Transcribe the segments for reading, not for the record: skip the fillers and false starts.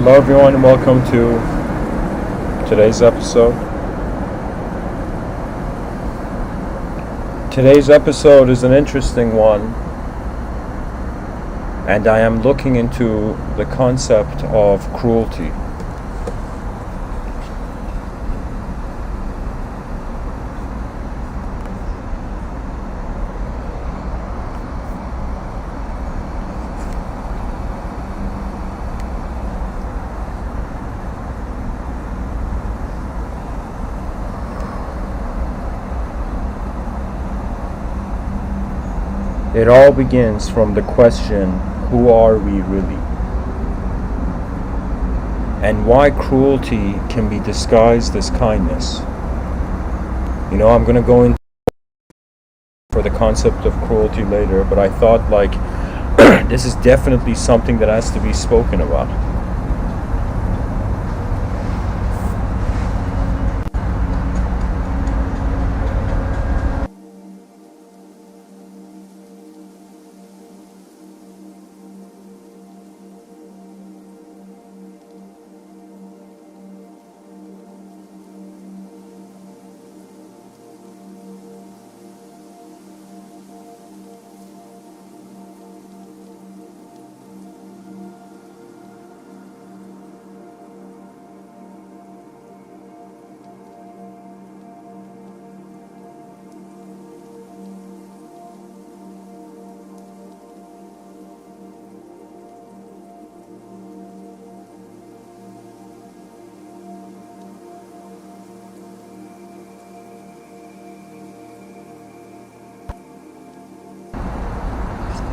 Hello everyone and welcome to today's episode. Today's episode is an interesting one, and I am looking into the concept of cruelty. It all begins from the question, who are we really? And why cruelty can be disguised as kindness. I'm going to go into for the concept of cruelty later, but I thought this is definitely something that has to be spoken about.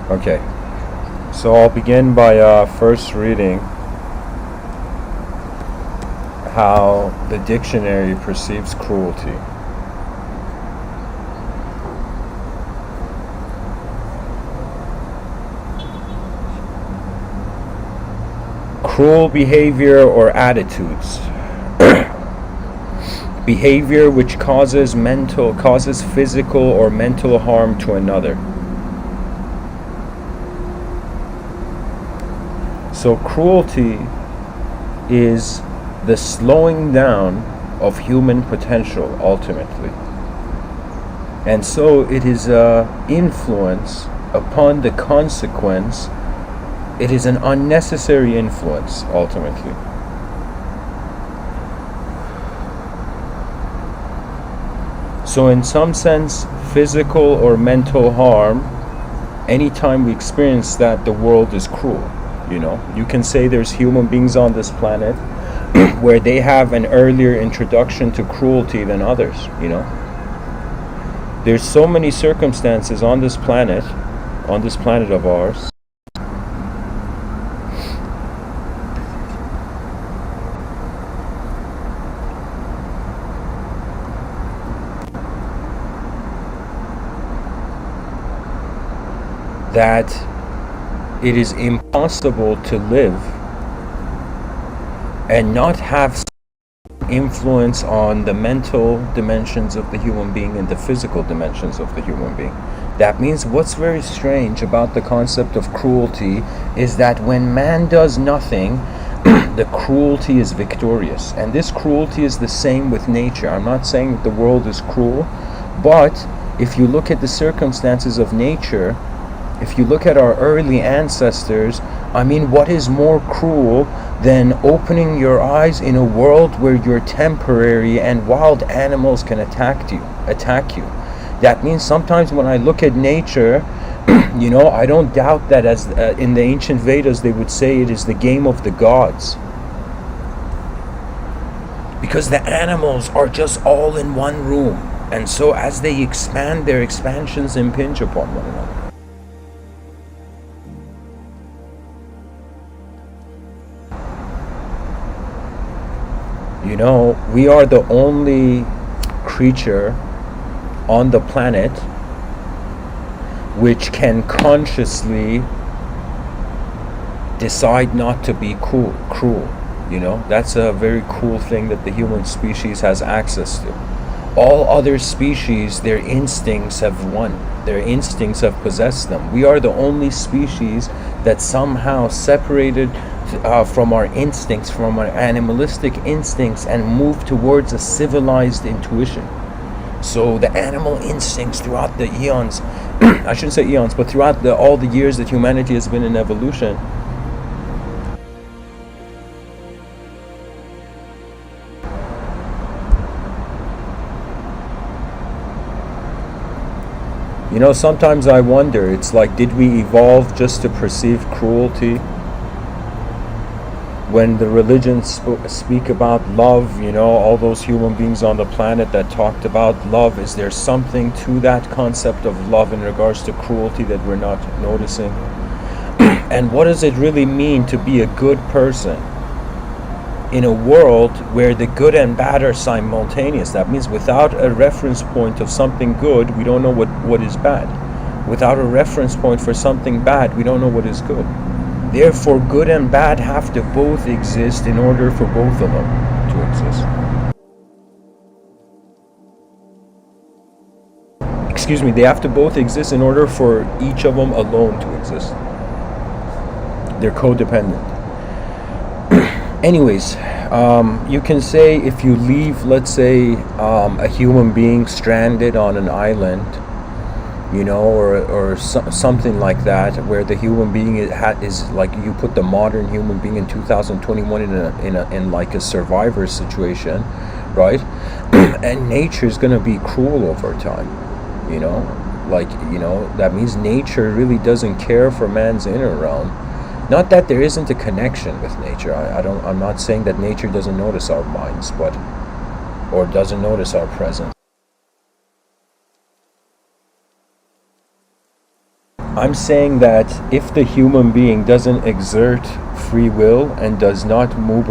Okay, so I'll begin by first reading how the dictionary perceives cruelty. Cruel behavior or attitudes. Behavior which causes physical or mental harm to another. So cruelty is the slowing down of human potential, ultimately. And so it is an influence upon the consequence. It is an unnecessary influence, ultimately. So in some sense, physical or mental harm, anytime we experience that, the world is cruel. You can say there's human beings on this planet where they have an earlier introduction to cruelty than others, There's so many circumstances on this planet of ours, that it is impossible to live and not have influence on the mental dimensions of the human being and the physical dimensions of the human being. That means what's very strange about the concept of cruelty is that when man does nothing, the cruelty is victorious. And this cruelty is the same with nature. I'm not saying that the world is cruel, but if you look at the circumstances of nature, if you look at our early ancestors, what is more cruel than opening your eyes in a world where you're temporary and wild animals can attack you? That means sometimes when I look at nature, I don't doubt that as in the ancient Vedas they would say it is the game of the gods. Because the animals are just all in one room. And so as they expand, their expansions impinge upon one another. We are the only creature on the planet which can consciously decide not to be cruel. That's a very cool thing that the human species has access to. All other species, their instincts have won. Their instincts have possessed them. We are the only species that somehow separated from our instincts, from our animalistic instincts, and move towards a civilized intuition. So the animal instincts throughout the eons, I shouldn't say eons, but throughout all the years that humanity has been in evolution, you know, sometimes I wonder, it's like, did we evolve just to perceive cruelty? When the religions speak about love, you know, all those human beings on the planet that talked about love, is there something to that concept of love in regards to cruelty that we're not noticing? And what does it really mean to be a good person in a world where the good and bad are simultaneous? That means without a reference point of something good, we don't know what is bad. Without a reference point for something bad, we don't know what is good. Therefore, good and bad have to both exist in order for both of them to exist. Excuse me, they have to both exist in order for each of them alone to exist. They're codependent. Anyways, you can say if you leave, let's say, a human being stranded on an island, you know, or something like that, where the human being is like, you put the modern human being in 2021 in like a survivor situation, right? And nature is going to be cruel over time, you know, like, you know, that means nature really doesn't care for man's inner realm. Not that there isn't a connection with nature. I'm not saying that nature doesn't notice our minds, or doesn't notice our presence. I'm saying that if the human being doesn't exert free will and does not move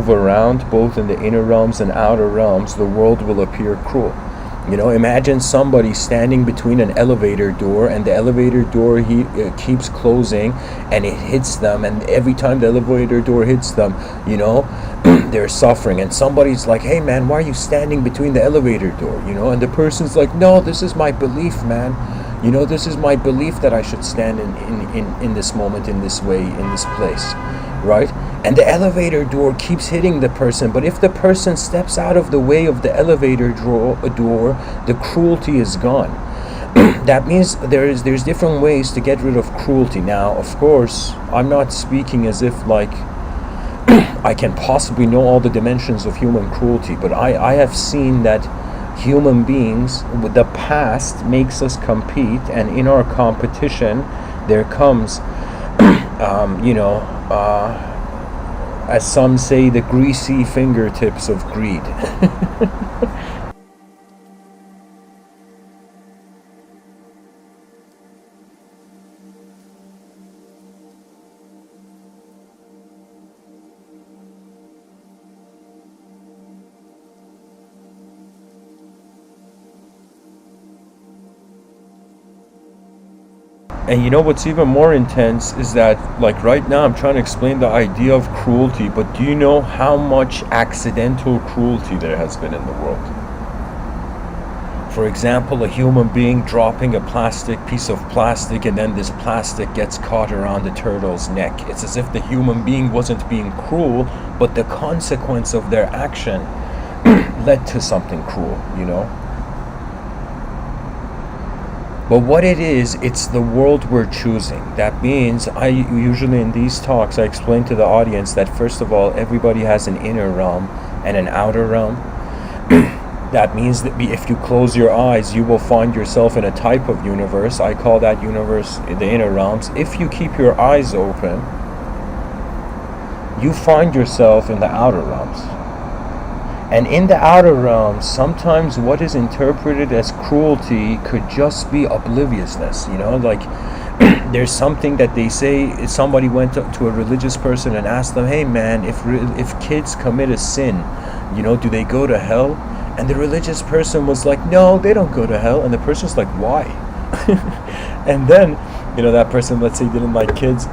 around both in the inner realms and outer realms, the world will appear cruel. You know, imagine somebody standing between an elevator door, and the elevator door keeps closing, and it hits them, and every time the elevator door hits them, you know, they're suffering, and somebody's like, hey man, why are you standing between the elevator door, you know? And the person's like, no, this is my belief, man. You know, this is my belief that I should stand in this moment, in this way, in this place, right? And the elevator door keeps hitting the person, but if the person steps out of the way of the elevator door, the cruelty is gone. That means there's different ways to get rid of cruelty. Now, of course, I'm not speaking as if like I can possibly know all the dimensions of human cruelty, but I have seen that human beings, with the past makes us compete, and in our competition there comes you know, as some say, the greasy fingertips of greed. And you know what's even more intense is that, like, right now I'm trying to explain the idea of cruelty, but do you know how much accidental cruelty there has been in the world? For example, a human being dropping a piece of plastic, and then this plastic gets caught around the turtle's neck. It's as if the human being wasn't being cruel, but the consequence of their action led to something cruel, you know? But what it is, it's the world we're choosing. That means I usually in these talks I explain to the audience that first of all, everybody has an inner realm and an outer realm. That means that if you close your eyes, you will find yourself in a type of universe. I call that universe the inner realms. If you keep your eyes open, you find yourself in the outer realms. And in the outer realms, sometimes what is interpreted as cruelty could just be obliviousness, you know, like there's something that they say, somebody went to a religious person and asked them, hey man, if kids commit a sin, you know, do they go to hell? And the religious person was like, no, they don't go to hell. And the person's like, why? And then, you know, that person, let's say, didn't like kids.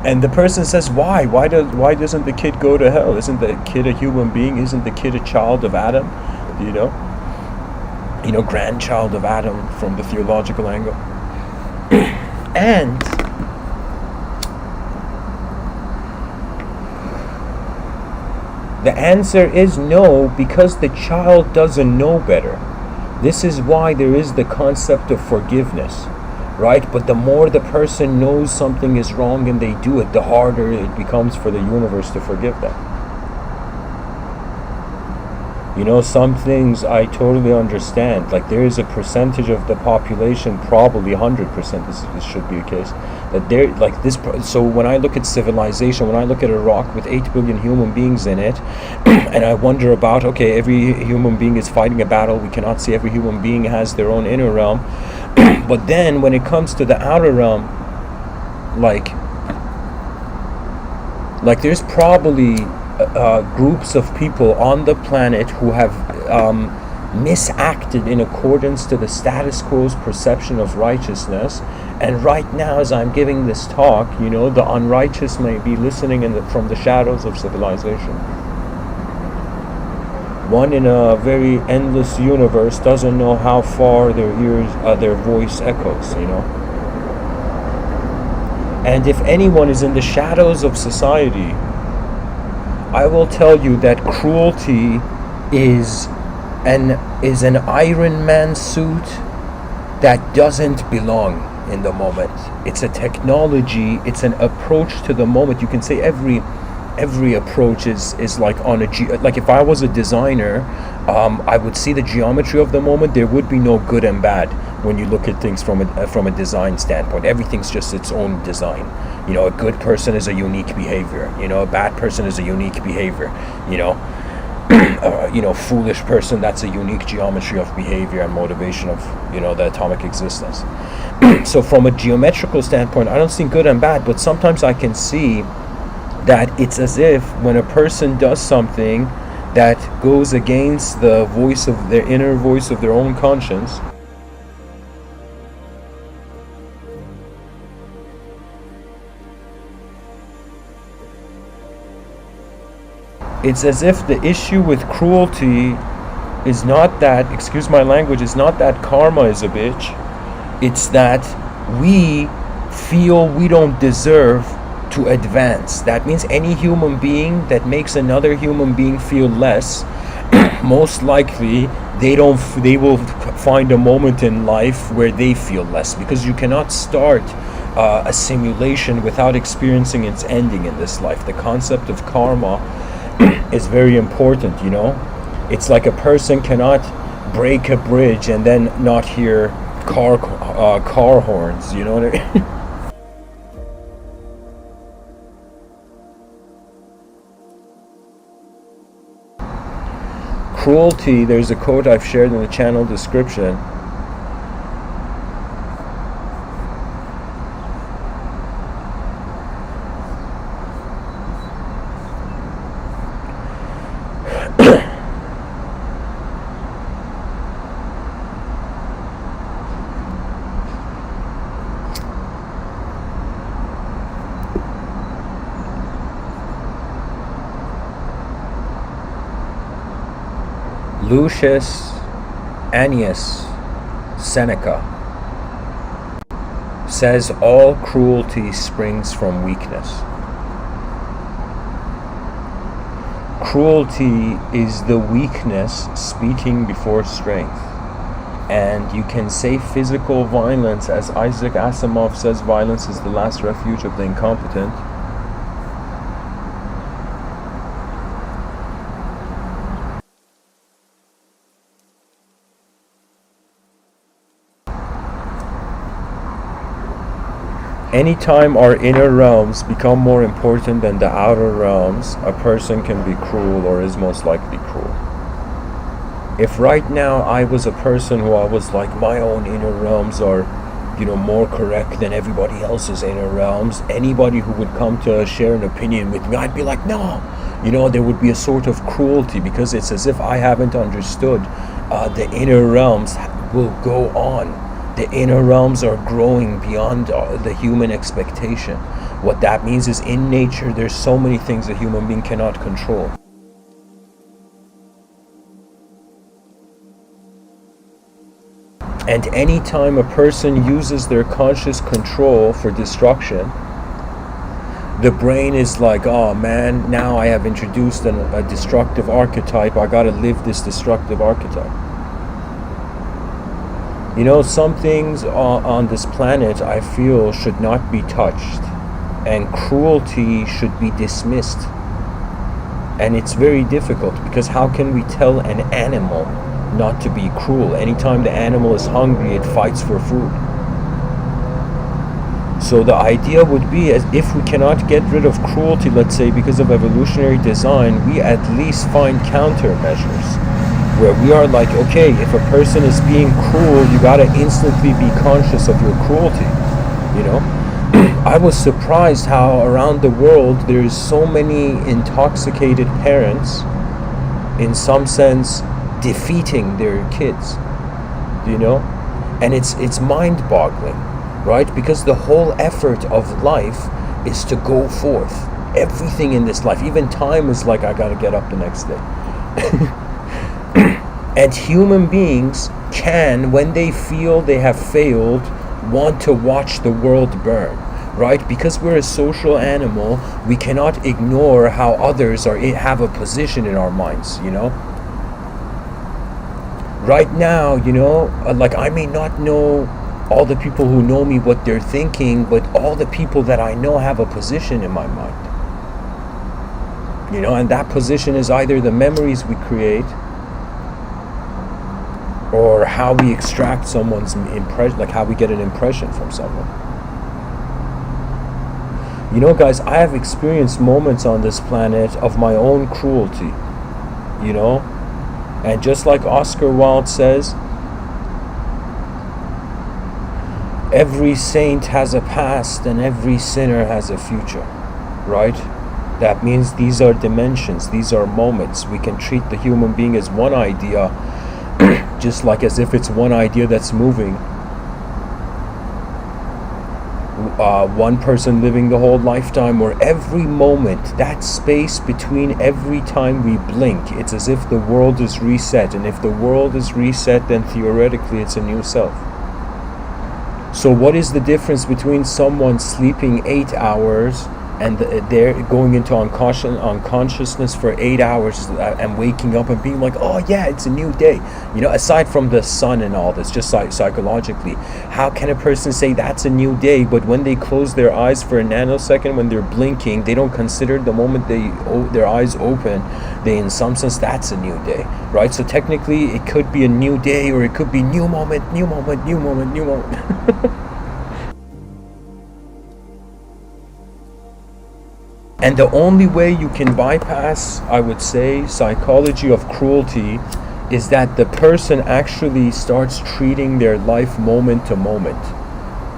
And the person says, why? Why doesn't the kid go to hell? Isn't the kid a human being? Isn't the kid a child of Adam? You know, grandchild of Adam from the theological angle. And The answer is no, because the child doesn't know better. This is why there is the concept of forgiveness, right? But the more the person knows something is wrong and they do it, the harder it becomes for the universe to forgive them. You know, some things I totally understand. Like, there is a percentage of the population, probably 100%, this should be the case, that they're like this. So when I look at civilization, when I look at a rock with 8 billion human beings in it, and I wonder about, okay, every human being is fighting a battle. We cannot see every human being has their own inner realm. But then when it comes to the outer realm, like there's probably groups of people on the planet who have misacted in accordance to the status quo's perception of righteousness. And right now, as I'm giving this talk, you know, the unrighteous may be listening from the shadows of civilization. One in a very endless universe doesn't know how far their voice echoes, you know. And if anyone is in the shadows of society, I will tell you that cruelty is an Iron Man suit that doesn't belong in the moment. It's a technology, it's an approach to the moment. You can say every approach is like on like if I was a designer, I would see the geometry of the moment. There would be no good and bad when you look at things from a design standpoint. Everything's just its own design. You know, a good person is a unique behavior. You know, a bad person is a unique behavior. You know, foolish person, that's a unique geometry of behavior and motivation of, you know, the atomic existence. So from a geometrical standpoint, I don't see good and bad, but sometimes I can see that it's as if when a person does something that goes against the voice of their inner voice of their own conscience, it's as if the issue with cruelty is not that, excuse my language, is not that karma is a bitch. It's that we feel we don't deserve to advance. That means any human being that makes another human being feel less, most likely they will find a moment in life where they feel less, because you cannot start a simulation without experiencing its ending in this life. The concept of karma is very important, you know. It's like a person cannot break a bridge and then not hear car horns, you know what I mean? Cruelty, there's a quote I've shared in the channel description. Lucius Annaeus Seneca says all cruelty springs from weakness. Cruelty is the weakness speaking before strength. And you can say physical violence, as Isaac Asimov says, violence is the last refuge of the incompetent. Anytime our inner realms become more important than the outer realms, a person can be cruel or is most likely cruel. If right now I was a person who I was like, my own inner realms are, you know, more correct than everybody else's inner realms, anybody who would come to share an opinion with me, I'd be like, no. You know, there would be a sort of cruelty, because it's as if I haven't understood the inner realms will go on. The inner realms are growing beyond the human expectation. What that means is, in nature, there's so many things a human being cannot control. And anytime a person uses their conscious control for destruction, The brain is like, oh man, now I have introduced a destructive archetype, I gotta live this destructive archetype. You know, some things on this planet I feel should not be touched, and cruelty should be dismissed. And it's very difficult, because how can we tell an animal not to be cruel? Anytime the animal is hungry, it fights for food. So the idea would be, as if we cannot get rid of cruelty, let's say because of evolutionary design, we at least find countermeasures where we are like, okay, if a person is being cruel, you gotta instantly be conscious of your cruelty, you know? I was surprised how around the world there is so many intoxicated parents, in some sense, defeating their kids, you know? And it's mind-boggling, right? Because the whole effort of life is to go forth. Everything in this life, even time, is like, I gotta get up the next day. And human beings can, when they feel they have failed, want to watch the world burn, right? Because we're a social animal, we cannot ignore how others have a position in our minds, you know? Right now, you know, like, I may not know all the people who know me what they're thinking, but all the people that I know have a position in my mind, you know? And that position is either the memories we create, or how we extract someone's impression, like how we get an impression from someone. You know, guys, I have experienced moments on this planet of my own cruelty, you know? And just like Oscar Wilde says, every saint has a past and every sinner has a future, right? That means these are dimensions, these are moments. We can treat the human being as one idea, just like as if it's one idea that's moving. One person living the whole lifetime, or every moment, that space between every time we blink, it's as if the world is reset. And if the world is reset, then theoretically it's a new self. So what is the difference between someone sleeping 8 hours and they're going into unconsciousness for 8 hours and waking up and being like, oh yeah, it's a new day, you know? Aside from the sun and all this, just psychologically, how can a person say that's a new day, but when they close their eyes for a nanosecond, when they're blinking, they don't consider the moment their eyes open, they, in some sense, that's a new day, right? So technically it could be a new day, or it could be new moment. And the only way you can bypass, I would say, psychology of cruelty is that the person actually starts treating their life moment to moment,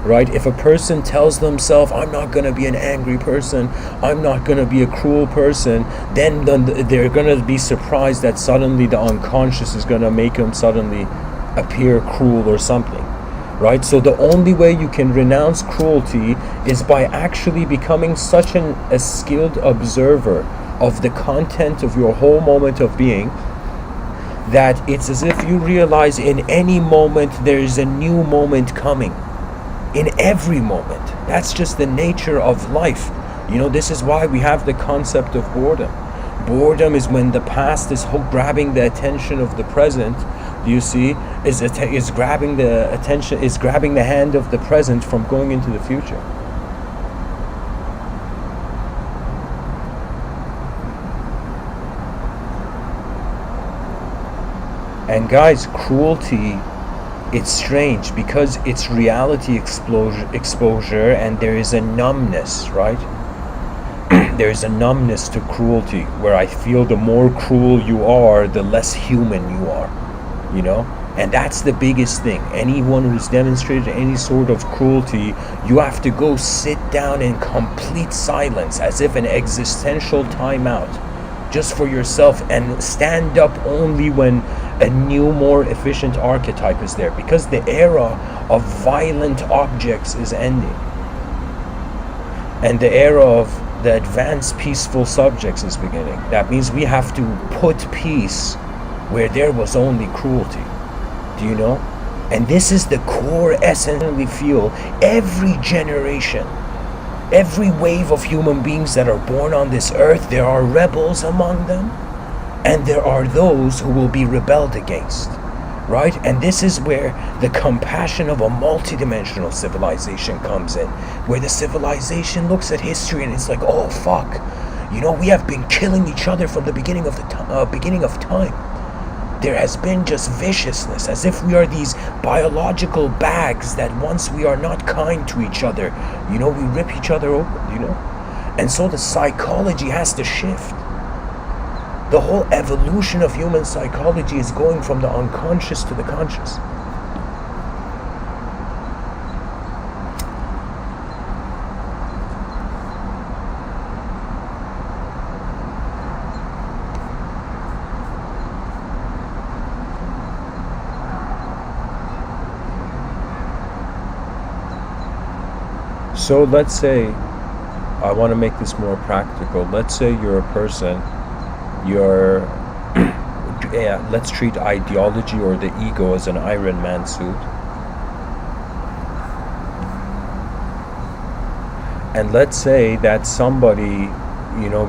right? If a person tells themselves, I'm not going to be an angry person, I'm not going to be a cruel person, then they're going to be surprised that suddenly the unconscious is going to make them suddenly appear cruel or something. Right? So the only way you can renounce cruelty is by actually becoming such a skilled observer of the content of your whole moment of being, that it's as if you realize in any moment there is a new moment coming. In every moment. That's just the nature of life. You know, this is why we have the concept of boredom. Boredom is when the past is grabbing the attention of the present. Do you see? Is grabbing the attention, is grabbing the hand of the present from going into the future. And guys, cruelty, it's strange because it's reality exposure, and there is a numbness, right? There is a numbness to cruelty, where I feel the more cruel you are, the less human you are. You know, and that's the biggest thing. Anyone who's demonstrated any sort of cruelty, you have to go sit down in complete silence, as if an existential timeout, just for yourself, and stand up only when a new, more efficient archetype is there, because the era of violent objects is ending, and the era of the advanced peaceful subjects is beginning. That means we have to put peace where there was only cruelty. Do you know? And this is the core essence we feel every generation Every wave of human beings that are born on this earth, there are rebels among them, and there are those who will be rebelled against, right? And this is where the compassion of a multidimensional civilization comes in, where the civilization looks at history and it's like, oh fuck, we have been killing each other from the beginning of time. There has been just viciousness, as if we are these biological bags that once we are not kind to each other, we rip each other open, And so the psychology has to shift. The whole evolution of human psychology is going from the unconscious to the conscious. So let's say, I want to make this more practical. Let's say you're a person, let's treat ideology or the ego as an Iron Man suit. And let's say that somebody,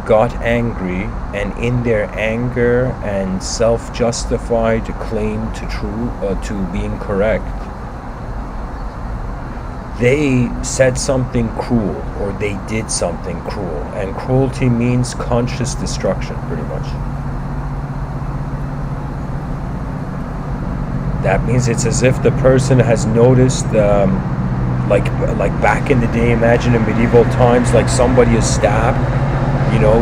got angry, and in their anger and self-justified claim to being correct, they said something cruel, or they did something cruel. And cruelty means conscious destruction, pretty much. That means it's as if the person has noticed, like back in the day, imagine in medieval times, like somebody is stabbed,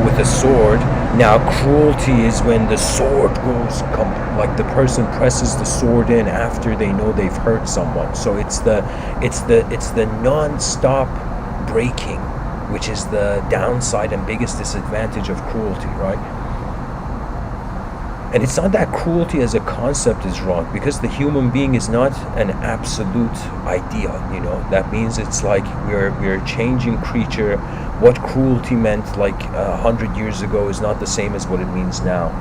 with a sword. Now cruelty is when the sword goes, like the person presses the sword in after they know they've hurt someone. So it's the non-stop breaking, which is the downside and biggest disadvantage of cruelty, right? And it's not that cruelty as a concept is wrong, because the human being is not an absolute idea, That means it's like we're a changing creature. What cruelty meant like 100 years ago is not the same as what it means now,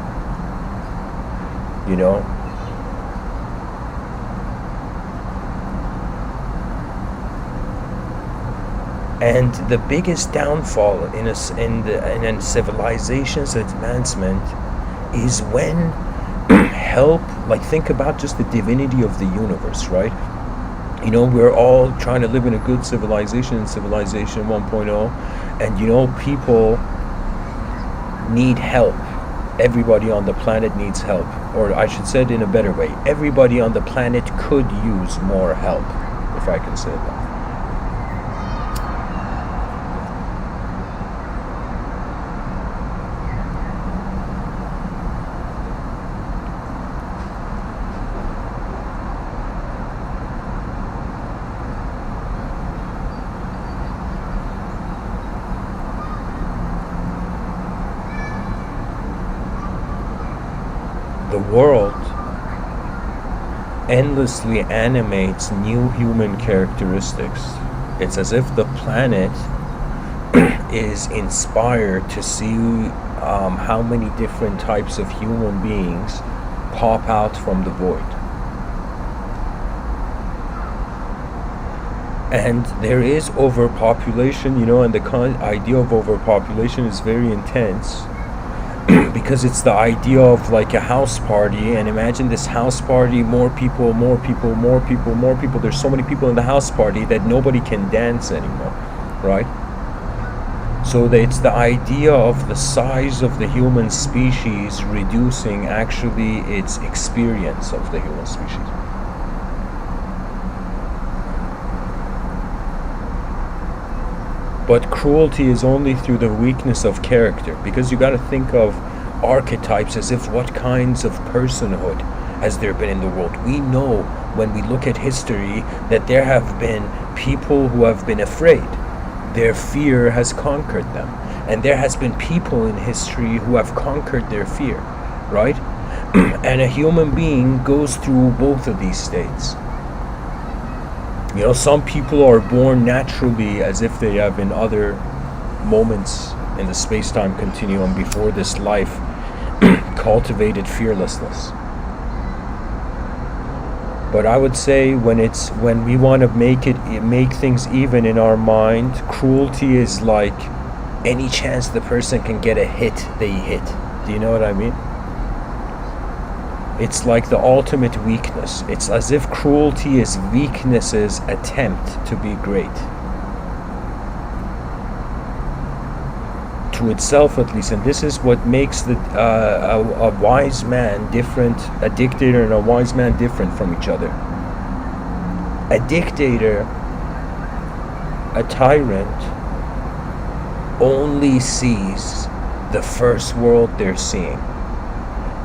And the biggest downfall in a civilization's advancement is when help, like think about just the divinity of the universe, right? We're all trying to live in a good civilization, civilization 1.0, and people need help. Everybody on the planet needs help, or I should say it in a better way, everybody on the planet could use more help, if I can say that. The world endlessly animates new human characteristics. It's as if the planet is inspired to see how many different types of human beings pop out from the void. And there is overpopulation, and the idea of overpopulation is very intense. Because it's the idea of like a house party, and imagine this house party, more people. There's so many people in the house party that nobody can dance anymore, right? So it's the idea of the size of the human species reducing actually its experience of the human species. But cruelty is only through the weakness of character, because you got to think of archetypes as if what kinds of personhood has there been in the world. We know when we look at history that there have been people who have been afraid. Their fear has conquered them. And there has been people in history who have conquered their fear, right? And a human being goes through both of these states. Some people are born naturally as if they have in other moments in the space-time continuum before this life cultivated fearlessness. But I would say when we want to make things even in our mind, cruelty is like any chance the person can get a hit, they hit. Do you know what I mean? It's like the ultimate weakness. It's as if cruelty is weakness's attempt to be great. To itself, at least. And this is what makes a wise man different, a dictator and a wise man different from each other. A dictator, a tyrant, only sees the first world they're seeing.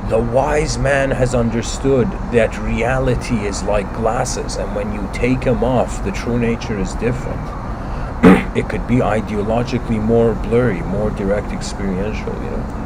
The wise man has understood that reality is like glasses, and when you take them off, the true nature is different. It could be ideologically more blurry, more direct experiential, you know.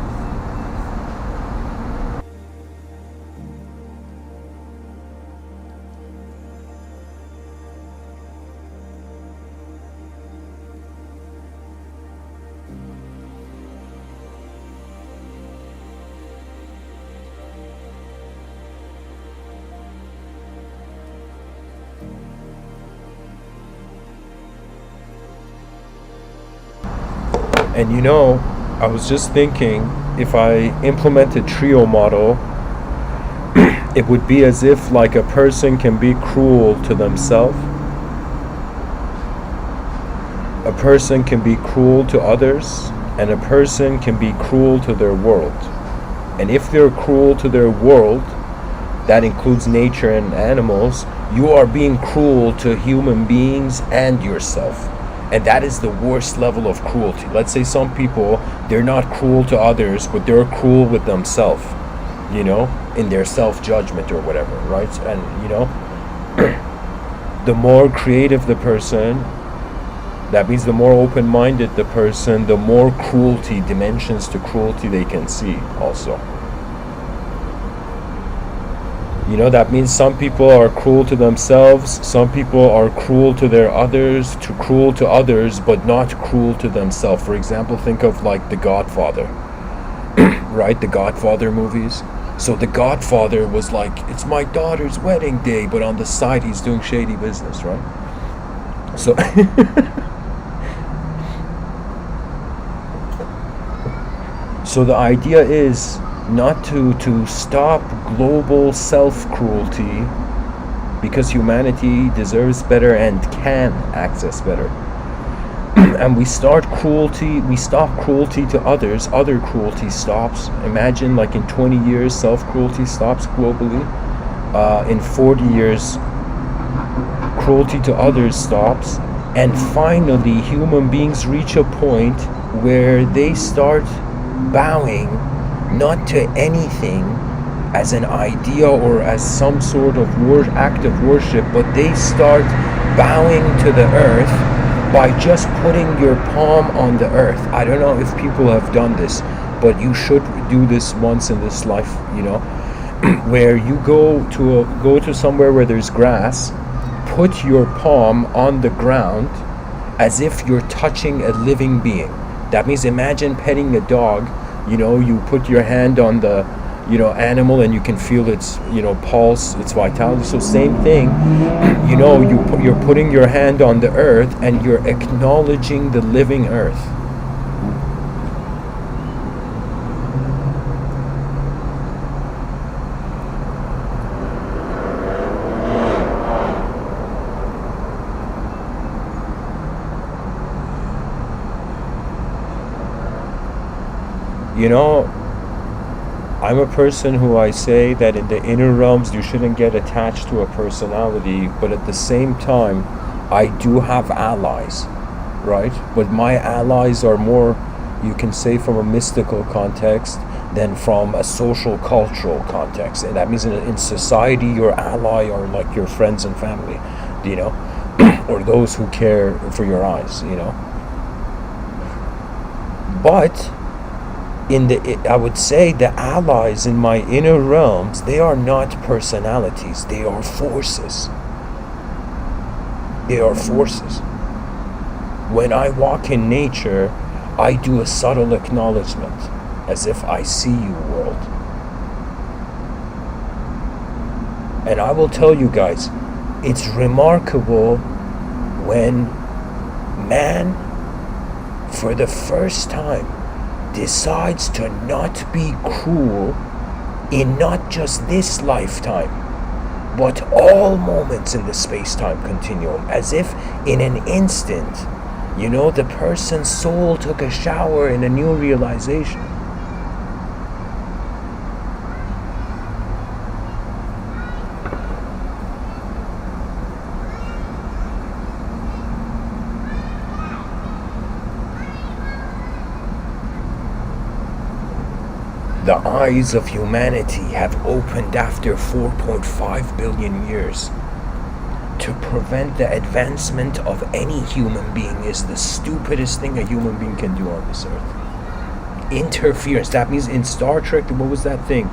And you know, I was just thinking, if I implement a trio model, it would be as if like a person can be cruel to themselves, a person can be cruel to others, and a person can be cruel to their world. And if they're cruel to their world, that includes nature and animals, you are being cruel to human beings and yourself. And that is the worst level of cruelty. Let's say some people, they're not cruel to others, but they're cruel with themselves, you know, in their self-judgment or whatever, right? And, you know, the more creative the person, that means the more open-minded the person, the more cruelty, dimensions to cruelty they can see also. You know, that means some people are cruel to themselves, some people are cruel to their others, cruel to others, but not cruel to themselves. For example, think of like The Godfather, right? The Godfather movies. So The Godfather was like, it's my daughter's wedding day, but on the side he's doing shady business, right? So so the idea is not to stop global self-cruelty, because humanity deserves better and can access better. And we stop cruelty to others, other cruelty stops. Imagine like in 20 years self-cruelty stops globally. In 40 years cruelty to others stops. And finally human beings reach a point where they start bowing not to anything as an idea or as some sort of act of worship, but they start bowing to the earth by just putting your palm on the earth. I don't know if people have done this, but you should do this once in this life, you know, where you go to somewhere where there's grass, put your palm on the ground as if you're touching a living being. That means imagine petting a dog. You know, you put your hand on the, you know, animal and you can feel its, you know, pulse, its vitality. So same thing, you know, you're putting your hand on the earth and you're acknowledging the living earth. You know, I'm a person who I say that in the inner realms you shouldn't get attached to a personality, but at the same time I do have allies, right? But my allies are more, you can say, from a mystical context than from a social cultural context. And that means in society your ally are like your friends and family, you know, or those who care for your eyes, you know. But I would say the allies in my inner realms, they are not personalities, they are forces. They are forces. When I walk in nature, I do a subtle acknowledgement, as if I see you, world. And I will tell you guys, it's remarkable when man, for the first time, decides to not be cruel in not just this lifetime, but all moments in the space-time continuum, as if in an instant, the person's soul took a shower in a new realization. The eyes of humanity have opened after 4.5 billion years. To prevent the advancement of any human being is the stupidest thing a human being can do on this earth. Interference. That means in Star Trek, what was that thing?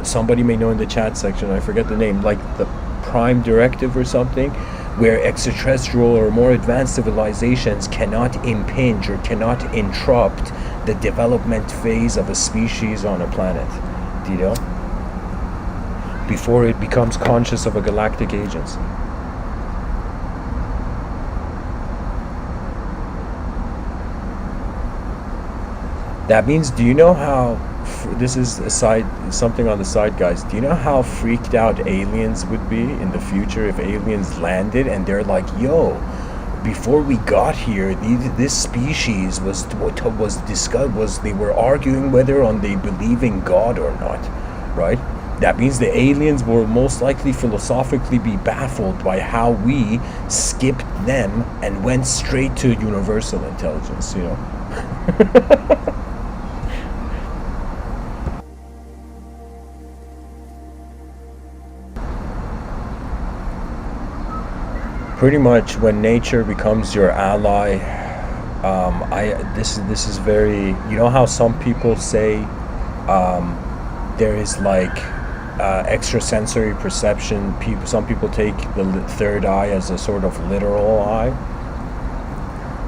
Somebody may know in the chat section, I forget the name, like the Prime Directive or something, where extraterrestrial or more advanced civilizations cannot impinge or cannot interrupt the development phase of a species on a planet. Do you know? Before it becomes conscious of a galactic agency. That means, do you know how, this is something on the side, guys, do you know how freaked out aliens would be in the future if aliens landed and they're like, yo, before we got here, this species was discussed, they were arguing whether they believe in God or not, right? That means the aliens will most likely philosophically be baffled by how we skipped them and went straight to universal intelligence, Pretty much when nature becomes your ally, this is very, how some people say there is like extrasensory perception. Some people take the third eye as a sort of literal eye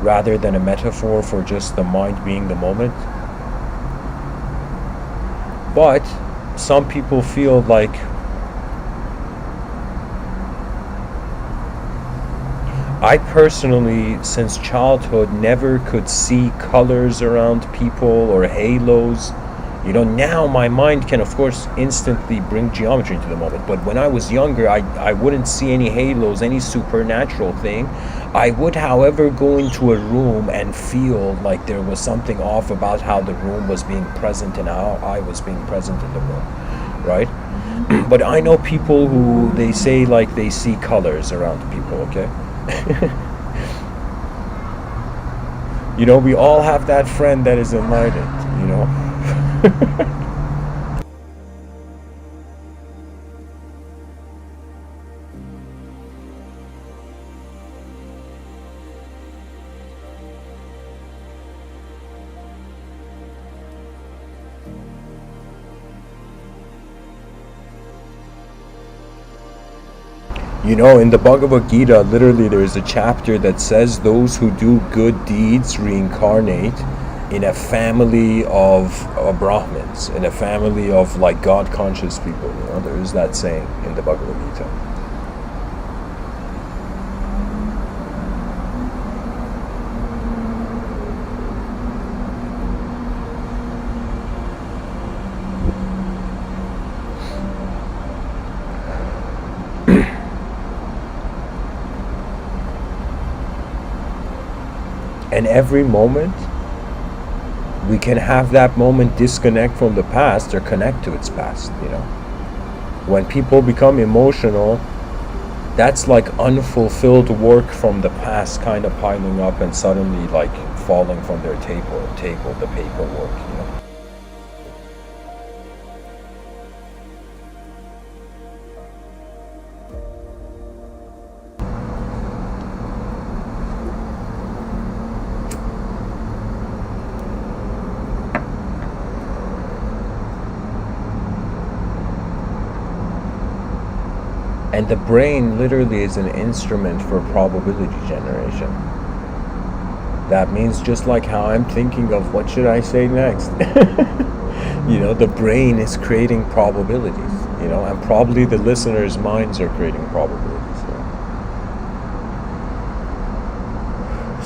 rather than a metaphor for just the mind being the moment. But some people feel like I personally, since childhood, never could see colors around people or halos. Now my mind can, of course, instantly bring geometry into the moment. But when I was younger, I wouldn't see any halos, any supernatural thing. I would, however, go into a room and feel like there was something off about how the room was being present and how I was being present in the room, right? But I know people who, they say like they see colors around people, okay? We all have that friend that is enlightened, in the Bhagavad Gita, literally there is a chapter that says those who do good deeds reincarnate in a family of Brahmins, in a family of like God-conscious people. There is that saying in the Bhagavad Gita. And every moment, we can have that moment disconnect from the past or connect to its past, When people become emotional, that's like unfulfilled work from the past kind of piling up and suddenly like falling from their table, the paperwork, And the brain literally is an instrument for probability generation. That means just like how I'm thinking of what should I say next. The brain is creating probabilities, and probably the listeners' minds are creating probabilities.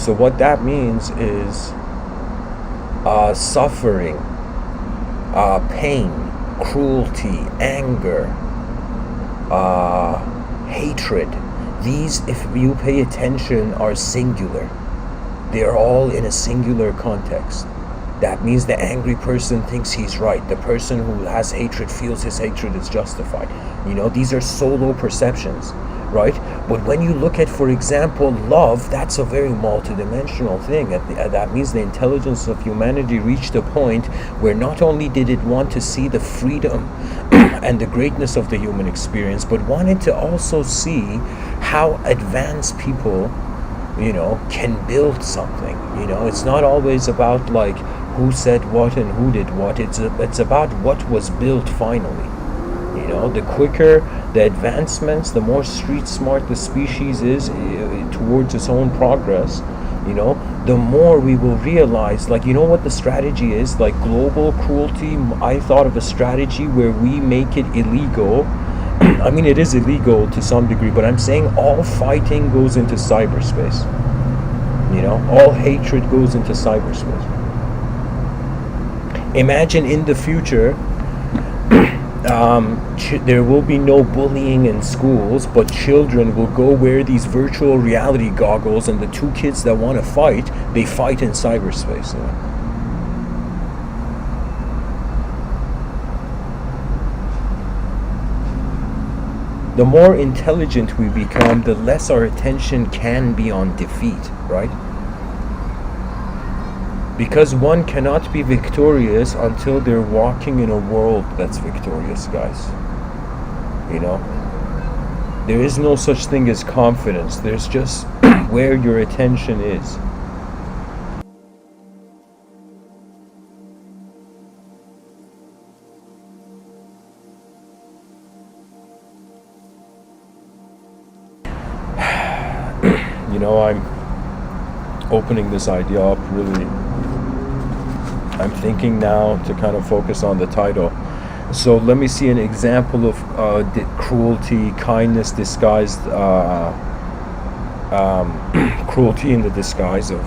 So what that means is suffering, pain, cruelty, anger, hatred. These, if you pay attention, are singular. They are all in a singular context. That means the angry person thinks he's right. The person who has hatred feels his hatred is justified. These are solo perceptions, right? But when you look at, for example, love, that's a very multidimensional thing. That means the intelligence of humanity reached a point where not only did it want to see the freedom and the greatness of the human experience, but wanted to also see how advanced people can build something. It's not always about like who said what and who did what. It's about what was built finally. The quicker the advancements, the more street smart the species is towards its own progress, the more we will realize, like, what the strategy is, like global cruelty. I thought of a strategy where we make it illegal. I mean, it is illegal to some degree, but I'm saying all fighting goes into cyberspace. All hatred goes into cyberspace. Imagine in the future, there will be no bullying in schools, but children will go wear these virtual reality goggles, and the two kids that want to fight, they fight in cyberspace. The more intelligent we become, the less our attention can be on defeat, right? Because one cannot be victorious until they're walking in a world that's victorious, guys. There is no such thing as confidence. There's just where your attention is. I'm opening this idea up really. I'm thinking now to kind of focus on the title. So let me see an example of cruelty, kindness disguised, cruelty in the disguise of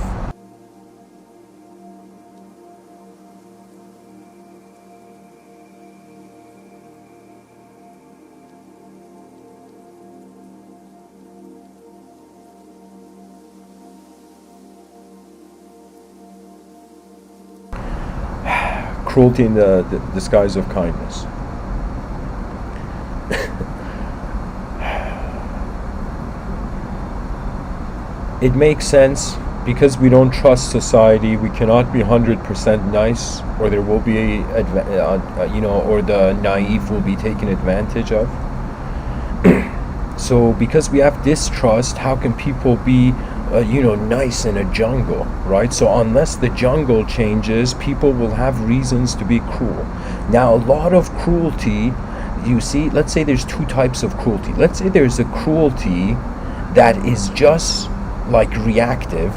cruelty in the disguise of kindness. It makes sense because we don't trust society. We cannot be 100% nice, or there will be or the naive will be taken advantage of. So because we have distrust, how can people be nice in a jungle, right? So unless the jungle changes, people will have reasons to be cruel. Now, a lot of cruelty, you see, let's say there's two types of cruelty. Let's say there's a cruelty that is just like reactive.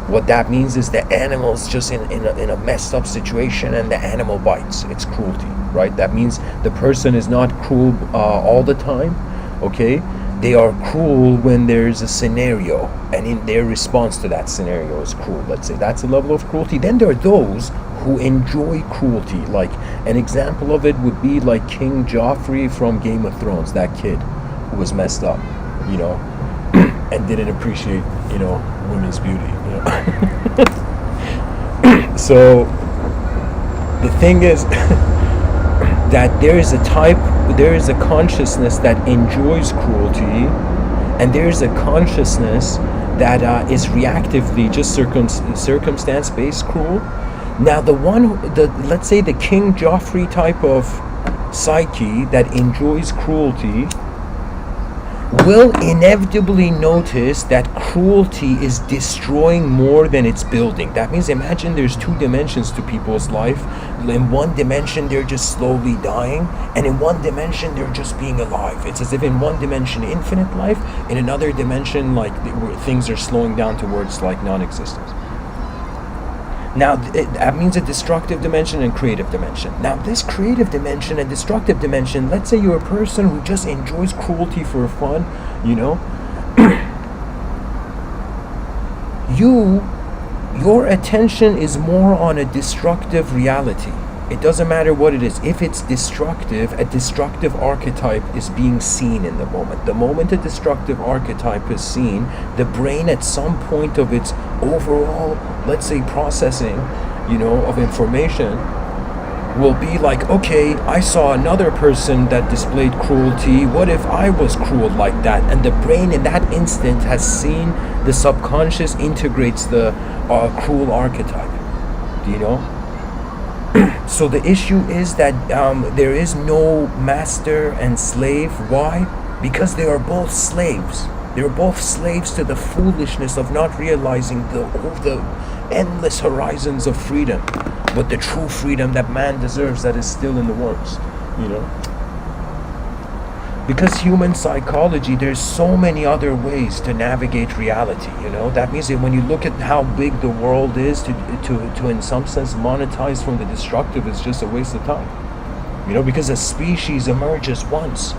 What that means is the animal's just in a messed up situation and the animal bites. It's cruelty, right? That means the person is not cruel all the time, okay? They are cruel when there's a scenario, and in their response to that scenario is cruel. Let's say that's a level of cruelty. Then there are those who enjoy cruelty. Like an example of it would be like King Joffrey from Game of Thrones, that kid who was messed up, and didn't appreciate, women's beauty. So the thing is that there is a consciousness that enjoys cruelty, and there is a consciousness that is reactively just circumstance-based cruel. Now let's say the King Joffrey type of psyche that enjoys cruelty will inevitably notice that cruelty is destroying more than it's building. That means, imagine there's two dimensions to people's life. In one dimension, they're just slowly dying, and in one dimension, they're just being alive. It's as if in one dimension, infinite life, in another dimension, like things are slowing down towards like non-existence. Now, that means a destructive dimension and creative dimension. Now, this creative dimension and destructive dimension, let's say you're a person who just enjoys cruelty for fun, you know, your attention is more on a destructive reality. It doesn't matter what it is. If it's destructive, a destructive archetype is being seen in the moment. The moment a destructive archetype is seen, the brain at some point of its overall, let's say, processing, you know, of information will be like, okay, I saw another person that displayed cruelty. What if I was cruel like that? And the brain in that instant has seen, the subconscious integrates the cruel archetype. Do you know? So the issue is that there is no master and slave. Why? Because they are both slaves. They're both slaves to the foolishness of not realizing the endless horizons of freedom, but the true freedom that man deserves that is still in the works, you know? Because human psychology, there's so many other ways to navigate reality, you know? That means that when you look at how big the world is, to in some sense monetize from the destructive is just a waste of time. You know, because a species emerges once.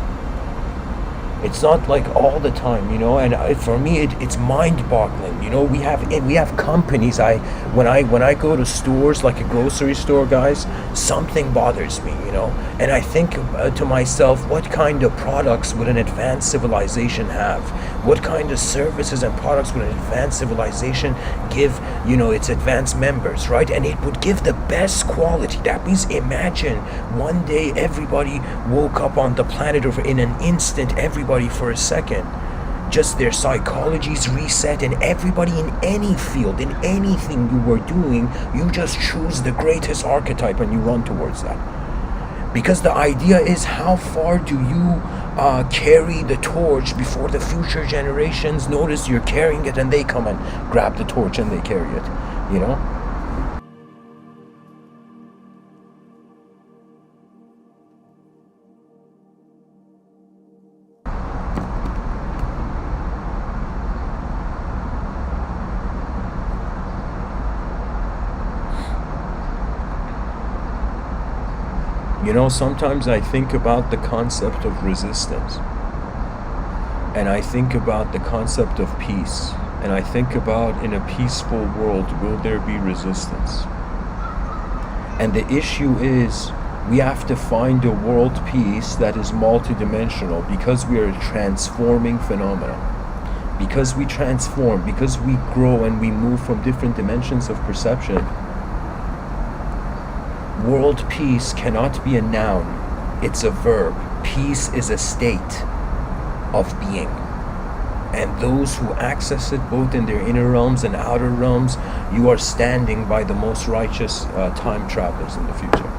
It's not like all the time, you know, and for me, it's mind-boggling. You know, we have companies. When I go to stores like a grocery store, guys, something bothers me, you know, and I think to myself, what kind of products would an advanced civilization have? What kind of services and products would an advanced civilization give, you know, its advanced members, right? And it would give the best quality. That means imagine one day everybody woke up on the planet, or in an instant, everybody for a second, just their psychologies reset, and everybody in any field, in anything you were doing, you just choose the greatest archetype and you run towards that. Because the idea is, how far do you carry the torch before the future generations notice you're carrying it and they come and grab the torch and they carry it, you know? You know, sometimes I think about the concept of resistance, and I think about the concept of peace, and I think about, in a peaceful world, will there be resistance? And the issue is, we have to find a world peace that is multidimensional, because we are a transforming phenomenon. Because we transform, because we grow and we move from different dimensions of perception. World peace cannot be a noun, it's a verb. Peace is a state of being. And those who access it both in their inner realms and outer realms, you are standing by the most righteous time travelers in the future.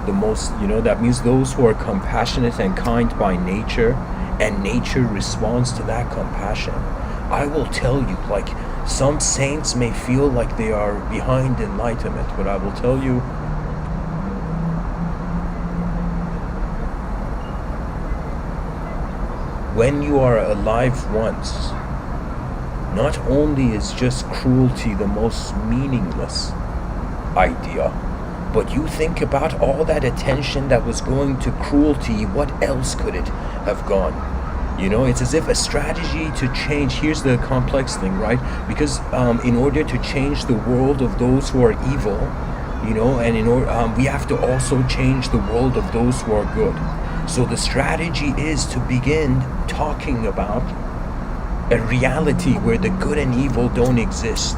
The most, you know, that means those who are compassionate and kind by nature, and nature responds to that compassion. I will tell you, like, some saints may feel like they are behind enlightenment, but I will tell you, when you are alive once, not only is just cruelty the most meaningless idea, but you think about all that attention that was going to cruelty, what else could it have gone? You know, it's as if a strategy to change, here's the complex thing, right? Because in order to change the world of those who are evil, you know, and in order, we have to also change the world of those who are good. So the strategy is to begin talking about a reality where the good and evil don't exist.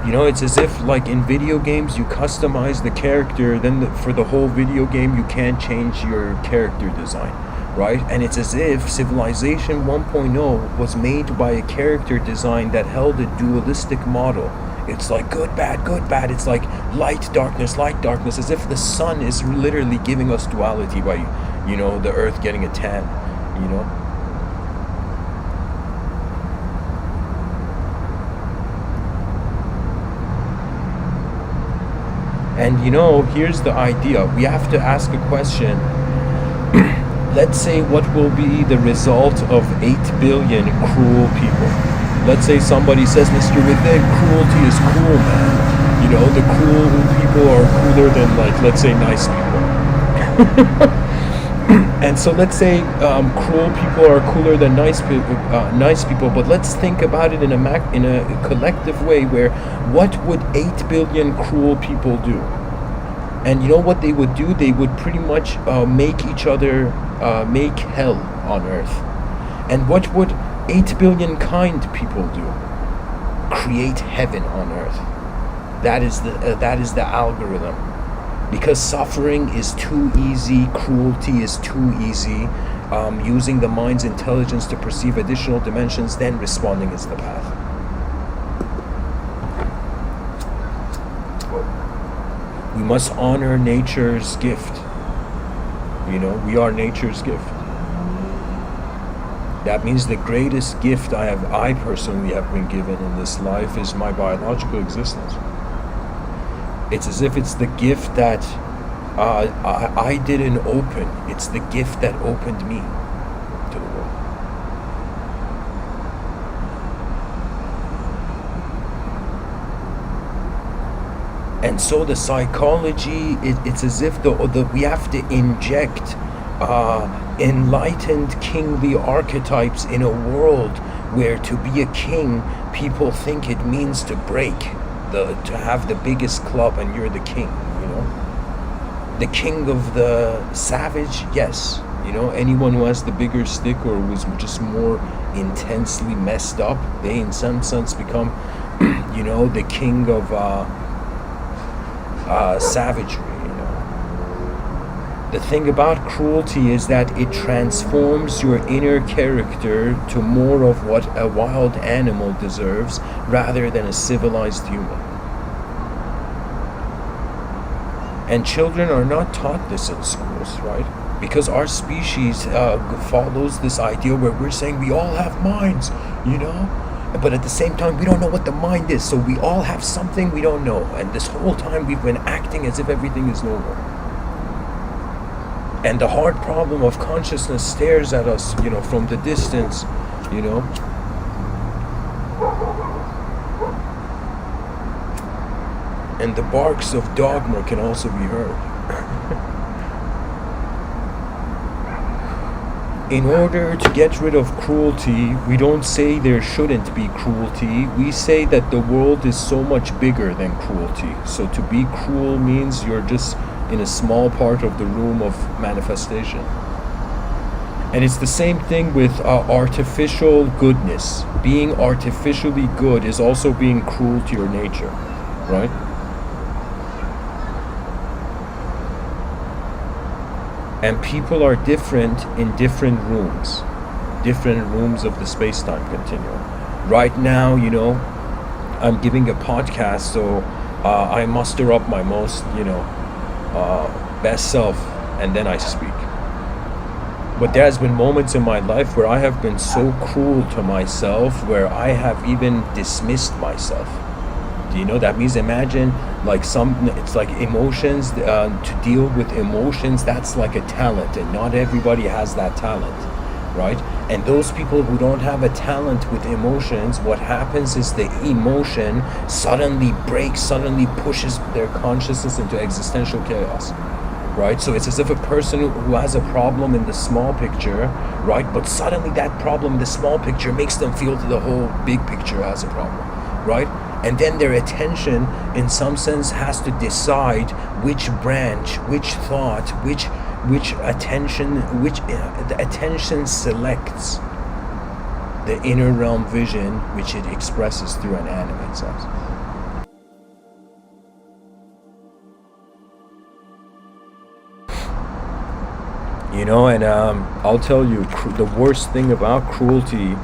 You know, it's as if, like in video games, you customize the character, then for the whole video game you can't change your character design, right? And it's as if Civilization 1.0 was made by a character design that held a dualistic model. It's like good, bad. It's like light, darkness, as if the sun is literally giving us duality by, you know, the earth getting a tan, you know. And you know, here's the idea. We have to ask a question. Let's say, what will be the result of 8 billion cruel people? let's say somebody says, Mr. Within, cruelty is cool, man. You know, the cruel people are cooler than, like, let's say, nice people. And so let's say cruel people are cooler than nice people. But let's think about it in a collective way, where what would 8 billion cruel people do? And you know what they would do? They would pretty much make each other make hell on earth. And what would 8 billion kind people do? Create heaven on earth. That is the algorithm. Because suffering is too easy, cruelty is too easy, using the mind's intelligence to perceive additional dimensions, then responding is the path. We must honor nature's gift. You know, we are nature's gift. That means the greatest gift I personally have been given in this life is my biological existence. It's as if it's the gift that I didn't open. It's the gift that opened me to the world. And so the psychology, it's as if we have to inject enlightened kingly archetypes in a world where to be a king, people think it means to break. To have the biggest club and you're the king, you know. The king of the savage, yes. You know, anyone who has the bigger stick or was just more intensely messed up, they in some sense become, you know, the king of savagery, you know. The thing about cruelty is that it transforms your inner character to more of what a wild animal deserves rather than a civilized human. And children are not taught this in schools, right? Because our species follows this idea where we're saying we all have minds, you know? But at the same time, we don't know what the mind is, so we all have something we don't know. And this whole time we've been acting as if everything is normal. And the hard problem of consciousness stares at us, you know, from the distance, you know. And the barks of dogma can also be heard. In order to get rid of cruelty, we don't say there shouldn't be cruelty. We say that the world is so much bigger than cruelty. So to be cruel means you're just in a small part of the room of manifestation. And it's the same thing with artificial goodness. Being artificially good is also being cruel to your nature, right? And people are different in different rooms of the space-time continuum. Right now, you know, I'm giving a podcast, so I muster up my most, you know, best self, and then I speak. But there's been moments in my life where I have been so cruel to myself, where I have even dismissed myself. Do you know that means? Imagine like it's like emotions, to deal with emotions, that's like a talent, and not everybody has that talent, right? And those people who don't have a talent with emotions, what happens is the emotion suddenly breaks, suddenly pushes their consciousness into existential chaos, right? So it's as if a person who has a problem in the small picture, right, but suddenly that problem in the small picture makes them feel that the whole big picture has a problem, right? And then their attention, in some sense, has to decide which branch, which thought, which attention, the attention selects the inner realm vision, which it expresses through an animate sense. You know, and I'll tell you, the worst thing about cruelty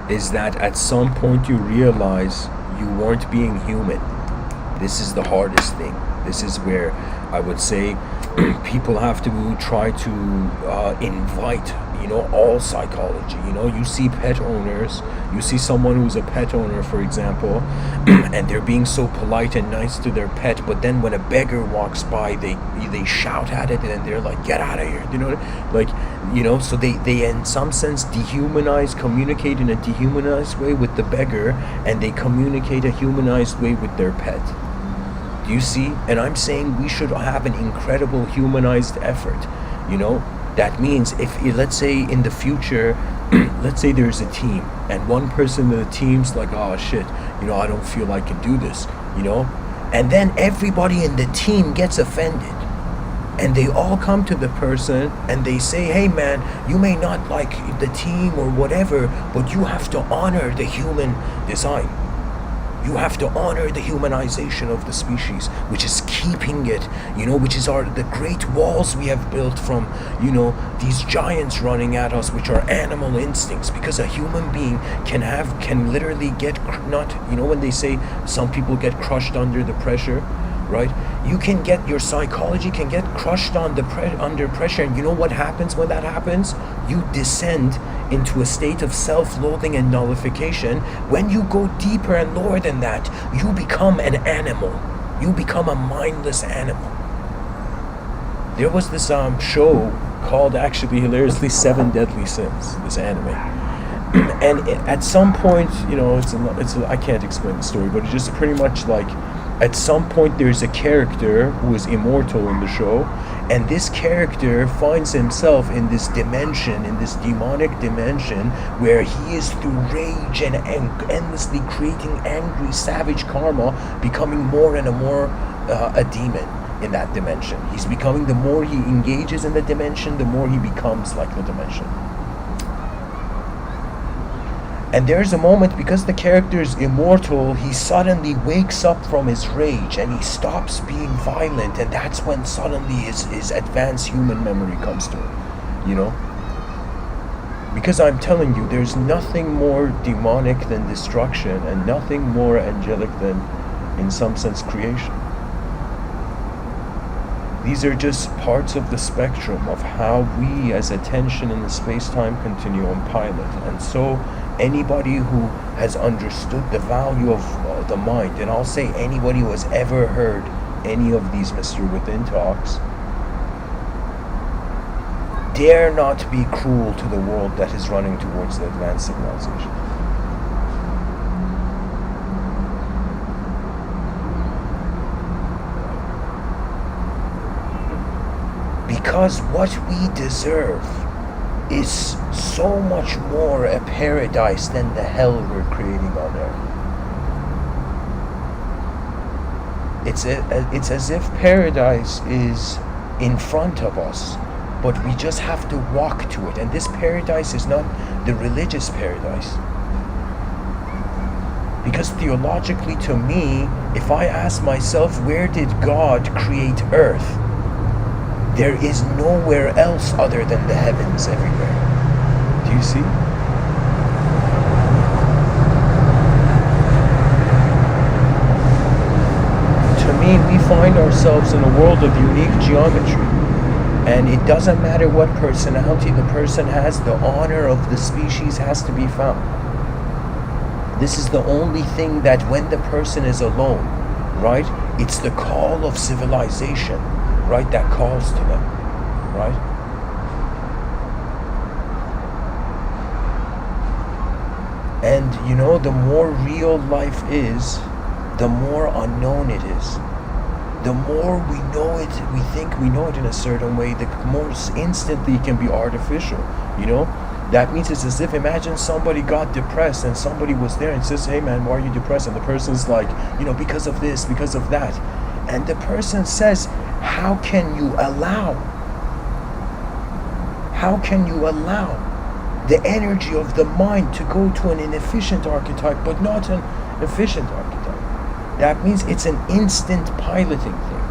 is that at some point you realize you weren't being human. This is the hardest thing. This is where I would say people have to try to invite, all psychology. You see pet owners, you see someone who's a pet owner, for example, and they're being so polite and nice to their pet, but then when a beggar walks by, they shout at it and they're like, get out of here, so they in some sense communicate in a dehumanized way with the beggar, and they communicate a humanized way with their pet. Do you see? And I'm saying we should have an incredible humanized effort. That means if, let's say in the future, let's say there's a team and one person in the team's like, oh shit, I don't feel I can do this, and then everybody in the team gets offended. And they all come to the person and they say, hey man, you may not like the team or whatever, but you have to honor the human design. You have to honor the humanization of the species, which is keeping it, which is the great walls we have built from, these giants running at us, which are animal instincts. Because a human being can literally get, when they say some people get crushed under the pressure, right? Your psychology can get crushed under pressure, and you know what happens when that happens? You descend into a state of self-loathing and nullification. When you go deeper and lower than that, you become an animal. You become a mindless animal. There was this show called, actually hilariously, 7 Deadly Sins, this anime. And at some point, I can't explain the story, but it's just pretty much like, at some point there's a character who is immortal in the show, and this character finds himself in this dimension, in this demonic dimension, where he is through rage and endlessly creating angry, savage karma, becoming more and more a demon in that dimension. He's becoming, the more he engages in the dimension, the more he becomes like the dimension. And there's a moment, because the character is immortal, he suddenly wakes up from his rage and he stops being violent, and that's when suddenly his advanced human memory comes to him, Because I'm telling you, there's nothing more demonic than destruction, and nothing more angelic than, in some sense, creation. These are just parts of the spectrum of how we as attention in the space-time continuum pilot. And so anybody who has understood the value of the mind, and I'll say anybody who has ever heard any of these Mr. Within talks, dare not be cruel to the world that is running towards the advanced civilization. Because what we deserve is so much more a paradise than the hell we're creating on earth. It's as if paradise is in front of us, but we just have to walk to it. And this paradise is not the religious paradise. Because theologically, to me, if I ask myself, where did God create earth? There is nowhere else other than the heavens everywhere. Do you see? To me, we find ourselves in a world of unique geometry. And it doesn't matter what personality the person has, the honor of the species has to be found. This is the only thing that when the person is alone, right? It's the call of civilization, right? That calls to them, right? And the more real life is, the more unknown it is. The more we know it, we think we know it in a certain way, the more instantly it can be artificial, That means it's as if, imagine somebody got depressed and somebody was there and says, hey man, why are you depressed? And the person's like, because of this, because of that. And the person says, how can you allow the energy of the mind to go to an inefficient archetype, but not an efficient archetype? That means it's an instant piloting thing,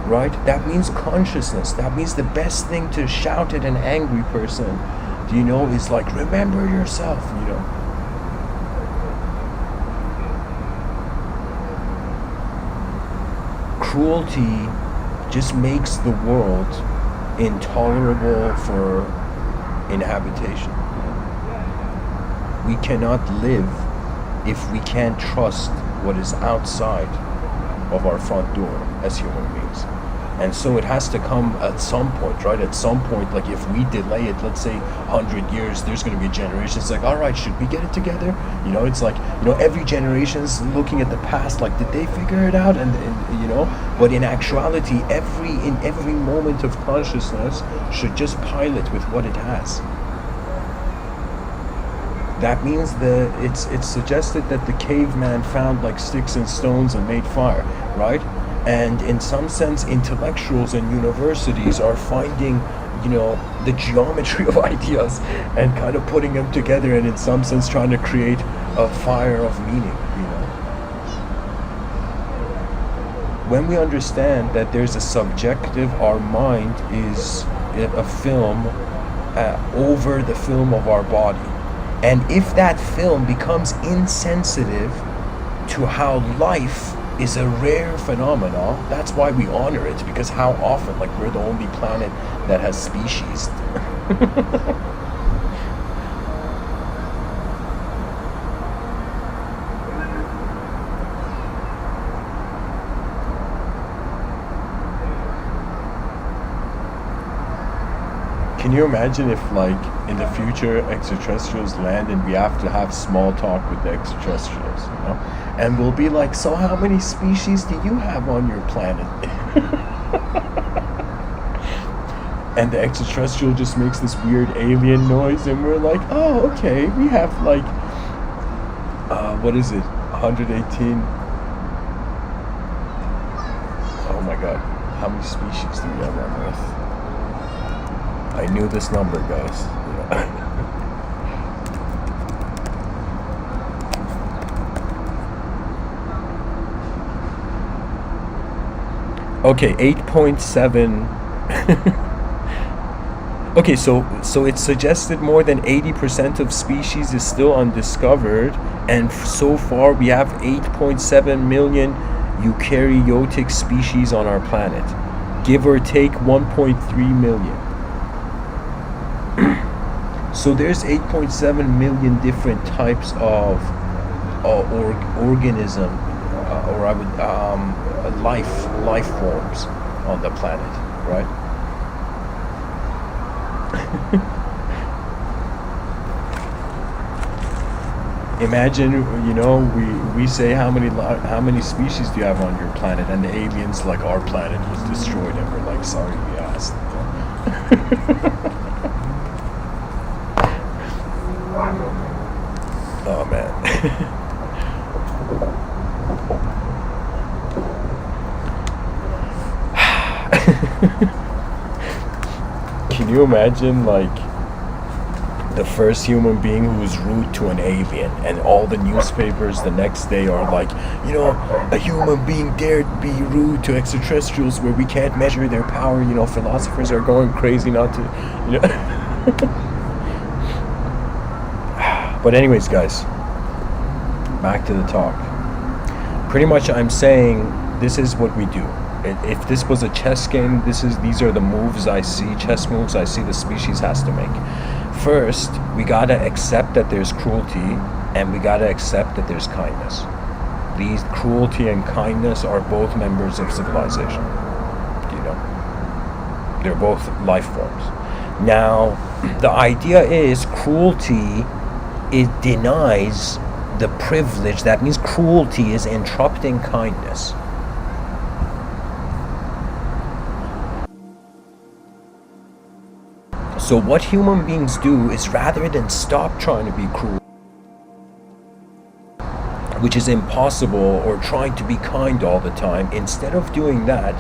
right? That means consciousness. That means the best thing to shout at an angry person, is like, remember yourself, Cruelty just makes the world intolerable for inhabitation. We cannot live if we can't trust what is outside of our front door as human beings. And so it has to come at some point, right? At some point, like if we delay it, let's say 100 years, there's going to be a generation. It's like, all right, should we get it together? It's like, every generation's looking at the past, like, did they figure it out? And but in actuality, in every moment of consciousness should just pilot with what it has. That means it's suggested that the caveman found like sticks and stones and made fire, right? And in some sense, intellectuals and universities are finding, the geometry of ideas and kind of putting them together, and in some sense trying to create a fire of meaning, When we understand that there's a subjective, our mind is a film over the film of our body. And if that film becomes insensitive to how life is a rare phenomenon, that's why we honor it, because how often, like, we're the only planet that has species. Can you imagine if, like, in the future extraterrestrials land and we have to have small talk with the extraterrestrials, And we'll be like, so how many species do you have on your planet? And the extraterrestrial just makes this weird alien noise, and we're like, oh, okay, we have like, what is it, 118? Oh my god, how many species do we have on Earth? I knew this number, guys. Okay, 8.7. Okay, so it's suggested more than 80% of species is still undiscovered, and so far we have 8.7 million eukaryotic species on our planet, give or take 1.3 million. So there's 8.7 million different types of organism, or I would life forms on the planet, right? Imagine, we say how many species do you have on your planet, and the aliens like, our planet was destroyed, and we're like, sorry we asked. Oh man. Can you imagine, like, the first human being who's rude to an alien, and all the newspapers the next day are like, a human being dared be rude to extraterrestrials where we can't measure their power, philosophers are going crazy not to, But anyways, guys, back to the talk. Pretty much I'm saying this is what we do. If this was a chess game, these are the moves I see, chess moves I see the species has to make. First, we gotta accept that there's cruelty, and we gotta accept that there's kindness. These cruelty and kindness are both members of civilization. They're both life forms. Now, the idea is cruelty, it denies the privilege. That means cruelty is interrupting kindness. So what human beings do is, rather than stop trying to be cruel, which is impossible, or trying to be kind all the time, instead of doing that,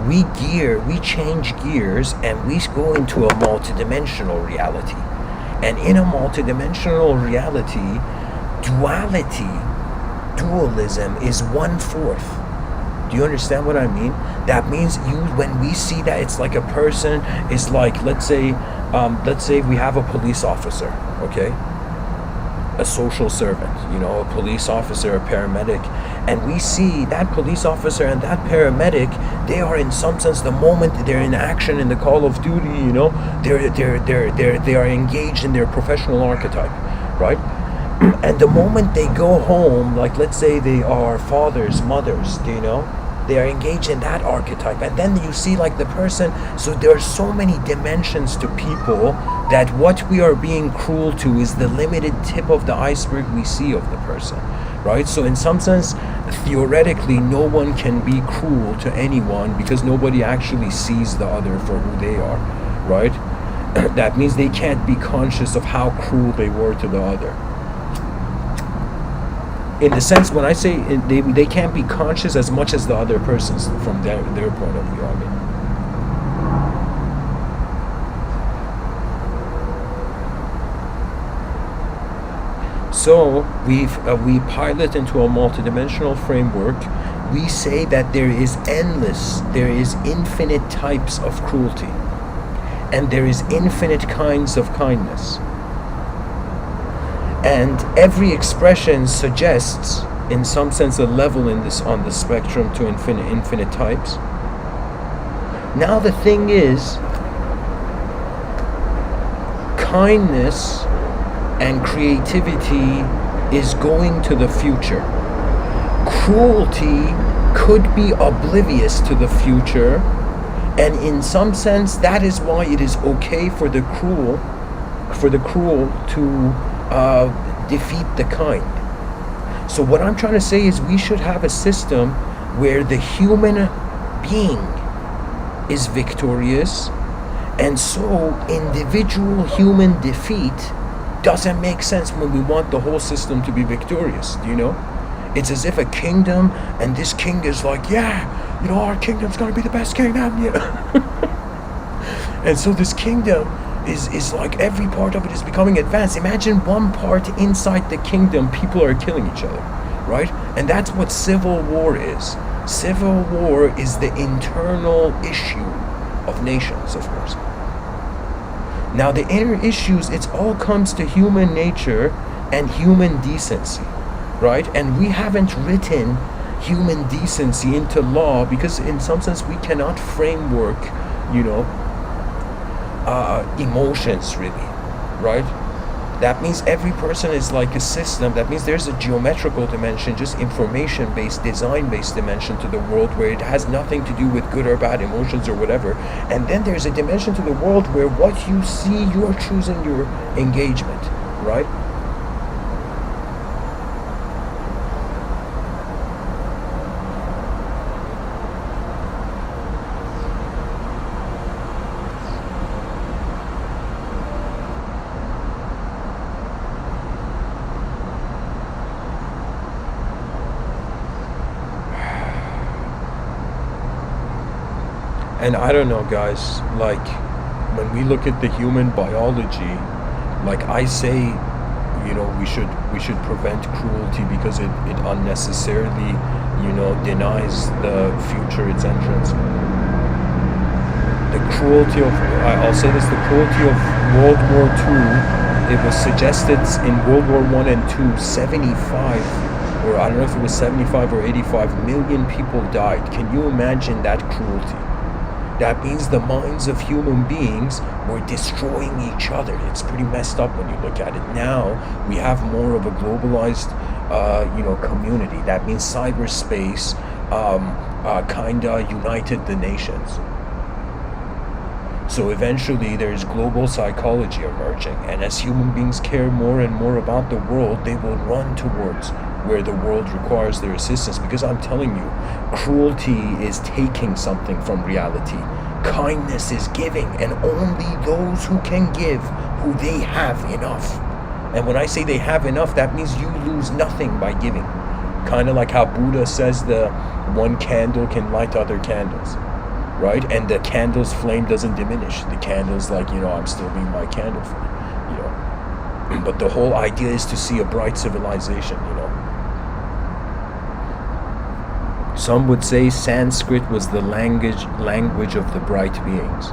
we change gears, and we go into a multidimensional reality. And in a multidimensional reality, dualism is 1/4. Do you understand what I mean? That means when we see that it's like a person is like, let's say we have a police officer, okay? A social servant, a police officer, a paramedic, And we see that police officer and that paramedic, they are in some sense, the moment they're in action in the Call of Duty, they are engaged in their professional archetype, right? And the moment they go home, like let's say they are fathers, mothers, they are engaged in that archetype. And then you see like the person, so there are so many dimensions to people that what we are being cruel to is the limited tip of the iceberg we see of the person, right? So in some sense, theoretically, no one can be cruel to anyone because nobody actually sees the other for who they are, right? That means they can't be conscious of how cruel they were to the other. In the sense, when I say they can't be conscious as much as the other persons from their point of view. I mean, so we pilot into a multidimensional framework. We say that there is infinite types of cruelty, and there is infinite kinds of kindness. And every expression suggests, in some sense, a level on the spectrum to infinite types. Now the thing is, kindness and creativity is going to the future. Cruelty could be oblivious to the future, and in some sense, that is why it is okay for the cruel to defeat the kind. So what I'm trying to say is we should have a system where the human being is victorious, and so individual human defeat doesn't make sense when we want the whole system to be victorious. It's as if a kingdom, and this king is like, our kingdom's gonna be the best kingdom. And so this kingdom is like every part of it is becoming advanced. Imagine one part inside the kingdom, people are killing each other, right? And that's what civil war is. Civil war is the internal issue of nations, of course. Now the inner issues, it all comes to human nature and human decency, right? And we haven't written human decency into law because in some sense we cannot framework, emotions really, right? That means every person is like a system. That means there's a geometrical dimension, just information-based, design-based dimension to the world where it has nothing to do with good or bad emotions or whatever. And then there's a dimension to the world where what you see, you're choosing your engagement, right? And I don't know, guys, like when we look at the human biology, like I say, we should prevent cruelty because it unnecessarily, denies the future its entrance. The cruelty of, I'll say this, the cruelty of World War II, it was suggested in World War I and II, 75, or I don't know if it was 75 or 85 million people died. Can you imagine that cruelty? That means the minds of human beings were destroying each other. It's pretty messed up when you look at it. Now we have more of a globalized, community. That means cyberspace kinda united the nations. So eventually there's global psychology emerging, and as human beings care more and more about the world, they will run towards where the world requires their assistance. Because I'm telling you, cruelty is taking something from reality. Kindness is giving, and only those who can give, who they have enough. And when I say they have enough, that means you lose nothing by giving. Kind of like how Buddha says the one candle can light other candles, right? And the candle's flame doesn't diminish. The candle's like, I'm still being my candle flame, But the whole idea is to see a bright civilization, Some would say Sanskrit was the language of the bright beings.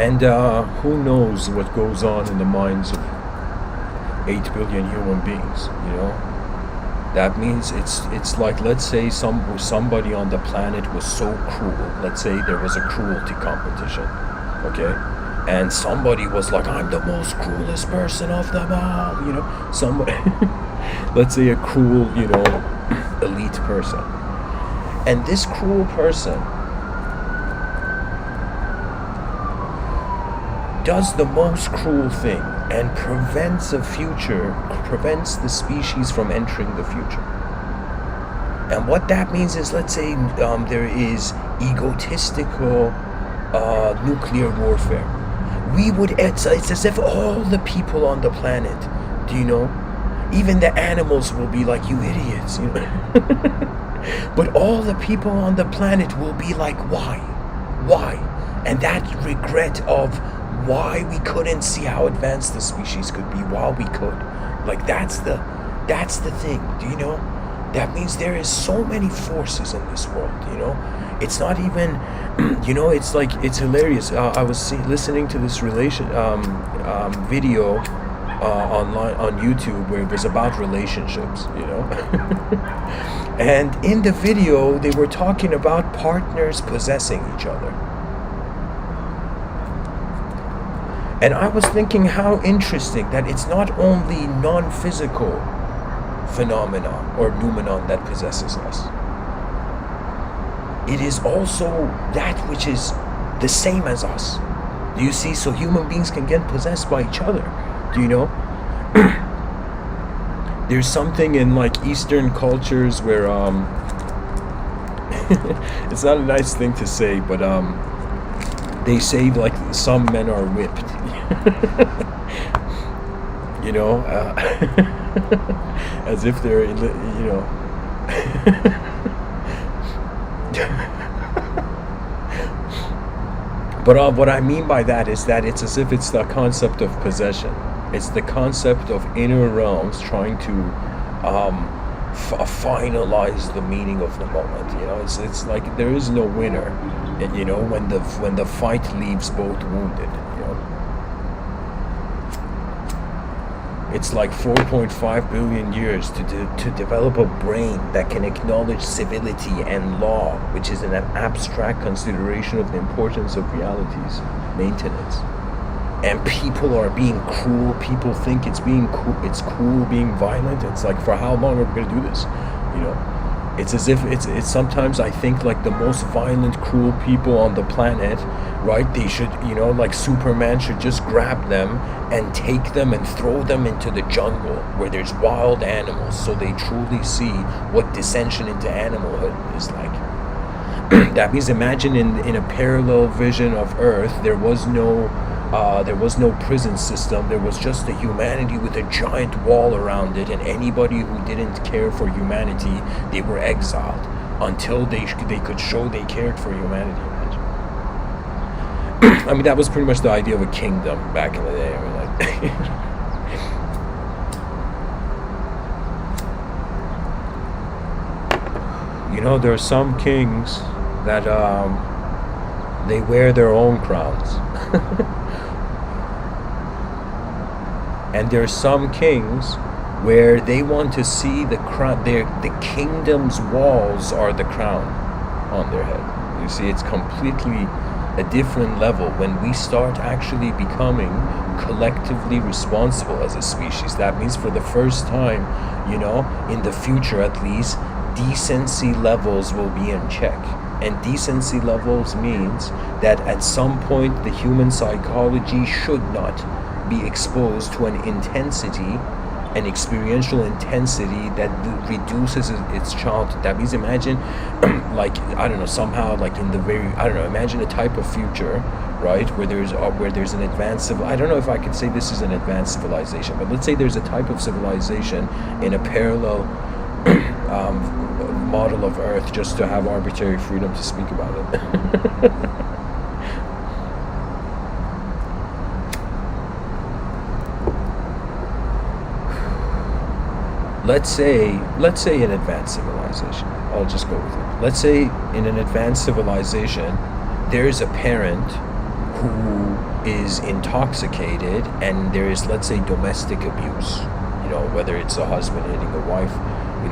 And who knows what goes on in the minds of 8 billion human beings, you know? That means it's like, let's say somebody on the planet was so cruel. Let's say there was a cruelty competition, okay? And somebody was like, I'm the most cruelest person of them all, you know? Somebody, let's say a cruel, you know, elite person. And this cruel person does the most cruel thing and prevents the species from entering the future. And what that means is, let's say there is egotistical nuclear warfare. It's as if all the people on the planet, do you know, even the animals will be like, you idiots, you know. But all the people on the planet will be like, why? And that regret of why we couldn't see how advanced the species could be while we could. Like, that's the thing, do you know? That means there is so many forces in this world, you know? It's not even, you know, it's like, it's hilarious. I was listening to this video online on YouTube where it was about relationships, you know? And in the video, they were talking about partners possessing each other. And I was thinking how interesting that it's not only non-physical phenomena or noumenon that possesses us. It is also that which is the same as us. Do you see? So human beings can get possessed by each other. Do you know? There's something in like Eastern cultures where it's not a nice thing to say, but they say like some men are whipped. You know, as if they're, you know. But what I mean by that is that it's as if it's the concept of possession. It's the concept of inner realms trying to finalize the meaning of the moment. You know, it's like there is no winner. And, you know, when the fight leaves both wounded. You know, it's like 4.5 billion years to develop a brain that can acknowledge civility and law, which is an abstract consideration of the importance of reality's maintenance. And people are being cruel. People think it's cool being violent. It's like, for how long are we going to do this? You know, it's as if it's sometimes I think like the most violent, cruel people on the planet, right? They should, you know, like Superman should just grab them and take them and throw them into the jungle where there's wild animals, so they truly see what descension into animalhood is like. That means, imagine in a parallel vision of Earth, there was no prison system. There was just a humanity with a giant wall around it, and anybody who didn't care for humanity, they were exiled until they could show they cared for humanity. I mean, that was pretty much the idea of a kingdom back in the day. I mean, like, you know, there are some kings that they wear their own crowns. And there are some kings where they want to see the crown. The kingdom's walls are the crown on their head. You see, it's completely a different level when we start actually becoming collectively responsible as a species. That means for the first time, you know, in the future at least, decency levels will be in check. And decency levels means that at some point the human psychology should not be exposed to an intensity, an experiential intensity that reduces its childhood. That means, imagine, like, I don't know, somehow, like in the very, I don't know, imagine a type of future, right, where there's an advanced I don't know if I could say this is an advanced civilization, but let's say there's a type of civilization in a parallel model of Earth, just to have arbitrary freedom to speak about it. Let's say an advanced civilization. I'll just go with it. Let's say in an advanced civilization, there is a parent who is intoxicated and there is, let's say, domestic abuse, whether it's a husband hitting a wife,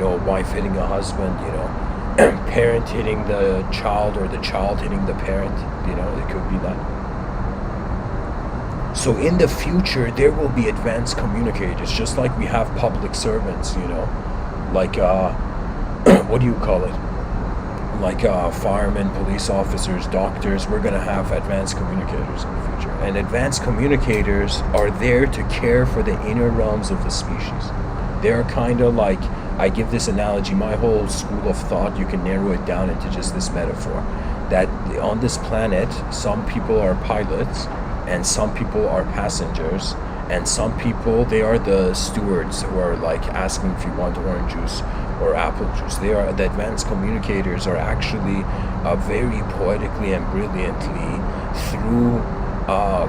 a wife hitting a husband, parent hitting the child or the child hitting the parent, it could be that. So in the future, there will be advanced communicators, just like we have public servants, like, what do you call it? Like firemen, police officers, doctors. We're going to have advanced communicators in the future. And advanced communicators are there to care for the inner realms of the species. They're kind of like, I give this analogy, my whole school of thought, you can narrow it down into just this metaphor, that on this planet, some people are pilots, and some people are passengers, and some people, they are the stewards who are like asking if you want orange juice or apple juice. They are the advanced communicators, are actually very poetically and brilliantly, through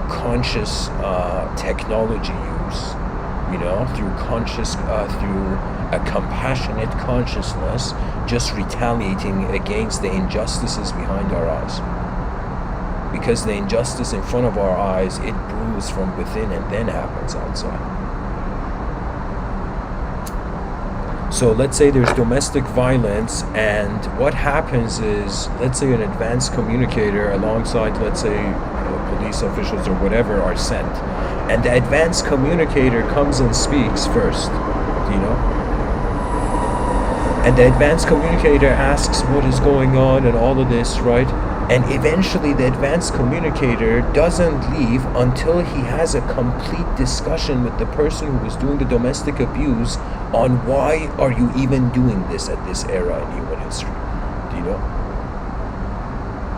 conscious technology use, through a compassionate consciousness, just retaliating against the injustices behind our eyes. Because the injustice in front of our eyes, it brews from within and then happens outside. So let's say there's domestic violence, and what happens is, let's say an advanced communicator alongside, let's say, police officials or whatever are sent. And the advanced communicator comes and speaks first, And the advanced communicator asks what is going on and all of this, right? And eventually the advanced communicator doesn't leave until he has a complete discussion with the person who was doing the domestic abuse on why are you even doing this at this era in human history. Do you know?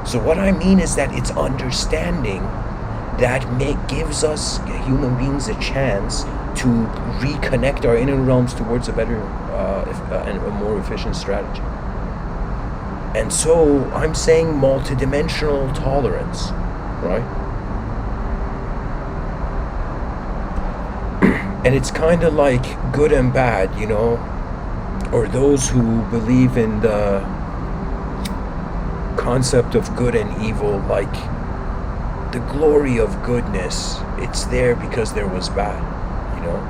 So what I mean is that it's understanding that gives us human beings a chance to reconnect our inner realms towards a better and a more efficient strategy. And so I'm saying multidimensional tolerance, right? And it's kind of like good and bad, or those who believe in the concept of good and evil, like the glory of goodness, it's there because there was bad.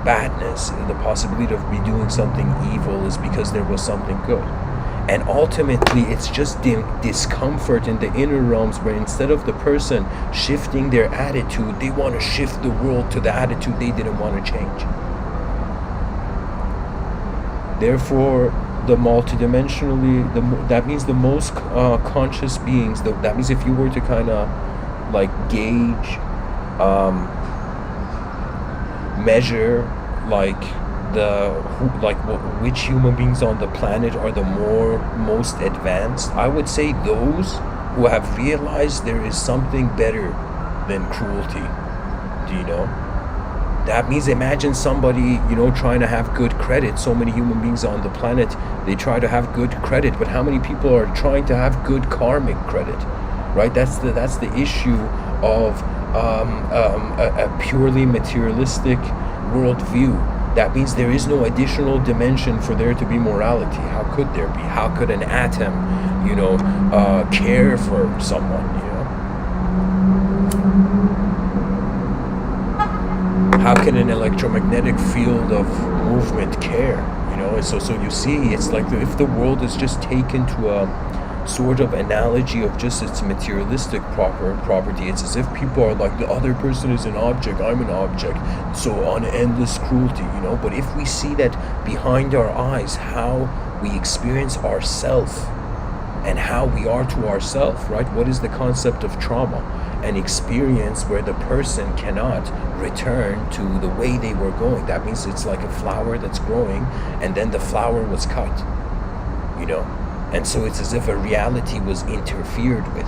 Badness, the possibility of me doing something evil is because there was something good. And ultimately, it's just discomfort in the inner realms where instead of the person shifting their attitude, they want to shift the world to the attitude they didn't want to change. Therefore, the multidimensionally, that means the most conscious beings, that means if you were to kind of like gauge, measure, which human beings on the planet are the most advanced, I would say those who have realized there is something better than cruelty. Do you know? That means imagine somebody, trying to have good credit. So many human beings on the planet, they try to have good credit, but how many people are trying to have good karmic credit? Right? That's the issue of a purely materialistic worldview. That means there is no additional dimension for there to be morality. How could there be? How could an atom, care for someone, How can an electromagnetic field of movement care, So you see, it's like if the world is just taken to a sort of analogy of just its materialistic property, it's as if people are like, the other person is an object, I'm an object, so on endless cruelty, But if we see that behind our eyes, how we experience ourself and how we are to ourself, right? What is the concept of trauma? An experience where the person cannot return to the way they were going. That means it's like a flower that's growing and then the flower was cut, And so it's as if a reality was interfered with,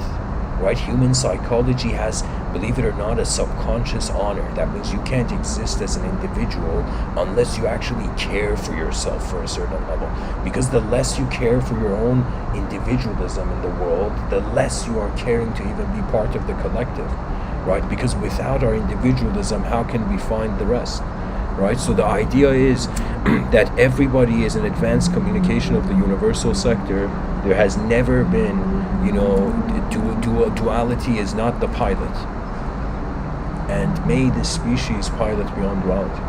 right? Human psychology has, believe it or not, a subconscious honor. That means you can't exist as an individual unless you actually care for yourself for a certain level. Because the less you care for your own individualism in the world, the less you are caring to even be part of the collective, right? Because without our individualism, how can we find the rest? Right? So the idea is that everybody is an advanced communication of the universal sector. There has never been, duality is not the pilot. and may this species pilot beyond duality.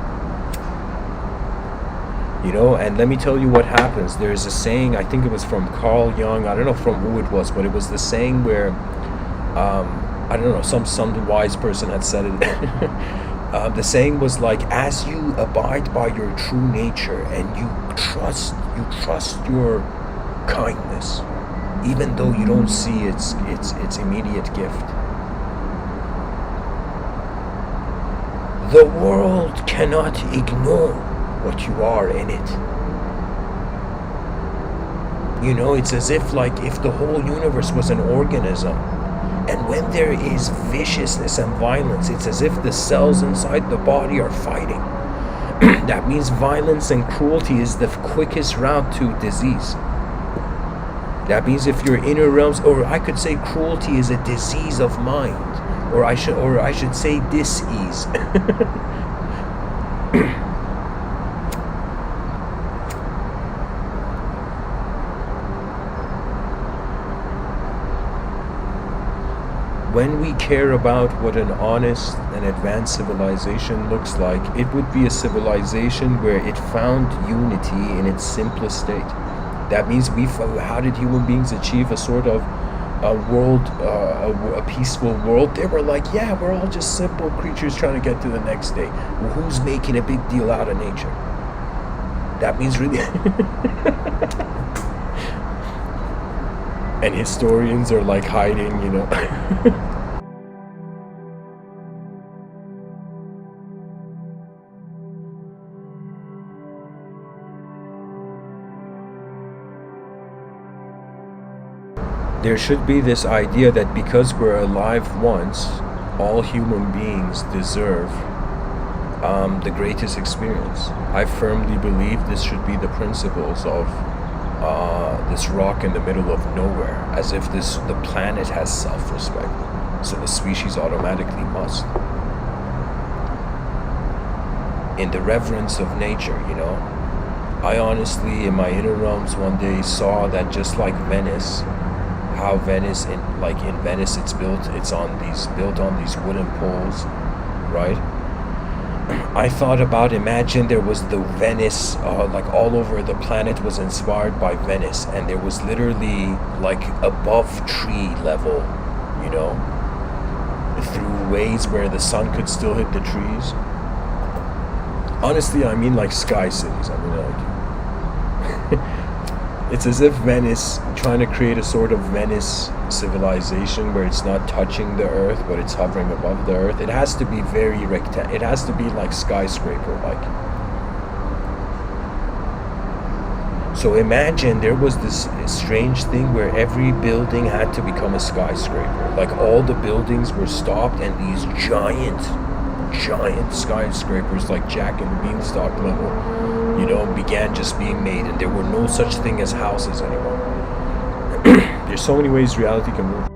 You know, and let me tell you what happens. There's a saying, I think it was from Carl Jung, I don't know from who it was, but it was the saying where, I don't know, some wise person had said it. The saying was like, as you abide by your true nature and you trust your kindness, even though you don't see its immediate gift, the world cannot ignore what you are in it. You know, it's as if like if the whole universe was an organism, and when there is viciousness and violence, it's as if the cells inside the body are fighting. That means violence and cruelty is the quickest route to disease. That means if your inner realms, or I could say cruelty is a disease of mind, or I should say dis-ease. When we care about what an honest and advanced civilization looks like, it would be a civilization where it found unity in its simplest state. That means how did human beings achieve a sort of a world, a peaceful world? They were like, yeah, we're all just simple creatures trying to get to the next day. Well, who's making a big deal out of nature? That means really... And historians are like hiding, you know. There should be this idea that because we're alive once, all human beings deserve the greatest experience. I firmly believe this should be the principles of this rock in the middle of nowhere, as if the planet has self-respect, so the species automatically must. In the reverence of nature, you know. I honestly, in my inner realms one day, saw that just like Venice, how Venice, in Venice, it's built on these wooden poles, right? I thought about, imagine there was the Venice, like all over the planet was inspired by Venice, and there was literally like above tree level, you know, through ways where the sun could still hit the trees. Honestly, I mean like sky cities. I mean like, it's as if Venice, trying to create a sort of Venice civilization where it's not touching the earth, but it's hovering above the earth. It has to be very it has to be like skyscraper-like. So imagine there was this strange thing where every building had to become a skyscraper. Like all the buildings were stopped, and these giant skyscrapers like Jack and the Beanstalk level, you know, began just being made, and there were no such thing as houses anymore. There's so many ways reality can move.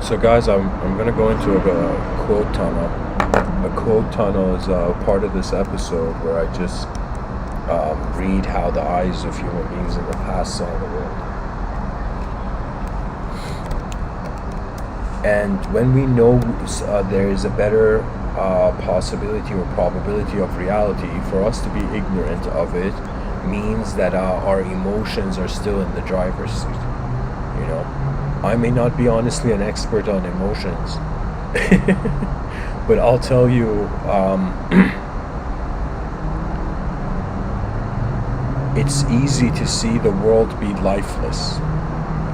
So guys, I'm going to go into a quote tunnel. A quote tunnel is part of this episode where I just read how the eyes of human beings in the past saw the world. And when we know there is a better possibility or probability of reality, for us to be ignorant of it means that our emotions are still in the driver's seat, you know. I may not be honestly an expert on emotions, but I'll tell you, it's easy to see the world be lifeless.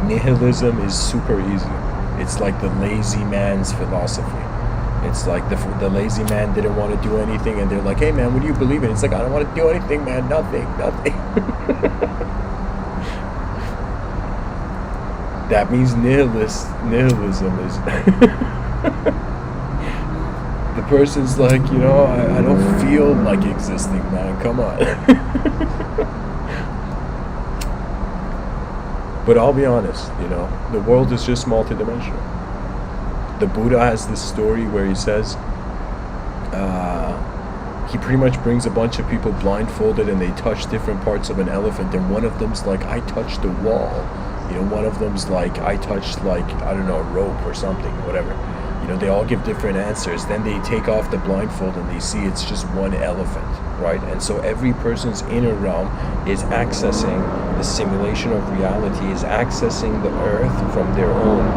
Nihilism is super easy. It's like the lazy man's philosophy. It's like the lazy man didn't want to do anything, and they're like, hey man, what do you believe in? It's like, I don't want to do anything, man, nothing. That means nihilism is the person's like, you know, I don't feel like existing, man, come on. But I'll be honest, the world is just multidimensional. The Buddha has this story where he says, he pretty much brings a bunch of people blindfolded and they touch different parts of an elephant, and one of them's like, I touched the wall. One of them's like, I touched, like, I don't know, a rope or something, whatever. They all give different answers. Then they take off the blindfold and they see it's just one elephant, right? And so every person's inner realm is accessing the simulation of reality, is accessing the earth from their own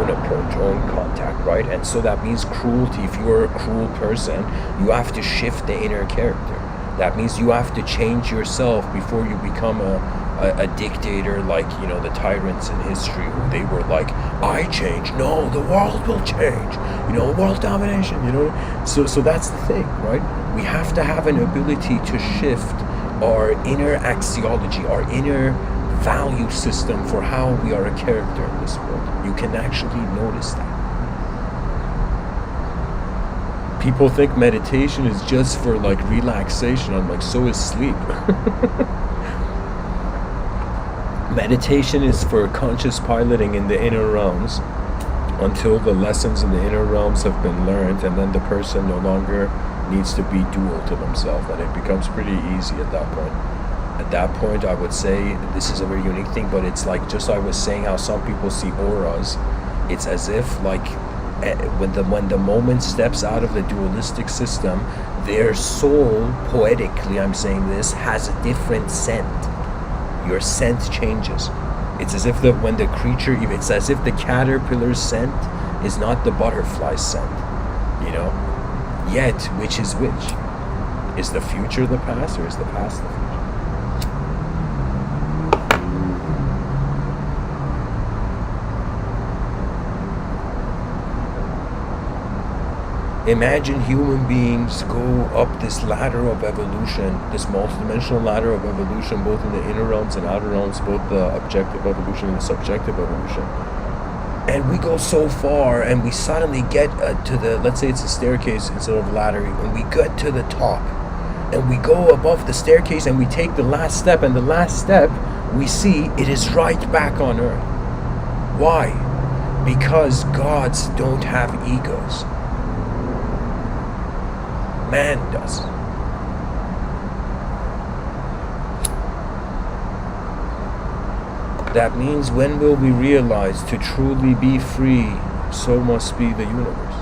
approach, own contact, right? And so that means cruelty. If you're a cruel person, you have to shift the inner character. That means you have to change yourself before you become a dictator, like the tyrants in history, who they were like, I change, no, the world will change, world domination, so that's the thing, right? We have to have an ability to shift our inner axiology, our inner value system for how we are a character in this world. You can actually notice that. People think meditation is just for like relaxation. I'm like, so is sleep. Meditation is for conscious piloting in the inner realms until the lessons in the inner realms have been learned, and then the person no longer needs to be dual to themselves, and it becomes pretty easy at that point. At that point, I would say this is a very unique thing, but it's like, just I was saying how some people see auras, it's as if like when the moment steps out of the dualistic system, their soul, poetically I'm saying this, has a different scent. Your scent changes. It's as if when the creature, it's as if the caterpillar's scent is not the butterfly's scent. Yet, which is which? Is the future the past, or is the past the future? Imagine human beings go up this ladder of evolution, this multidimensional ladder of evolution, both in the inner realms and outer realms, both the objective evolution and the subjective evolution. And we go so far, and we suddenly get to the, let's say it's a staircase instead of a ladder, and we get to the top, and we go above the staircase, and we take the last step, and the last step, we see it is right back on earth. Why? Because gods don't have egos. Man does. That means, when will we realize to truly be free, so must be the universe?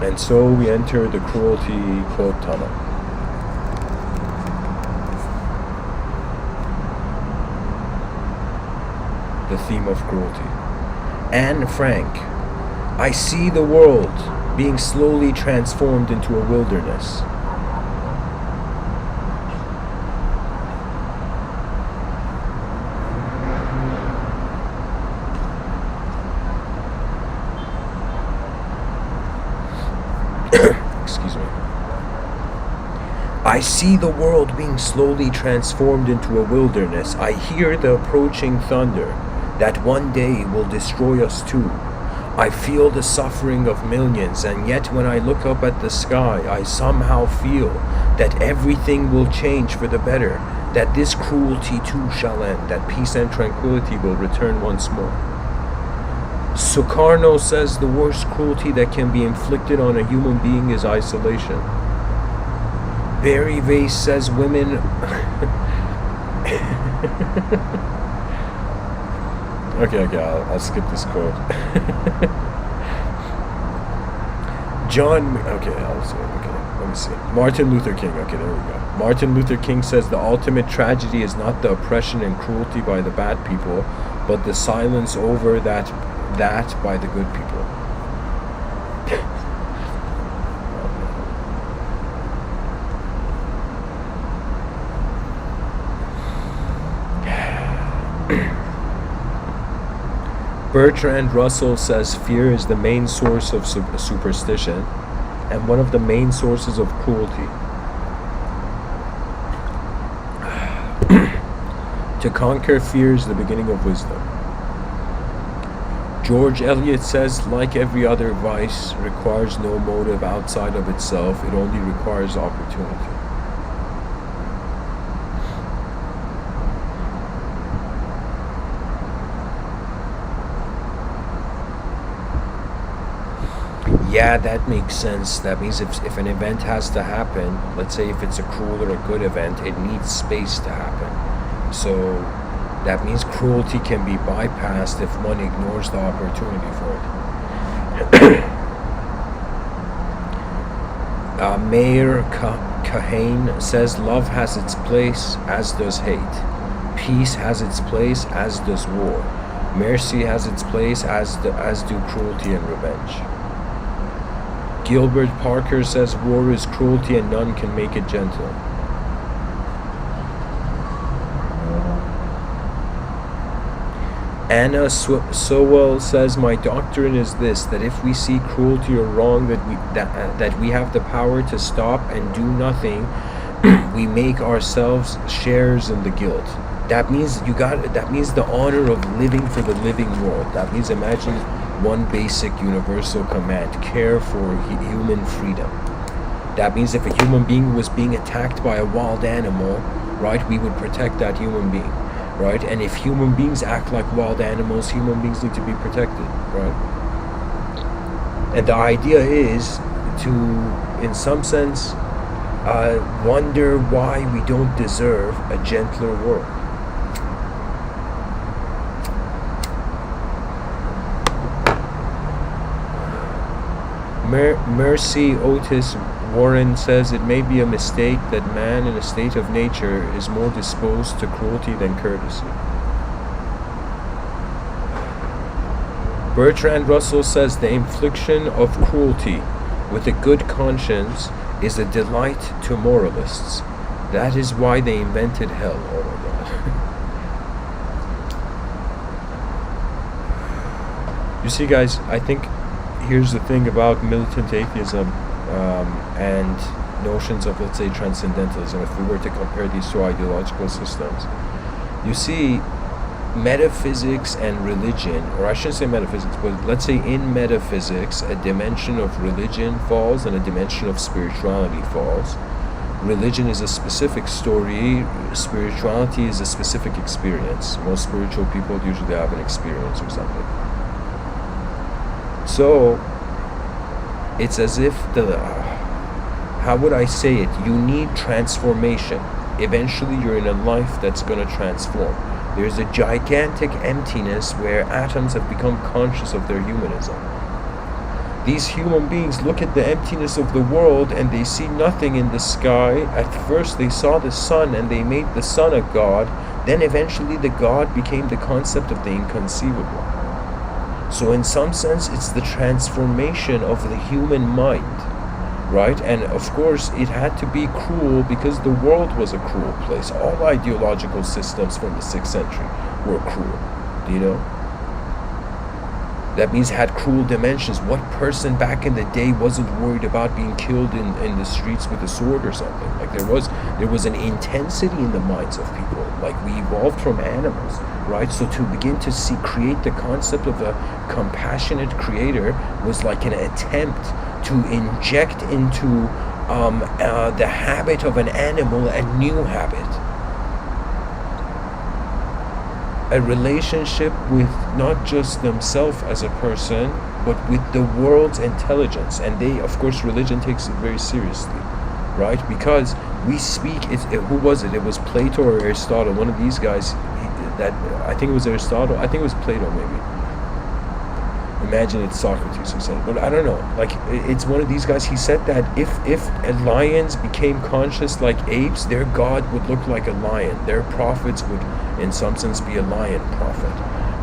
And so we enter the cruelty quote tunnel. The theme of cruelty. Anne Frank. I see the world being slowly transformed into a wilderness. Excuse me. I see the world being slowly transformed into a wilderness. I hear the approaching thunder that one day will destroy us too. I feel the suffering of millions, and yet when I look up at the sky, I somehow feel that everything will change for the better, that this cruelty too shall end, that peace and tranquility will return once more. Sukarno says the worst cruelty that can be inflicted on a human being is isolation. Barry Vase says women... Okay, I'll skip this quote. Let me see. Martin Luther King. Okay, there we go. Martin Luther King says the ultimate tragedy is not the oppression and cruelty by the bad people, but the silence over that by the good people. Bertrand Russell says fear is the main source of superstition and one of the main sources of cruelty. To conquer fear is the beginning of wisdom. George Eliot says, like every other vice, requires no motive outside of itself, it only requires opportunity. Yeah, that makes sense. That means if an event has to happen, let's say if it's a cruel or a good event, it needs space to happen. So that means cruelty can be bypassed if one ignores the opportunity for it. Mayor Kahane says love has its place, as does hate. Peace has its place, as does war. Mercy has its place, as do cruelty and revenge. Gilbert Parker says war is cruelty and none can make it gentle. Anna Sowell says, my doctrine is this, that if we see cruelty or wrong that we have the power to stop and do nothing, we make ourselves sharers in the guilt. That means the honor of living for the living world. That means imagine one basic universal command: care for human freedom. That means if a human being was being attacked by a wild animal, right, we would protect that human being, right? And if human beings act like wild animals, human beings need to be protected, right? And the idea is to, in some sense, wonder why we don't deserve a gentler world. Mercy Otis Warren says, it may be a mistake that man in a state of nature is more disposed to cruelty than courtesy. Bertrand Russell says the infliction of cruelty with a good conscience is a delight to moralists. That is why they invented hell. Oh my God. You see, guys, I think here's the thing about militant atheism and notions of, let's say, transcendentalism. If we were to compare these two ideological systems, you see metaphysics and religion, or I shouldn't say metaphysics, but let's say in metaphysics a dimension of religion falls and a dimension of spirituality falls. Religion is a specific story, spirituality is a specific experience. Most spiritual people usually have an experience or something. So it's as if how would I say it? You need transformation. Eventually you're in a life that's going to transform. There's a gigantic emptiness where atoms have become conscious of their humanism. These human beings look at the emptiness of the world and they see nothing in the sky. At first they saw the sun and they made the sun a god. Then eventually the god became the concept of the inconceivable. So in some sense, it's the transformation of the human mind, right? And of course, it had to be cruel because the world was a cruel place. All ideological systems from the 6th century were cruel, you know? That means had cruel dimensions. What person back in the day wasn't worried about being killed in the streets with a sword or something? Like there was an intensity in the minds of people. Like we evolved from animals, right? So to begin to create the concept of a compassionate creator was like an attempt to inject into the habit of an animal a new habit. A relationship with not just themselves as a person, but with the world's intelligence. And they, of course, religion takes it very seriously, right? Because we speak, who was it? It was Plato or Aristotle, one of these guys, I think it was Aristotle, I think it was Plato maybe. Imagine it's Socrates or something, but I don't know. Like, it's one of these guys, he said that if lions became conscious like apes, their god would look like a lion. Their prophets would, in some sense, be a lion prophet,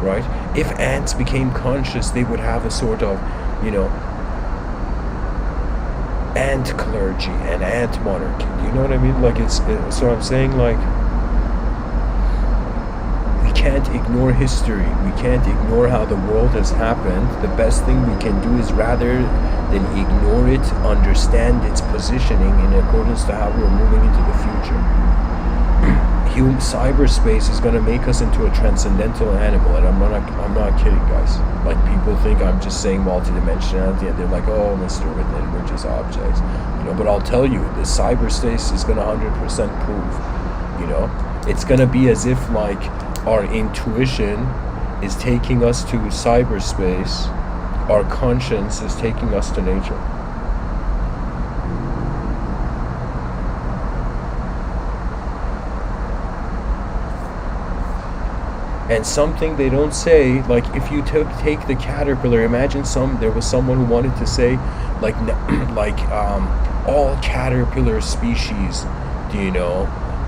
right? If ants became conscious, they would have a sort of, you know, ant clergy and ant monarchy. Do you know what I mean? Like, so I'm saying, like, we can't ignore history. We can't ignore how the world has happened. The best thing we can do is, rather than ignore it, understand its positioning in accordance to how we're moving into the future. Cyberspace is going to make us into a transcendental animal, and I'm not kidding, guys. Like, people think I'm just saying multidimensionality, and they're like, oh, Mr.Within, we're just objects, you know. But I'll tell you, the cyberspace is going to 100% prove, you know, it's going to be as if like our intuition is taking us to cyberspace, our conscience is taking us to nature. And something they don't say, like if you take the caterpillar, imagine there was someone who wanted to say, like all caterpillar species,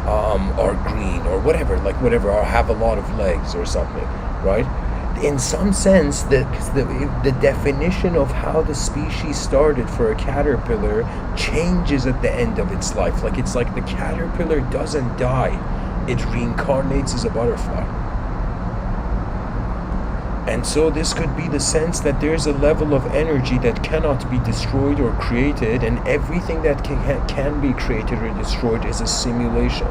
are green or whatever, or have a lot of legs or something, right? In some sense, the definition of how the species started for a caterpillar changes at the end of its life. It's like the caterpillar doesn't die, it reincarnates as a butterfly. And so this could be the sense that there's a level of energy that cannot be destroyed or created, and everything that can be created or destroyed is a simulation.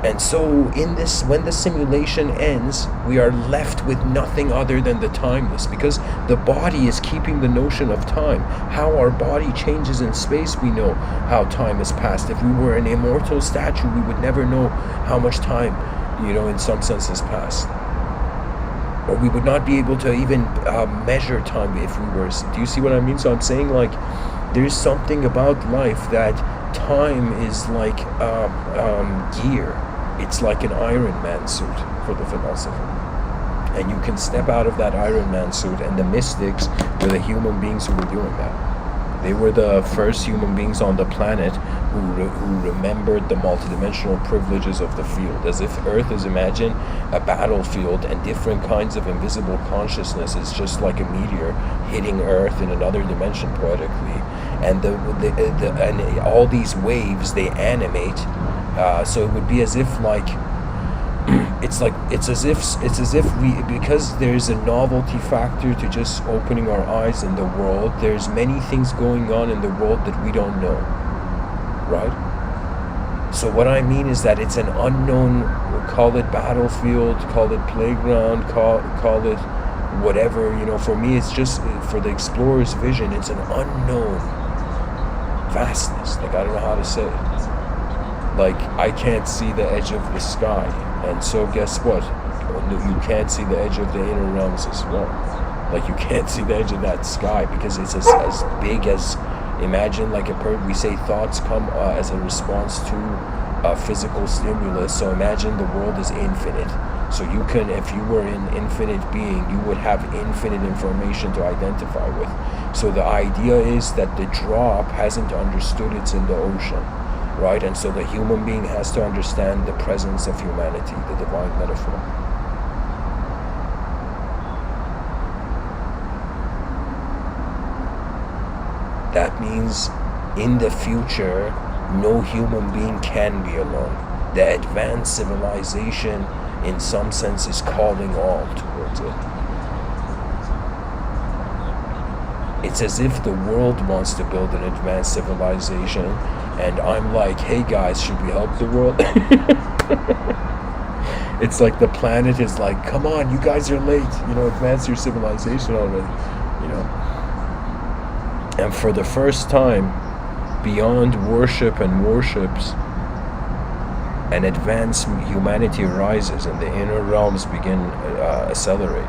And so when the simulation ends, we are left with nothing other than the timeless, because the body is keeping the notion of time. How our body changes in space, we know how time has passed. If we were an immortal statue, we would never know how much time, in some sense has passed. Or we would not be able to even measure time if we were. Do you see what I mean? So I'm saying, there's something about life that time is like gear. It's like an Iron Man suit for the philosopher. And you can step out of that Iron Man suit, and the mystics were the human beings who were doing that. They were the first human beings on the planet who remembered the multidimensional privileges of the field, as if Earth is, imagine, a battlefield, and different kinds of invisible consciousness is just like a meteor hitting Earth in another dimension poetically, and and all these waves, they animate. So it would be as if it's as if we, because there's a novelty factor to just opening our eyes in the world, there's many things going on in the world that we don't know, right? So what I mean is that it's an unknown, call it battlefield, call it playground, call it whatever, for me it's just, for the explorer's vision, it's an unknown vastness, I don't know how to say it. I can't see the edge of the sky, and so guess what? You can't see the edge of the inner realms as well. You can't see the edge of that sky, because it's as big as, imagine, we say thoughts come as a response to a physical stimulus, so imagine the world is infinite. So you can, if you were an infinite being, you would have infinite information to identify with. So the idea is that the drop hasn't understood it's in the ocean. Right, and so the human being has to understand the presence of humanity, the divine metaphor. That means in the future, no human being can be alone. The advanced civilization, in some sense, is calling all towards it. It's as if the world wants to build an advanced civilization, and I'm like, hey guys, should we help the world? It's like the planet is like, come on, you guys are late, advance your civilization already, And for the first time, beyond worship and worships, an advanced humanity rises, and the inner realms begin accelerating,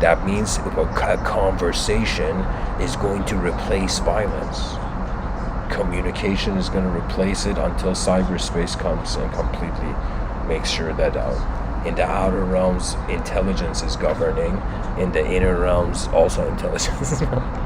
That means a conversation is going to replace violence. Communication is going to replace it until cyberspace comes and completely makes sure that in the outer realms, intelligence is governing. In the inner realms, also intelligence is governing.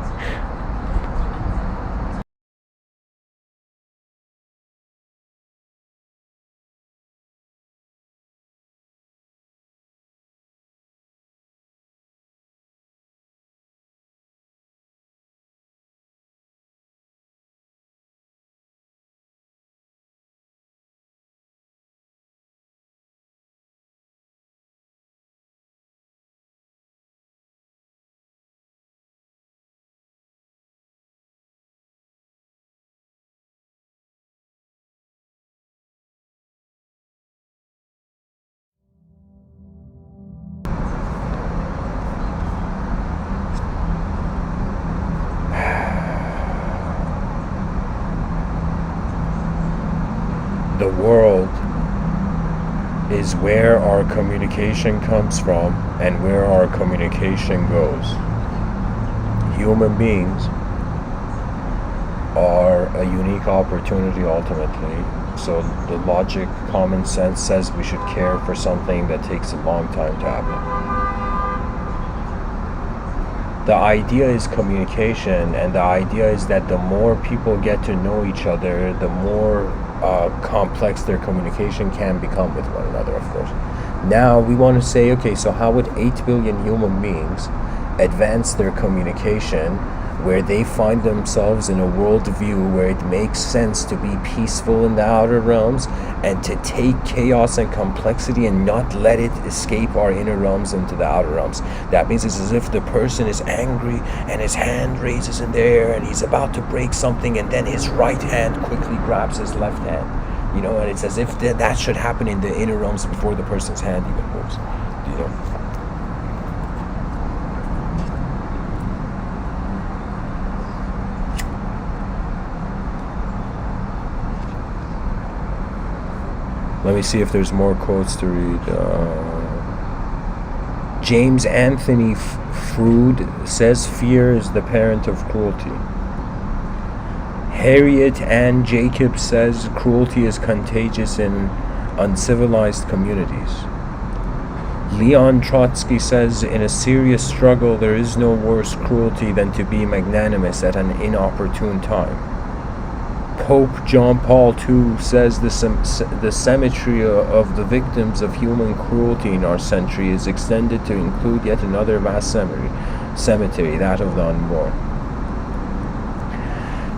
The world is where our communication comes from and where our communication goes. human beings are a unique opportunity ultimately. So the logic, common sense says we should care for something that takes a long time to happen. The idea is communication, and the idea is that the more people get to know each other, the more complex their communication can become with one another, of course. Now we want to say, okay, so how would 8 billion human beings advance their communication where they find themselves in a worldview where it makes sense to be peaceful in the outer realms and to take chaos and complexity and not let it escape our inner realms into the outer realms. That means it's as if the person is angry and his hand raises in the air and he's about to break something, and then his right hand quickly grabs his left hand. You know, and it's as if that should happen in the inner realms before the person's hand even moves. You know? Let me see if there's more quotes to read. James Anthony Froude says fear is the parent of cruelty. Harriet Ann Jacobs says cruelty is contagious in uncivilized communities. Leon Trotsky says in a serious struggle there is no worse cruelty than to be magnanimous at an inopportune time. Pope John Paul II says the symmetry of the victims of human cruelty in our century is extended to include yet another vast cemetery, that of the unborn.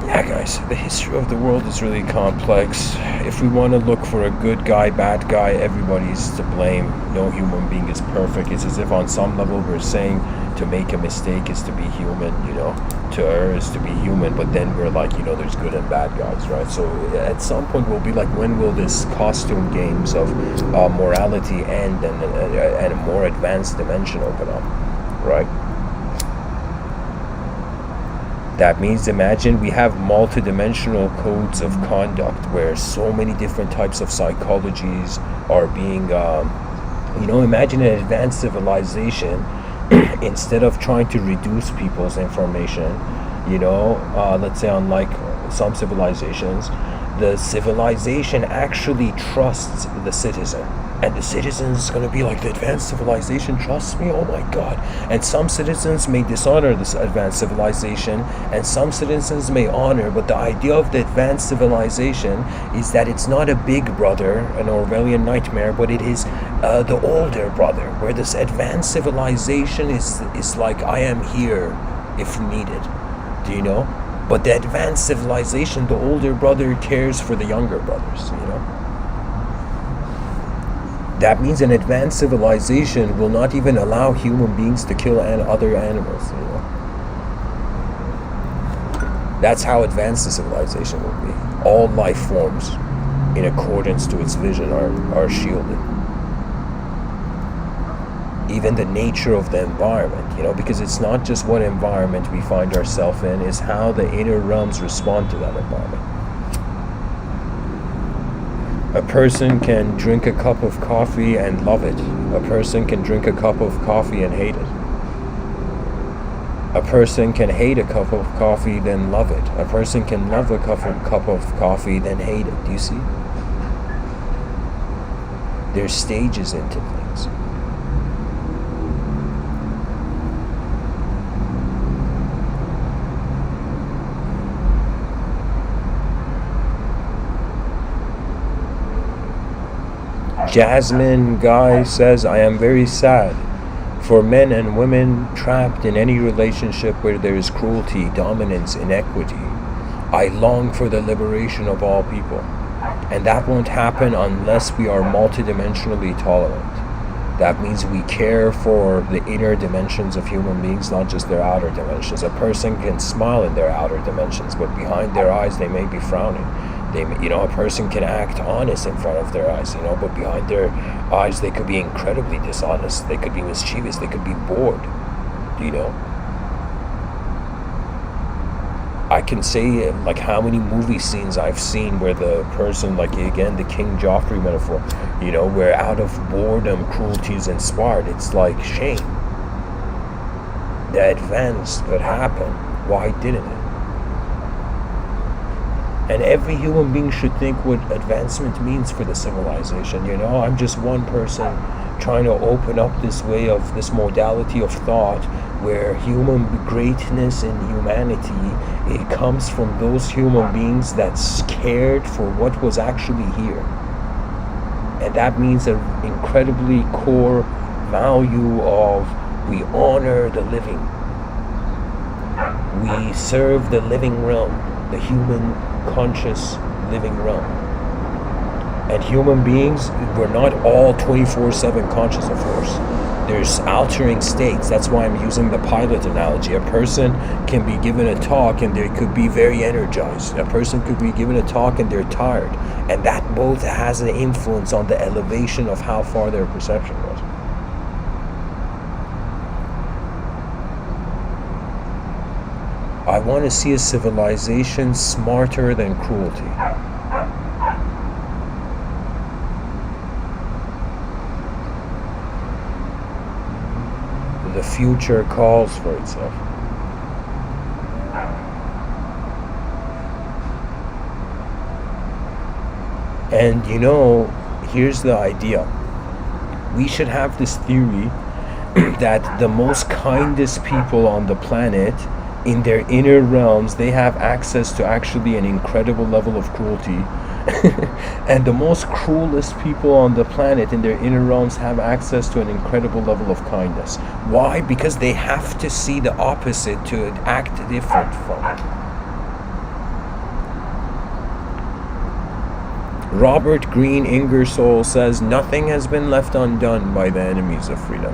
Yeah, guys, the history of the world is really complex. If we want to look for a good guy, bad guy, everybody's to blame. No human being is perfect. It's as if on some level we're saying to make a mistake is to be human, you know, to err is to be human, but then we're like, you know, there's good and bad guys, right? So at some point we'll be like, when will this costume games of morality end and a more advanced dimension open up, right? That means, imagine we have multidimensional codes of conduct where so many different types of psychologies are being, you know, imagine an advanced civilization. Instead of trying to reduce people's information, you know, let's say unlike some civilizations, the civilization actually trusts the citizen. And the citizen is going to be like, the advanced civilization trusts me? Oh my God. And some citizens may dishonor this advanced civilization, and some citizens may honor, but the idea of the advanced civilization is that it's not a big brother, an Orwellian nightmare, but it is the older brother, where this advanced civilization is like, I am here if needed. Do you know? But the advanced civilization, the older brother cares for the younger brothers, you know? That means an advanced civilization will not even allow human beings to kill other animals, you know? That's how advanced the civilization will be. All life forms, in accordance to its vision, are shielded. Even the nature of the environment, you know, because it's not just what environment we find ourselves in, it's how the inner realms respond to that environment. A person can drink a cup of coffee and love it. A person can drink a cup of coffee and hate it. A person can hate a cup of coffee, then love it. A person can love a cup of coffee, then hate it. Do you see? There's stages into things. Jasmine Guy says, I am very sad for men and women trapped in any relationship where there is cruelty, dominance, inequity. I long for the liberation of all people. And that won't happen unless we are multidimensionally tolerant. That means we care for the inner dimensions of human beings, not just their outer dimensions. A person can smile in their outer dimensions, but behind their eyes they may be frowning. You know, a person can act honest in front of their eyes, you know, but behind their eyes they could be incredibly dishonest. They could be mischievous. They could be bored. Do you know? I can say like how many movie scenes I've seen where the person, like again the King Joffrey metaphor, you know, where out of boredom cruelty is inspired. It's like shame. the advance could happen, why didn't it? And every human being should think what advancement means for the civilization. I'm just one person trying to open up this way of this modality of thought where human greatness and humanity, it comes from those human beings that cared for what was actually here. And that means an incredibly core value of we honor the living. We serve the living realm, the human conscious living realm. And human beings, we're not all 24/7 conscious, of course. There's altering states. That's why I'm using the pilot analogy. A person can be given a talk and they could be very energized. A person could be given a talk and they're tired. And that both has an influence on the elevation of how far their perception was. I want to see a civilization smarter than cruelty. The future calls for itself. And here's the idea. We should have this theory that the most kindest people on the planet, in their inner realms, they have access to actually an incredible level of cruelty. And the most cruelest people on the planet, in their inner realms, have access to an incredible level of kindness. Why? Because they have to see the opposite to act different from it. Robert Greene Ingersoll says, nothing has been left undone by the enemies of freedom.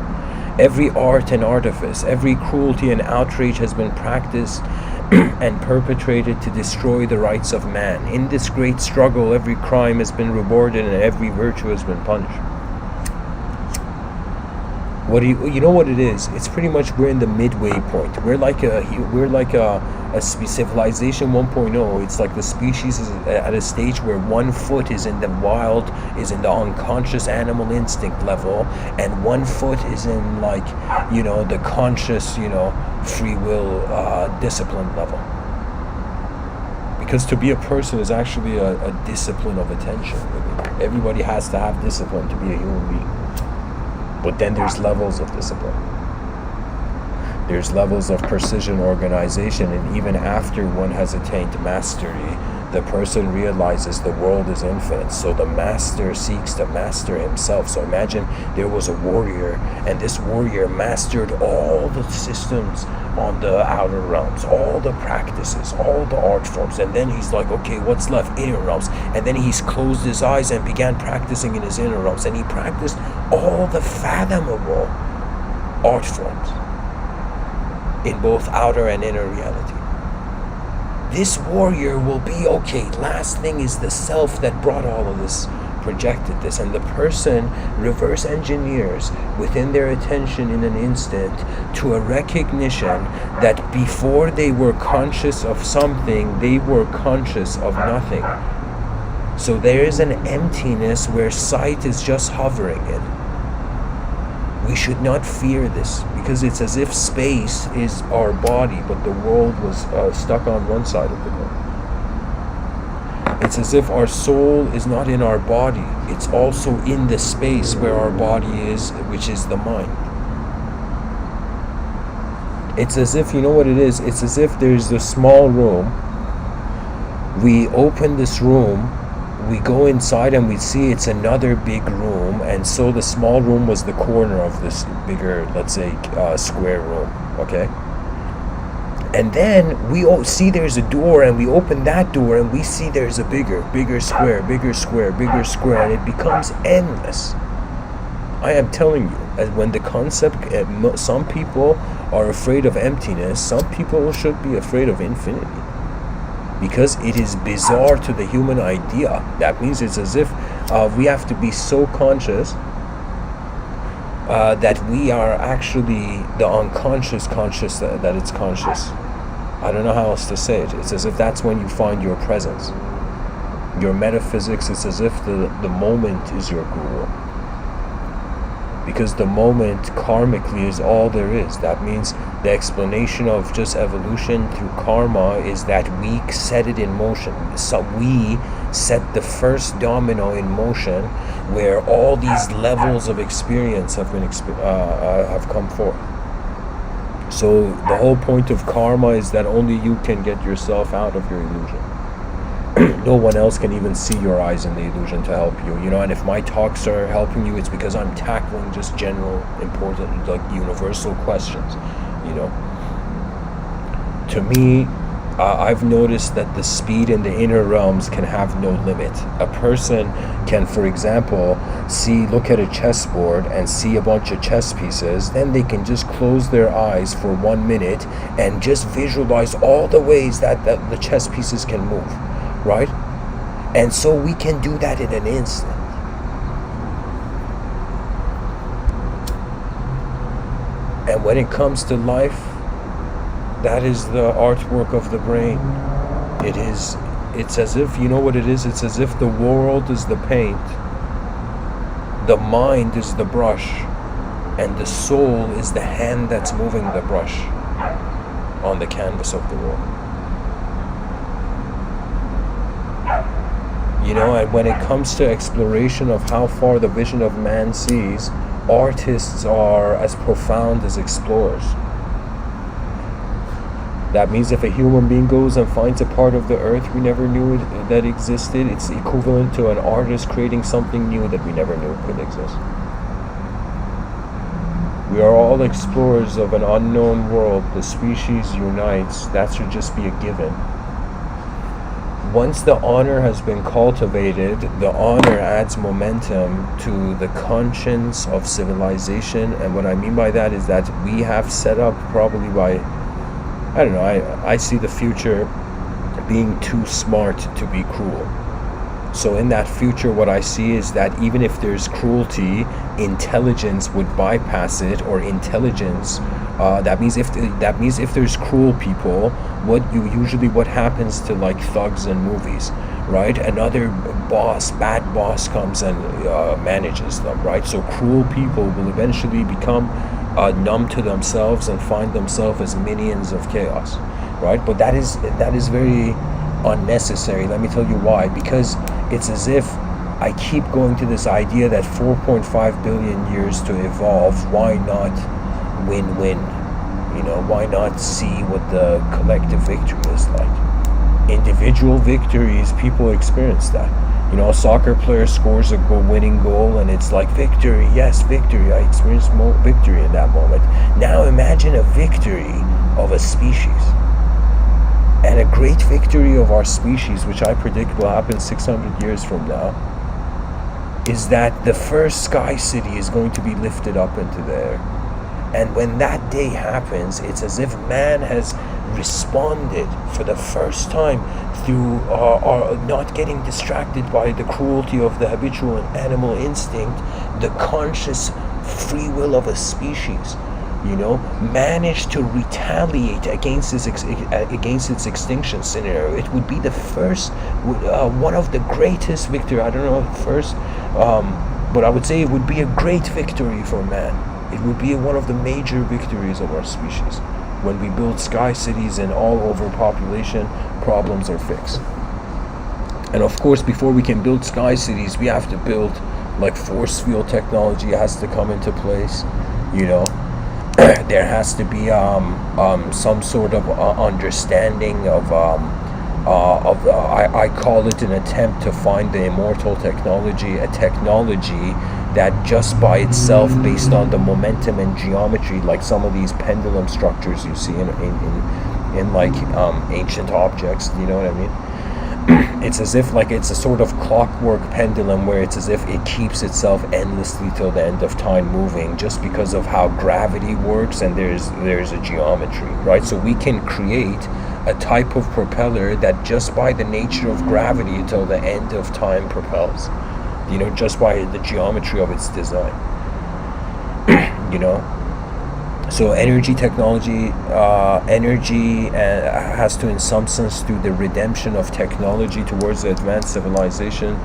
Every art and artifice, every cruelty and outrage has been practiced and perpetrated to destroy the rights of man. In this great struggle, every crime has been rewarded and every virtue has been punished. You know what it is? It's pretty much we're in the midway point. We're like a civilization 1.0. It's like the species is at a stage where 1 foot is in the wild, is in the unconscious animal instinct level, and 1 foot is in the conscious, free will, discipline level. Because to be a person is actually a discipline of attention. Everybody has to have discipline to be a human being. But then there's levels of discipline. There's levels of precision organization, and even after one has attained mastery, the person realizes the world is infinite, so the master seeks to master himself. So imagine there was a warrior, and this warrior mastered all the systems on the outer realms, all the practices, all the art forms, and then he's like, okay, what's left? Inner realms. And then he's closed his eyes and began practicing in his inner realms, and he practiced all the fathomable art forms in both outer and inner reality. This warrior will be, okay, last thing is the self that brought all of this, projected this, and the person reverse engineers within their attention in an instant to a recognition that before they were conscious of something, they were conscious of nothing. So there is an emptiness where sight is just hovering in. We should not fear this, because it's as if space is our body, but the world was stuck on one side of the globe. It's as if our soul is not in our body, it's also in the space where our body is, which is the mind. It's as if, you know what it is? It's as if there's a small room. We open this room, we go inside and we see it's another big room, and so the small room was the corner of this bigger, let's say, square room, okay? And then we see there's a door, and we open that door and we see there's a bigger square, and it becomes endless. I am telling you, when the concept, some people are afraid of emptiness, some people should be afraid of infinity. Because it is bizarre to the human idea. That means it's as if we have to be so conscious that we are actually the unconscious conscious that it's conscious. I don't know how else to say it. It's as if that's when you find your presence. Your metaphysics, it's as if the moment is your guru. because the moment karmically is all there is. That means the explanation of just evolution through karma is that we set it in motion. So we set the first domino in motion, where all these levels of experience have come forth. So the whole point of karma is that only you can get yourself out of your illusion. No one else can even see your eyes in the illusion to help you, and if my talks are helping you, it's because I'm tackling just general, important, like universal questions, To me, I've noticed that the speed in the inner realms can have no limit. A person can, for example, look at a chessboard and see a bunch of chess pieces, then they can just close their eyes for 1 minute and just visualize all the ways that the chess pieces can move. Right? And so we can do that in an instant. And when it comes to life, that is the artwork of the brain. It's as if, you know what it is? It's as if the world is the paint, the mind is the brush, and the soul is the hand that's moving the brush on the canvas of the world. And when it comes to exploration of how far the vision of man sees, artists are as profound as explorers. That means if a human being goes and finds a part of the earth we never knew that existed, it's equivalent to an artist creating something new that we never knew could exist. We are all explorers of an unknown world. The species unites. That should just be a given. Once the honor has been cultivated, the honor adds momentum to the conscience of civilization. And what I mean by that is that we have set up, probably by, I don't know, I see the future being too smart to be cruel. So in that future, what I see is that even if there's cruelty, intelligence would bypass it, or intelligence. That means if there's cruel people, what happens to like thugs in movies, right? Another bad boss comes and manages them, right? So cruel people will eventually become numb to themselves and find themselves as minions of chaos, right? But that is very unnecessary. Let me tell you why. Because it's as if I keep going to this idea that 4.5 billion years to evolve, why not win-win? Why not see what the collective victory is like? Individual victories, people experience that. A soccer player scores a winning goal and it's like victory, yes, victory. I experienced victory in that moment. Now imagine a victory of a species. And a great victory of our species, which I predict will happen 600 years from now, is that the first sky city is going to be lifted up into the air. And when that day happens, it's as if man has responded for the first time through not getting distracted by the cruelty of the habitual animal instinct, the conscious free will of a species, managed to retaliate against its extinction scenario. It would be the first, one of the greatest victory. I don't know first, but I would say it would be a great victory for man. It would be one of the major victories of our species. When we build sky cities and all overpopulation problems are fixed. And of course, before we can build sky cities, we have to build like force field technology has to come into place. There has to be some sort of understanding of I call it an attempt to find the immortal technology, a technology that just by itself, based on the momentum and geometry, like some of these pendulum structures you see in like ancient objects, you know what I mean? It's as if like it's a sort of clockwork pendulum where it's as if it keeps itself endlessly till the end of time moving, just because of how gravity works and there's a geometry, right? So we can create a type of propeller that just by the nature of gravity till the end of time propels, just by the geometry of its design. So energy technology, has to, in some sense, through the redemption of technology towards the advanced civilization,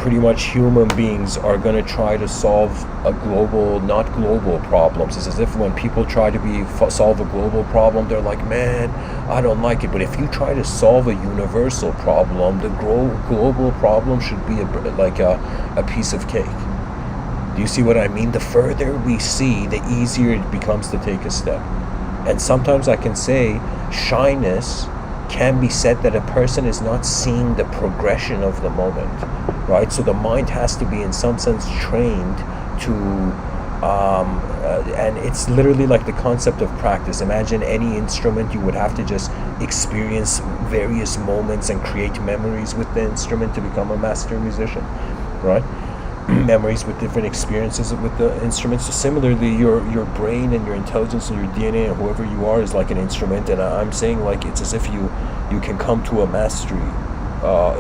pretty much human beings are going to try to solve a global, not global problems. It's as if when people try to solve a global problem, they're like, man, I don't like it. But if you try to solve a universal problem, the global problem should be a piece of cake. Do you see what I mean? The further we see, the easier it becomes to take a step. And sometimes I can say shyness can be said that a person is not seeing the progression of the moment, right? So the mind has to be in some sense trained to, and it's literally like the concept of practice. Imagine any instrument, you would have to just experience various moments and create memories with the instrument to become a master musician, right? Memories with different experiences with the instruments. So similarly, your brain and your intelligence and your DNA and whoever you are is like an instrument. And I'm saying like it's as if you can come to a mastery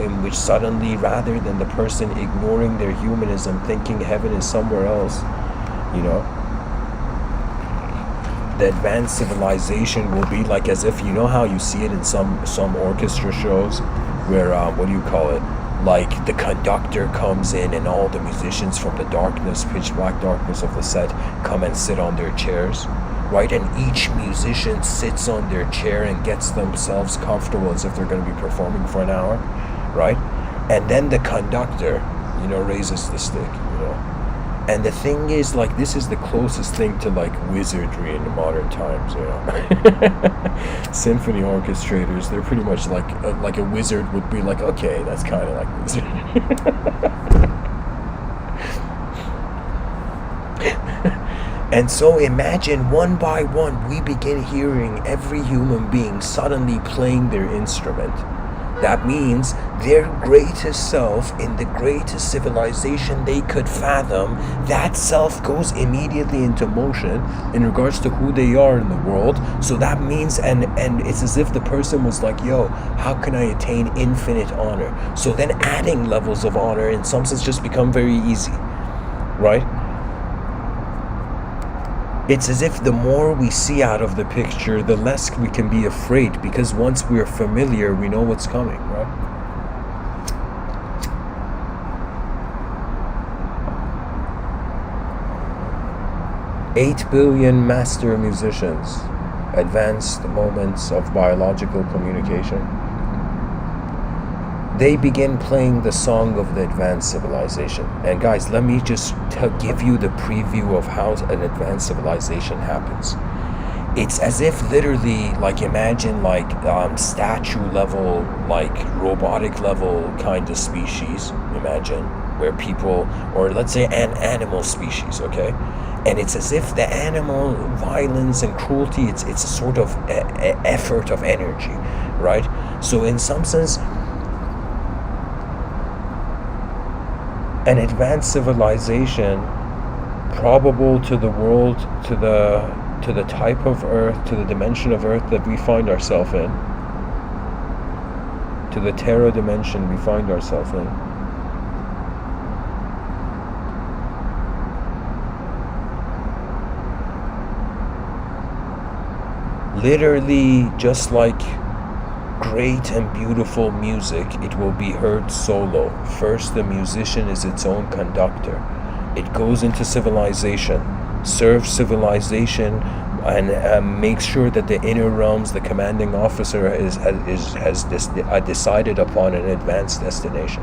in which suddenly, rather than the person ignoring their humanism, thinking heaven is somewhere else, you know, the advanced civilization will be like as if, you know how you see it in some orchestra shows where what do you call it? Like the conductor comes in and all the musicians from the darkness, pitch black darkness of the set come and sit on their chairs, right? And each musician sits on their chair and gets themselves comfortable as if they're going to be performing for an hour, right? And then the conductor, you know, raises the stick, you know. And the thing is, like, this is the closest thing to like wizardry in the modern times, you know. Symphony orchestrators, they're pretty much like a wizard would be like, okay, that's kind of like wizard. And so imagine one by one we begin hearing every human being suddenly playing their instrument. That means their greatest self in the greatest civilization they could fathom, that self goes immediately into motion in regards to who they are in the world. So that means, and it's as if the person was like, yo, how can I attain infinite honor? So then adding levels of honor in some sense just become very easy, right? It's as if the more we see out of the picture, the less we can be afraid, because once we're familiar, we know what's coming, right? $8 billion master musicians, advanced moments of biological communication. They begin playing the song of the advanced civilization. And guys, let me just give you the preview of how an advanced civilization happens. It's as if literally, like, imagine like statue level, like robotic level kind of species, imagine, where people, or let's say an animal species, okay? And it's as if the animal violence and cruelty, it's a sort of effort of energy, right? So in some sense, an advanced civilization probable to the world, to the type of earth, to the dimension of earth that we find ourselves in, to the terra dimension we find ourselves in. Literally, just like great and beautiful music, it will be heard solo. First, the musician is its own conductor. It goes into civilization, serves civilization, and makes sure that the inner realms, the commanding officer has decided upon an advanced destination.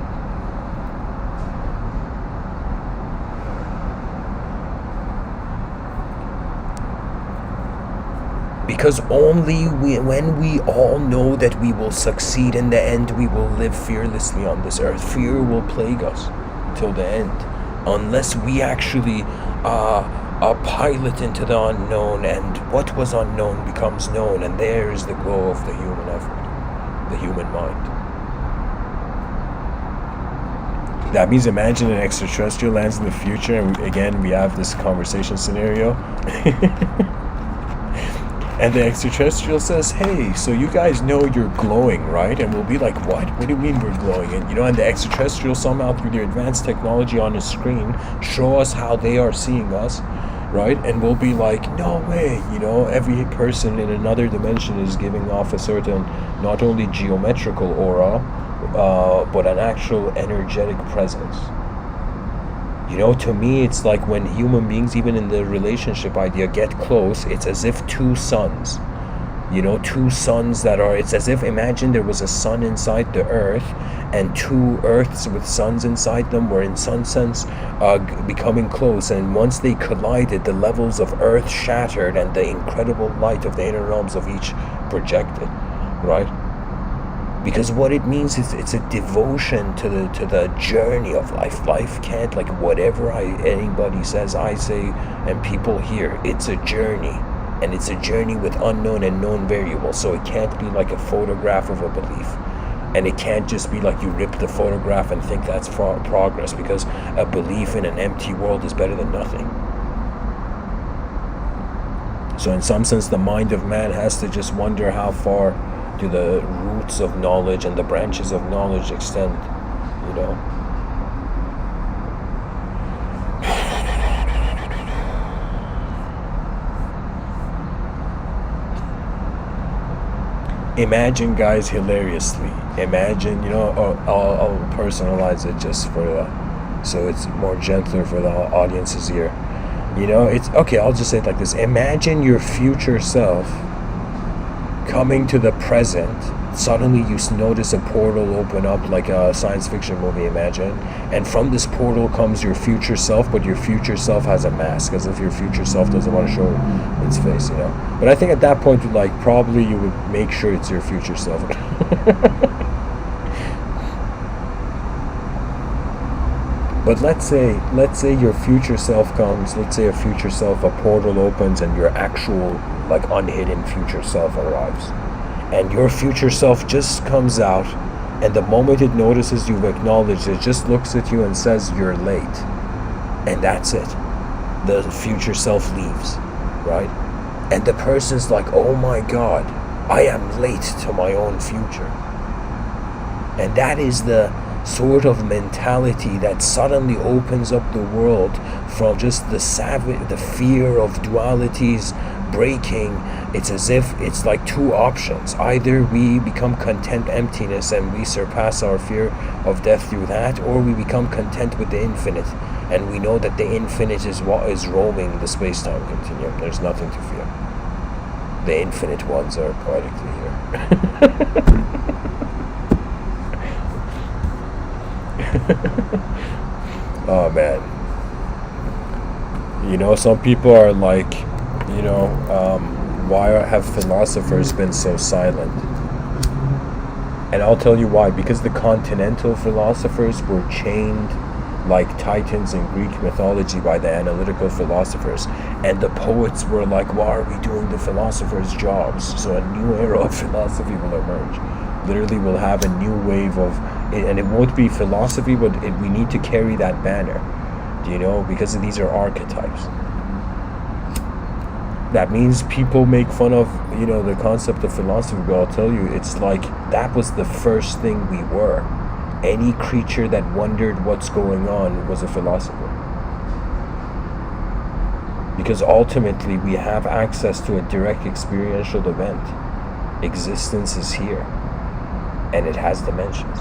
Because only when we all know that we will succeed in the end, we will live fearlessly on this earth. Fear will plague us till the end, unless we actually pilot into the unknown, and what was unknown becomes known, and there is the glow of the human effort, the human mind. That means imagine an extraterrestrial lands in the future, and again we have this conversation scenario. And the extraterrestrial says, hey, so you guys know you're glowing, right? And we'll be like, what? What do you mean we're glowing? And and the extraterrestrial somehow through their advanced technology on the screen show us how they are seeing us. right? And we'll be like, no way, every person in another dimension is giving off a certain, not only geometrical aura, but an actual energetic presence. To me, it's like when human beings, even in the relationship idea, get close, it's as if two suns, two suns it's as if, imagine there was a sun inside the earth, and two earths with suns inside them were in some sense becoming close, and once they collided, the levels of earth shattered and the incredible light of the inner realms of each projected, right? Because what it means is it's a devotion to the journey of life. Life can't, like, whatever anybody says, I say, and people hear, it's a journey. And it's a journey with unknown and known variables. So it can't be like a photograph of a belief. And it can't just be like you rip the photograph and think that's progress, because a belief in an empty world is better than nothing. So in some sense, the mind of man has to just wonder how far do the roots of knowledge and the branches of knowledge extend, Imagine, guys, hilariously, imagine, I'll personalize it just so it's more gentler for the audience's ear. It's okay, I'll just say it like this. Imagine your future self coming to the present. Suddenly you notice a portal open up, like a science fiction movie, imagine, and from this portal comes your future self, but your future self has a mask, as if your future self doesn't want to show its face, But I think at that point, like, probably you would make sure it's your future self. But let's say your future self comes, let's say a future self, a portal opens and your actual, like, unhidden future self arrives. And your future self just comes out, and the moment it notices you've acknowledged, it just looks at you and says, you're late. And that's it. The future self leaves, right? And the person's like, oh my God, I am late to my own future. And that is the sort of mentality that suddenly opens up the world from just the fear of dualities breaking. It's as if it's like two options. Either we become content emptiness and we surpass our fear of death through that, or we become content with the infinite, and we know that the infinite is what is roaming the space-time continuum. There's nothing to fear. The infinite ones are poetically here. Oh man, some people are like, why have philosophers been so silent? And I'll tell you why. Because the continental philosophers were chained like titans in Greek mythology by the analytical philosophers, and the poets were like, why are we doing the philosophers' jobs? So a new era of philosophy will emerge. Literally, we'll have a new wave of, and it won't be philosophy, but we need to carry that banner, because these are archetypes. That means people make fun of, the concept of philosophy, but I'll tell you, it's like that was the first thing we were. Any creature that wondered what's going on was a philosopher. Because ultimately we have access to a direct experiential event. Existence is here, and it has dimensions.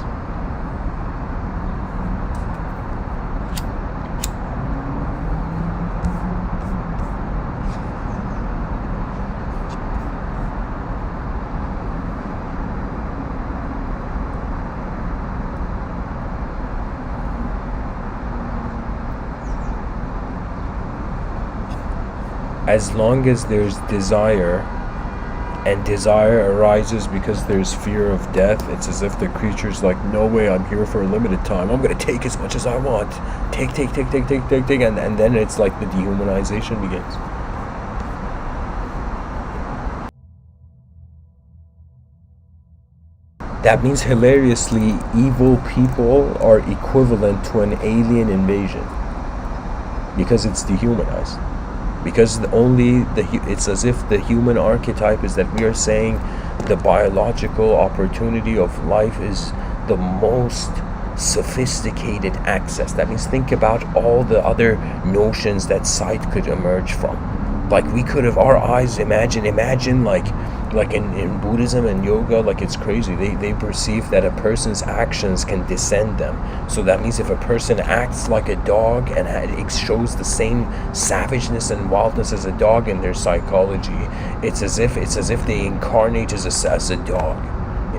As long as there's desire, and desire arises because there's fear of death, it's as if the creature's like, no way, I'm here for a limited time, I'm going to take as much as I want, take, and then it's like the dehumanization begins. That means, hilariously, evil people are equivalent to an alien invasion, because it's dehumanized. Because it's as if the human archetype is that we are saying the biological opportunity of life is the most sophisticated access. That means think about all the other notions that sight could emerge from. Like we could have our eyes imagine like in Buddhism and yoga, like it's crazy. They perceive that a person's actions can descend them. So that means if a person acts like a dog and it shows the same savageness and wildness as a dog in their psychology, it's as if they incarnate as a dog.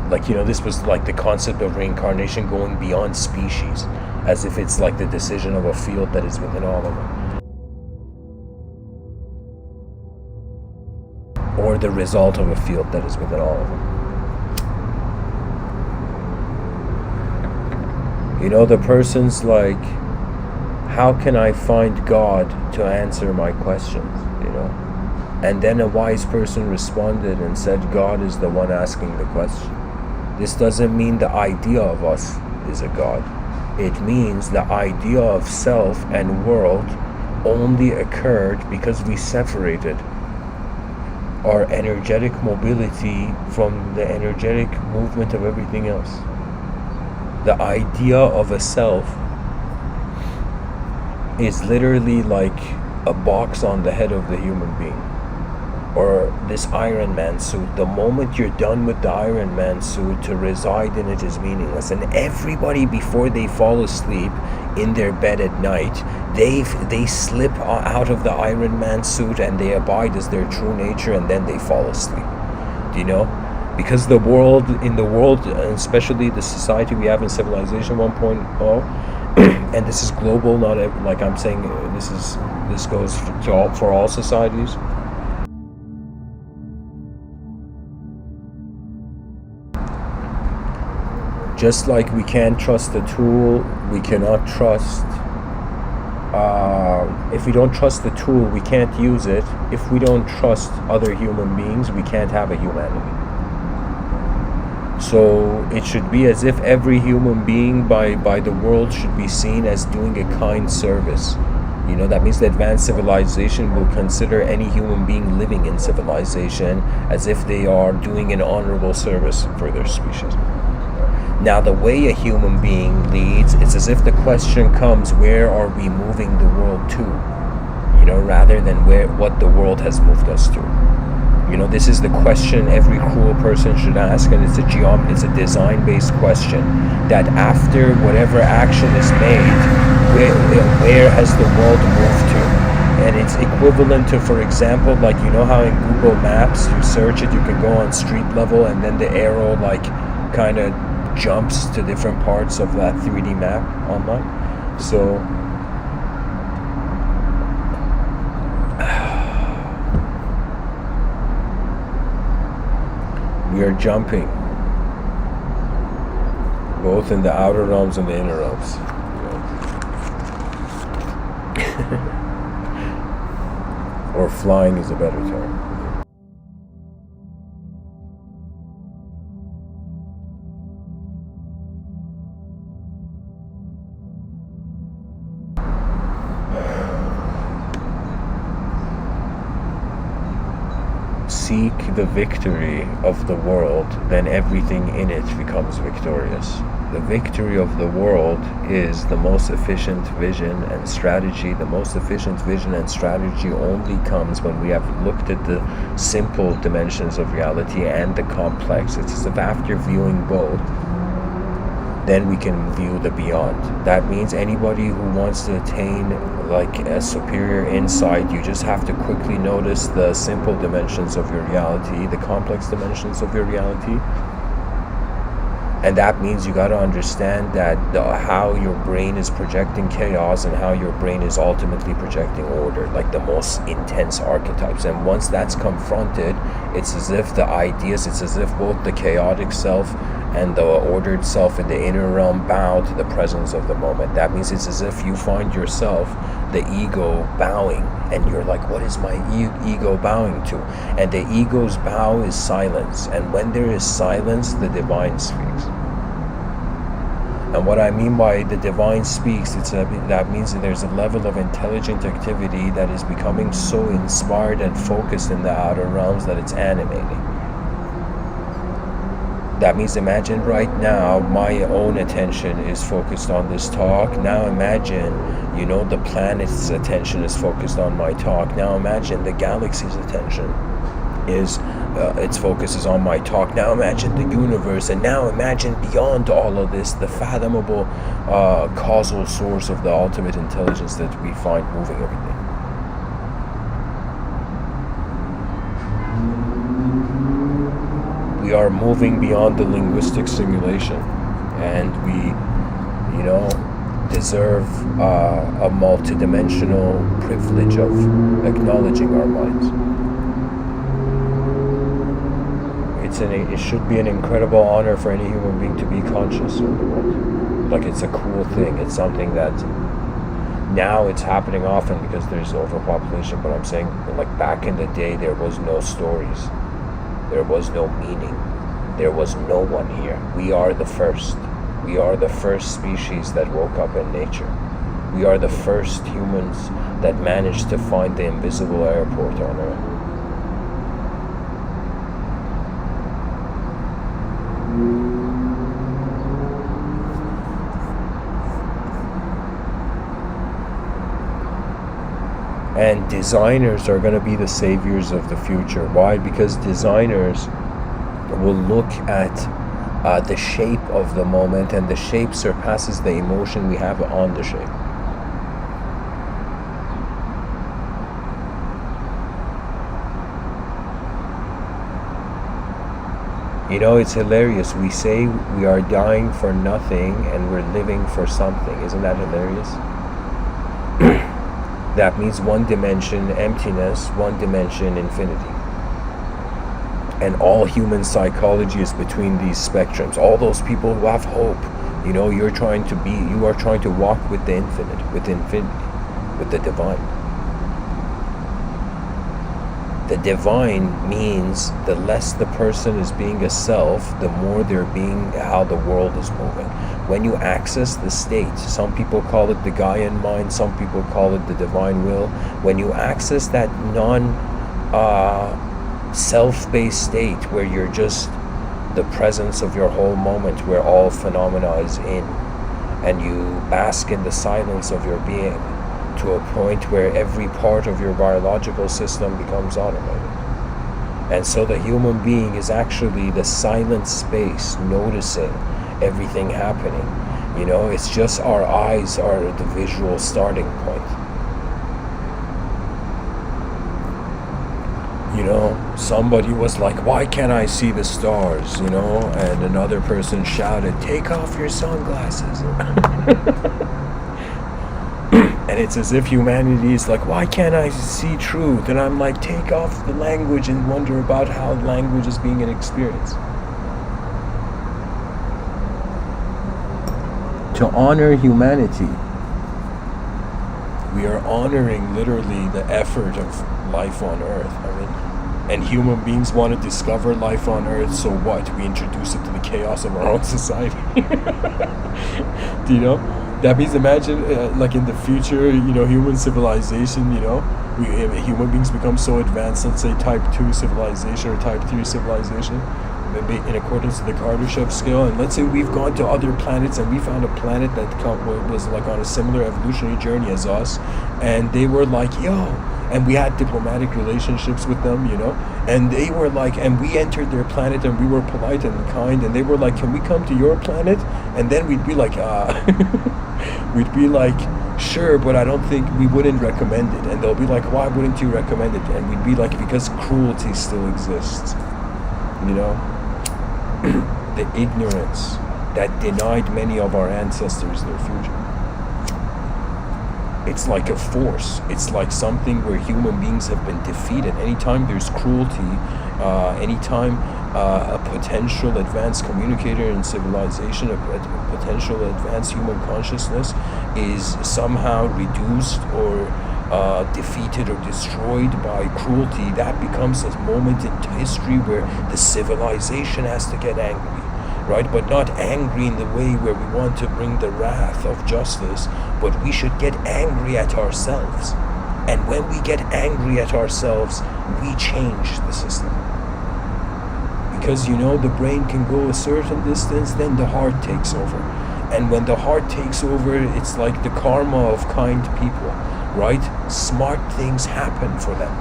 Like, this was like the concept of reincarnation going beyond species, as if it's like the decision of a field that is within all of them, or the result of a field that is within all of them. The person's like, how can I find God to answer my questions, And then a wise person responded and said, God is the one asking the question. This doesn't mean the idea of us is a God. It means the idea of self and world only occurred because we separated our energetic mobility from the energetic movement of everything else. The idea of a self is literally like a box on the head of the human being, or this Iron Man suit. The moment you're done with the Iron Man suit, to reside in it is meaningless. And everybody, before they fall asleep in their bed at night, they slip out of the Iron Man suit and they abide as their true nature, and then they fall asleep. Do you know? Because in the world, and especially the society we have in Civilization 1.0, and this is global, not like I'm saying, this goes for all societies. Just like we can't trust a tool, we cannot trust. If we don't trust the tool, we can't use it. If we don't trust other human beings, we can't have a humanity. So it should be as if every human being by the world should be seen as doing a kind service. That means the advanced civilization will consider any human being living in civilization as if they are doing an honorable service for their species. Now, the way a human being leads, it's as if the question comes, where are we moving the world to? Rather than what the world has moved us to. This is the question every cruel person should ask, and it's a design-based question, that after whatever action is made, where has the world moved to? And it's equivalent to, for example, like, how in Google Maps, you search it, you can go on street level, and then the arrow, like, kind of jumps to different parts of that 3D map online. So we are jumping both in the outer realms and the inner realms. Or flying is a better term. Seek the victory of the world, then everything in it becomes victorious. The victory of the world is the most efficient vision and strategy. The most efficient vision and strategy only comes when we have looked at the simple dimensions of reality and the complex. It's as if after viewing both, then we can view the beyond. That means anybody who wants to attain like a superior insight, you just have to quickly notice the simple dimensions of your reality, the complex dimensions of your reality. And that means you got to understand that how your brain is projecting chaos and how your brain is ultimately projecting order, like the most intense archetypes. And once that's confronted, it's as if the ideas, it's as if both the chaotic self and the ordered self in the inner realm bow to the presence of the moment. That means it's as if you find yourself, the ego, bowing, and you're like, what is my ego bowing to? And the ego's bow is silence. And when there is silence, the divine speaks. And what I mean by the divine speaks, that means that there's a level of intelligent activity that is becoming so inspired and focused in the outer realms that it's animating. That means imagine right now my own attention is focused on this talk. Now imagine, the planet's attention is focused on my talk. Now imagine the galaxy's attention is its focus is on my talk. Now imagine the universe, and now imagine beyond all of this the fathomable causal source of the ultimate intelligence that we find moving everything. We are moving beyond the linguistic simulation, and we deserve a multidimensional privilege of acknowledging our minds. It should be an incredible honor for any human being to be conscious in the world. Like, it's a cool thing. It's something that now it's happening often because there's overpopulation, but I'm saying, like, back in the day there was no stories, there was no meaning, there was no one here. We are the first. We are the first species that woke up in nature. We are the first humans that managed to find the invisible airport on Earth. And designers are going to be the saviors of the future. Why? Because designers will look at the shape of the moment, and the shape surpasses the emotion we have on the shape. It's hilarious. We say we are dying for nothing and we're living for something. Isn't that hilarious? That means one dimension emptiness, one dimension infinity. And all human psychology is between these spectrums. All those people who have hope, you are trying to walk with the infinite, with infinity, with the divine. The divine means the less the person is being a self, the more they're being how the world is moving. When you access the state, some people call it the Gaian mind, some people call it the divine will. When you access that self-based state where you're just the presence of your whole moment, where all phenomena is in, and you bask in the silence of your being, to a point where every part of your biological system becomes automated. And so the human being is actually the silent space, noticing everything happening. It's just our eyes are the visual starting point. Somebody was like, why can't I see the stars? And another person shouted, take off your sunglasses. And it's as if humanity is like, why can't I see truth? And I'm like, take off the language and wonder about how language is being an experience. To honor humanity, we are honoring literally the effort of life on Earth. And human beings want to discover life on Earth, so what? We introduce it to the chaos of our own society. Do you know? That means imagine, like in the future, human civilization, human beings become so advanced, let's say type 2 civilization or type 3 civilization, maybe in accordance to the Kardashev scale, and let's say we've gone to other planets and we found a planet that was like on a similar evolutionary journey as us, and they were like, yo, and we had diplomatic relationships with them, and they were like, and we entered their planet and we were polite and kind, and they were like, can we come to your planet? And then we'd be like, we'd be like, sure, but I don't think we wouldn't recommend it. And they'll be like, why wouldn't you recommend it? And we'd be like, because cruelty still exists. The ignorance that denied many of our ancestors their future. It's like a force. It's like something where human beings have been defeated. Anytime there's cruelty, anytime a potential advanced communicator in civilization, a potential advanced human consciousness is somehow reduced or defeated or destroyed by cruelty, that becomes a moment in history where the civilization has to get angry. Right? But not angry in the way where we want to bring the wrath of justice, but we should get angry at ourselves. And when we get angry at ourselves, we change the system. Because the brain can go a certain distance, then the heart takes over. And when the heart takes over, it's like the karma of kind people, right? Smart things happen for them.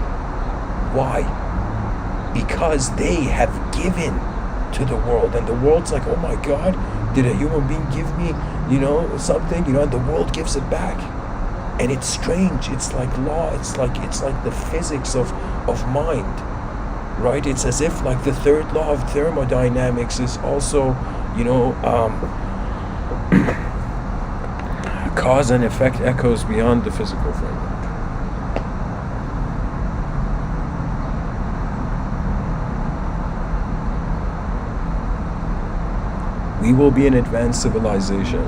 Why? Because they have given to the world, and the world's like, oh my God, did a human being give me, something, and the world gives it back. And it's strange. It's like law. It's like the physics of mind, right? It's as if like the third law of thermodynamics is also, cause and effect echoes beyond the physical framework. We will be an advanced civilization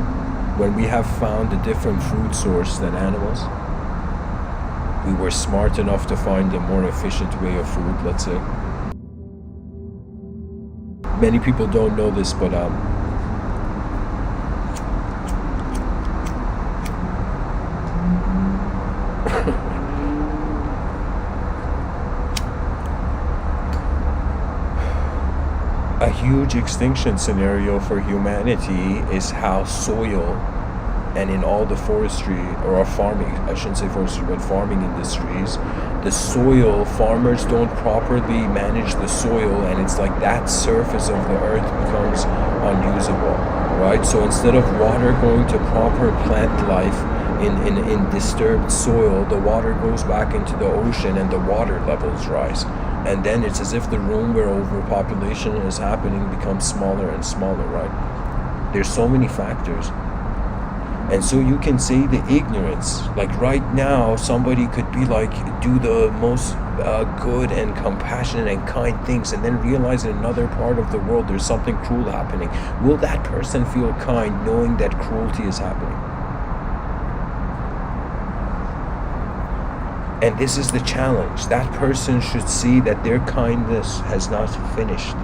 when we have found a different food source than animals. We were smart enough to find a more efficient way of food, let's say. Many people don't know this, but a huge extinction scenario for humanity is how soil, and in all the forestry, or farming, I shouldn't say forestry, but farming industries, the soil, farmers don't properly manage the soil, and it's like that surface of the earth becomes unusable, right? So instead of water going to proper plant life in disturbed soil, the water goes back into the ocean and the water levels rise. And then it's as if the room where overpopulation is happening becomes smaller and smaller, right? There's so many factors. And so you can say the ignorance, like right now, somebody could be like, do the most good and compassionate and kind things, and then realize in another part of the world there's something cruel happening. Will that person feel kind knowing that cruelty is happening? And this is the challenge. That person should see that their kindness has not finished.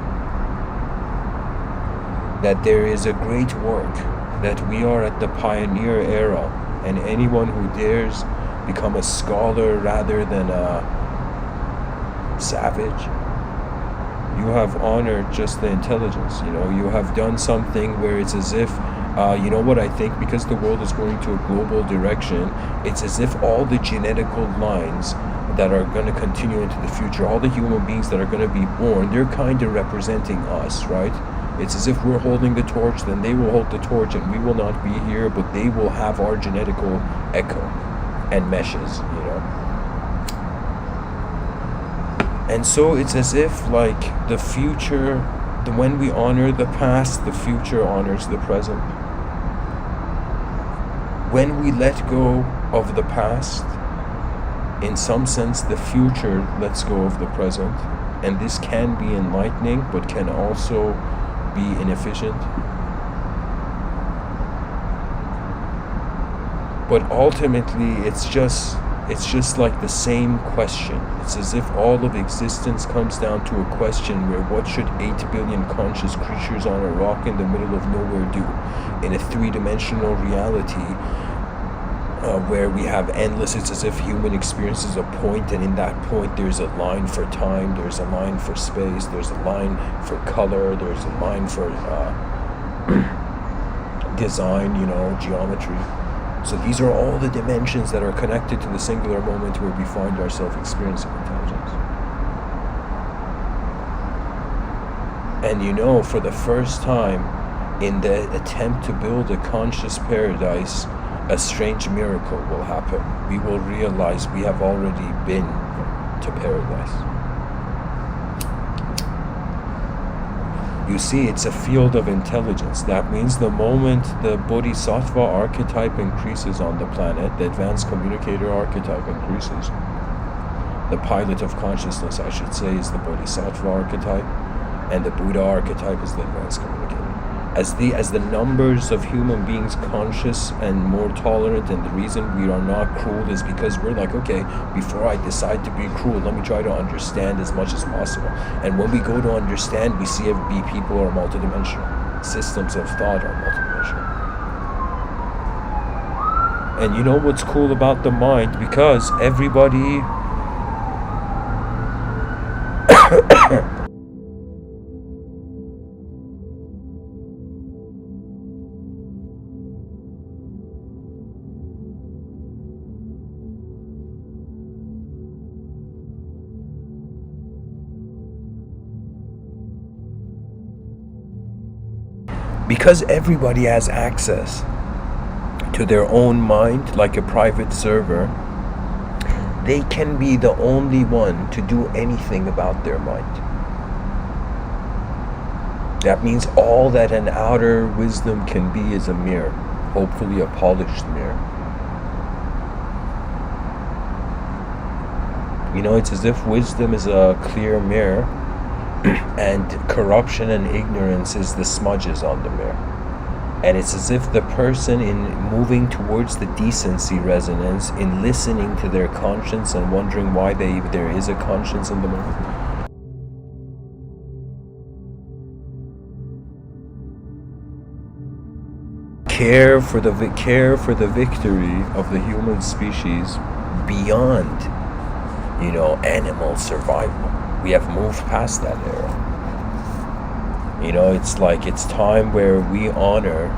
That there is a great work, that we are at the pioneer era, and anyone who dares become a scholar rather than a savage, you have honored just the intelligence. You have done something where it's as if, what I think, because the world is going to a global direction, it's as if all the genetical lines that are going to continue into the future, all the human beings that are going to be born, they're kind of representing us, right? It's as if we're holding the torch, then they will hold the torch, and we will not be here, but they will have our genetical echo and meshes, And so it's as if like the future, when we honor the past, the future honors the present. When we let go of the past, in some sense the future lets go of the present. And this can be enlightening, but can also be inefficient. But ultimately it's just like the same question. It's as if all of existence comes down to a question where what should 8 billion conscious creatures on a rock in the middle of nowhere do? In a three-dimensional reality where we have endless, it's as if human experience is a point, and in that point there's a line for time, there's a line for space, there's a line for color, there's a line for design, geometry. So these are all the dimensions that are connected to the singular moment where we find ourselves experiencing intelligence. And for the first time in the attempt to build a conscious paradise, a strange miracle will happen. We will realize we have already been to paradise. You see, it's a field of intelligence. That means the moment the bodhisattva archetype increases on the planet, the advanced communicator archetype increases. The pilot of consciousness, I should say, is the bodhisattva archetype, and the Buddha archetype is the advanced communicator. As the numbers of human beings conscious and more tolerant, and the reason we are not cruel is because we're like, okay, before I decide to be cruel, let me try to understand as much as possible. And when we go to understand, we see people are multidimensional. Systems of thought are multidimensional. And you know what's cool about the mind? Because everybody because everybody has access to their own mind like a private server, they can be the only one to do anything about their mind. That means all that an outer wisdom can be is a mirror, hopefully a polished mirror. You know, it's as if wisdom is a clear mirror and corruption and ignorance is the smudges on the mirror. And it's as if the person, in moving towards the decency resonance, in listening to their conscience and wondering why there is a conscience in the moment, care for the victory of the human species beyond, you know, animal survival. We have moved past that era. You know, it's like it's time where we honor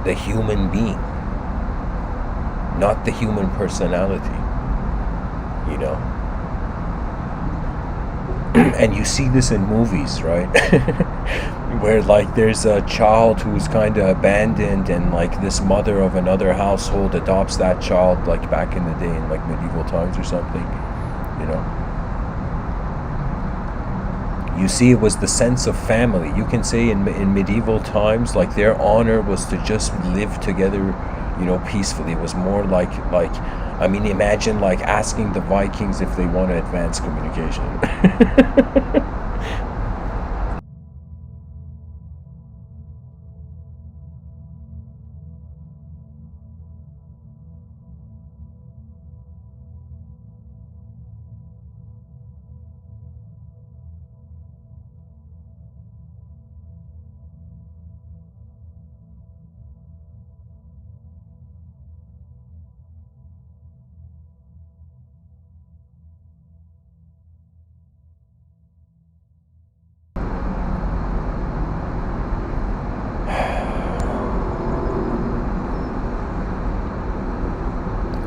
the human being, not the human personality, you know. And you see this in movies, right? Where like there's a child who's kind of abandoned, and like this mother of another household adopts that child, like back in the day in like medieval times or something, you know. You see, it was the sense of family. You can say in medieval times, like their honor was to just live together, you know, peacefully. It was more like I mean, imagine like asking the Vikings if they want to advance communication.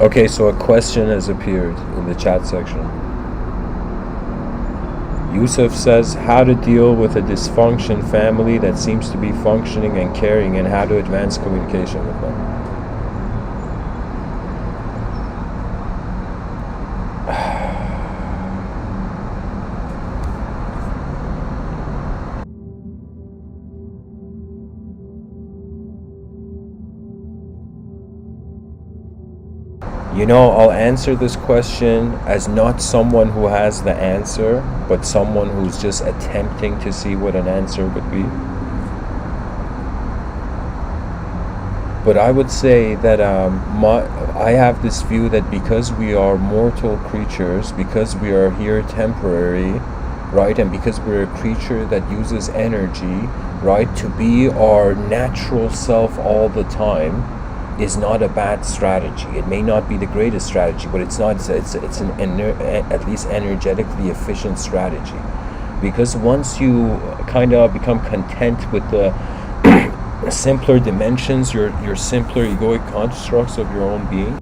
Okay, so a question has appeared in the chat section. Yusuf says how to deal with a dysfunction family that seems to be functioning and caring, and how to advance communication with them. You know, I'll answer this question as not someone who has the answer, but someone who's just attempting to see what an answer would be. But I would say that I have this view that because we are mortal creatures, because we are here temporary, right, and because we're a creature that uses energy, right, to be our natural self all the time is not a bad strategy. It may not be the greatest strategy, but it's an at least energetically efficient strategy. Because once you kind of become content with the simpler dimensions, your simpler egoic constructs of your own being,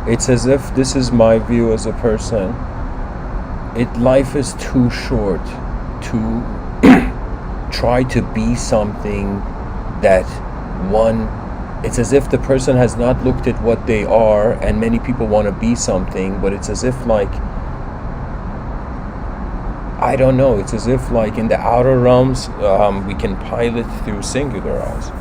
it's as if, this is my view as a person, life is too short to try to be something that it's as if the person has not looked at what they are, and many people want to be something, but it's as if like, I don't know, it's as if like in the outer realms, we can pilot through singular eyes.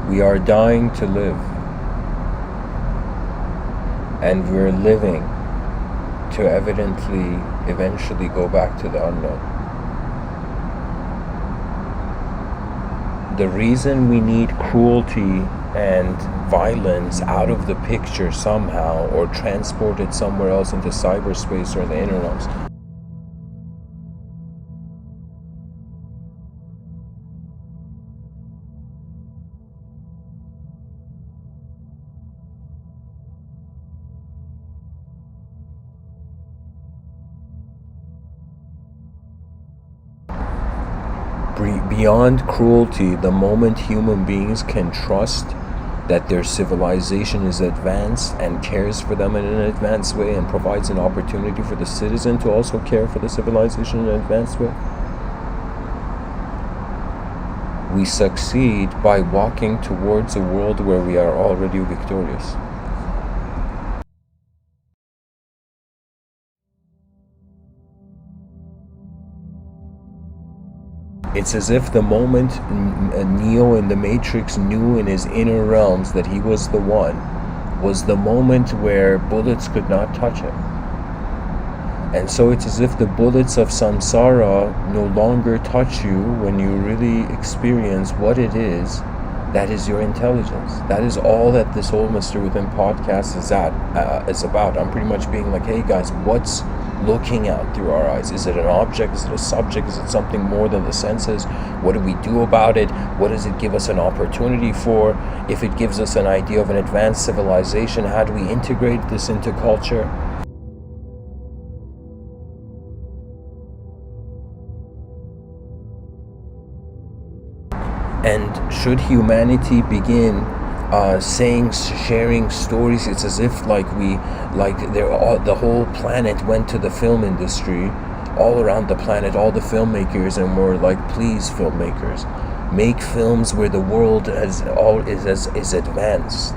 We are dying to live, and we're living to evidently eventually go back to the unknown. The reason we need cruelty and violence out of the picture somehow, or transported somewhere else into cyberspace or the inner realms. Beyond cruelty, the moment human beings can trust that their civilization is advanced and cares for them in an advanced way and provides an opportunity for the citizen to also care for the civilization in an advanced way, we succeed by walking towards a world where we are already victorious. It's as if the moment Neo in the Matrix knew in his inner realms that he was the one, was the moment where bullets could not touch him. And so it's as if the bullets of samsara no longer touch you when you really experience what it is that is your intelligence. That is all that this whole Mr. Within podcast is about. I'm pretty much being like, hey guys, what's looking out through our eyes? Is it an object? Is it a subject? Is it something more than the senses? What do we do about it? What does it give us an opportunity for? If it gives us an idea of an advanced civilization, how do we integrate this into culture? And should humanity begin sharing stories, it's as if the whole planet went to the film industry, all around the planet, all the filmmakers, and were like, please filmmakers, make films where the world is advanced,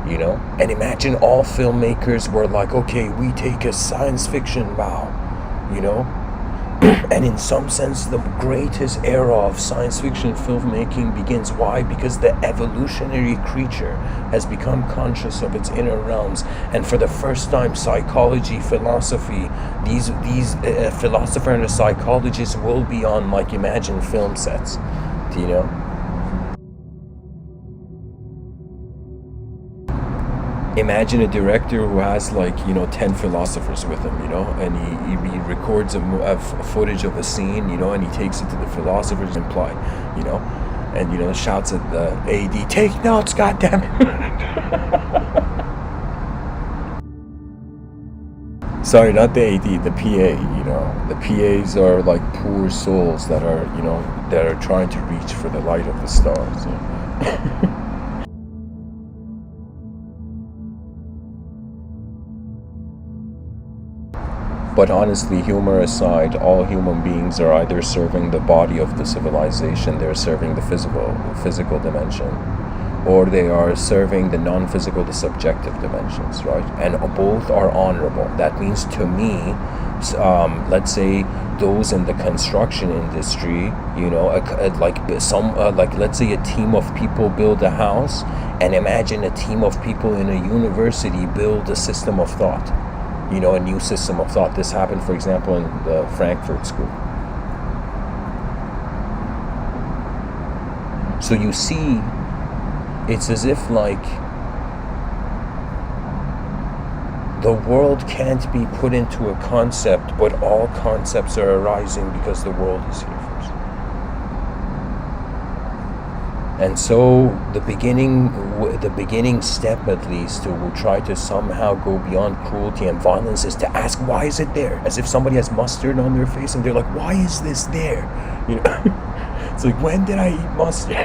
you know? And imagine all filmmakers were like, okay, we take a science fiction vow, you know? And in some sense, the greatest era of science fiction filmmaking begins. Why? Because the evolutionary creature has become conscious of its inner realms, and for the first time, psychology, philosophy, these philosopher and the psychologists will be on, like, imagine film sets, you know? Imagine a director who has 10 philosophers with him, and he records a footage of a scene, and he takes it to the philosophers and and shouts at the AD, take notes, goddammit. Sorry, not the AD, the PA, the PAs are like poor souls that are trying to reach for the light of the stars. But honestly, humor aside, all human beings are either serving the body of the civilization, they're serving the physical dimension, or they are serving the non-physical, the subjective dimensions, right? And both are honorable. That means, to me, let's say those in the construction industry, let's say a team of people build a house, and imagine a team of people in a university build a system of thought. A new system of thought. This happened, for example, in the Frankfurt School. So you see, it's as if the world can't be put into a concept, but all concepts are arising because the world is here first. And so the beginning step, at least, to try to somehow go beyond cruelty and violence, is to ask, why is it there? As if somebody has mustard on their face and they're like, why is this there? It's like, when did I eat mustard?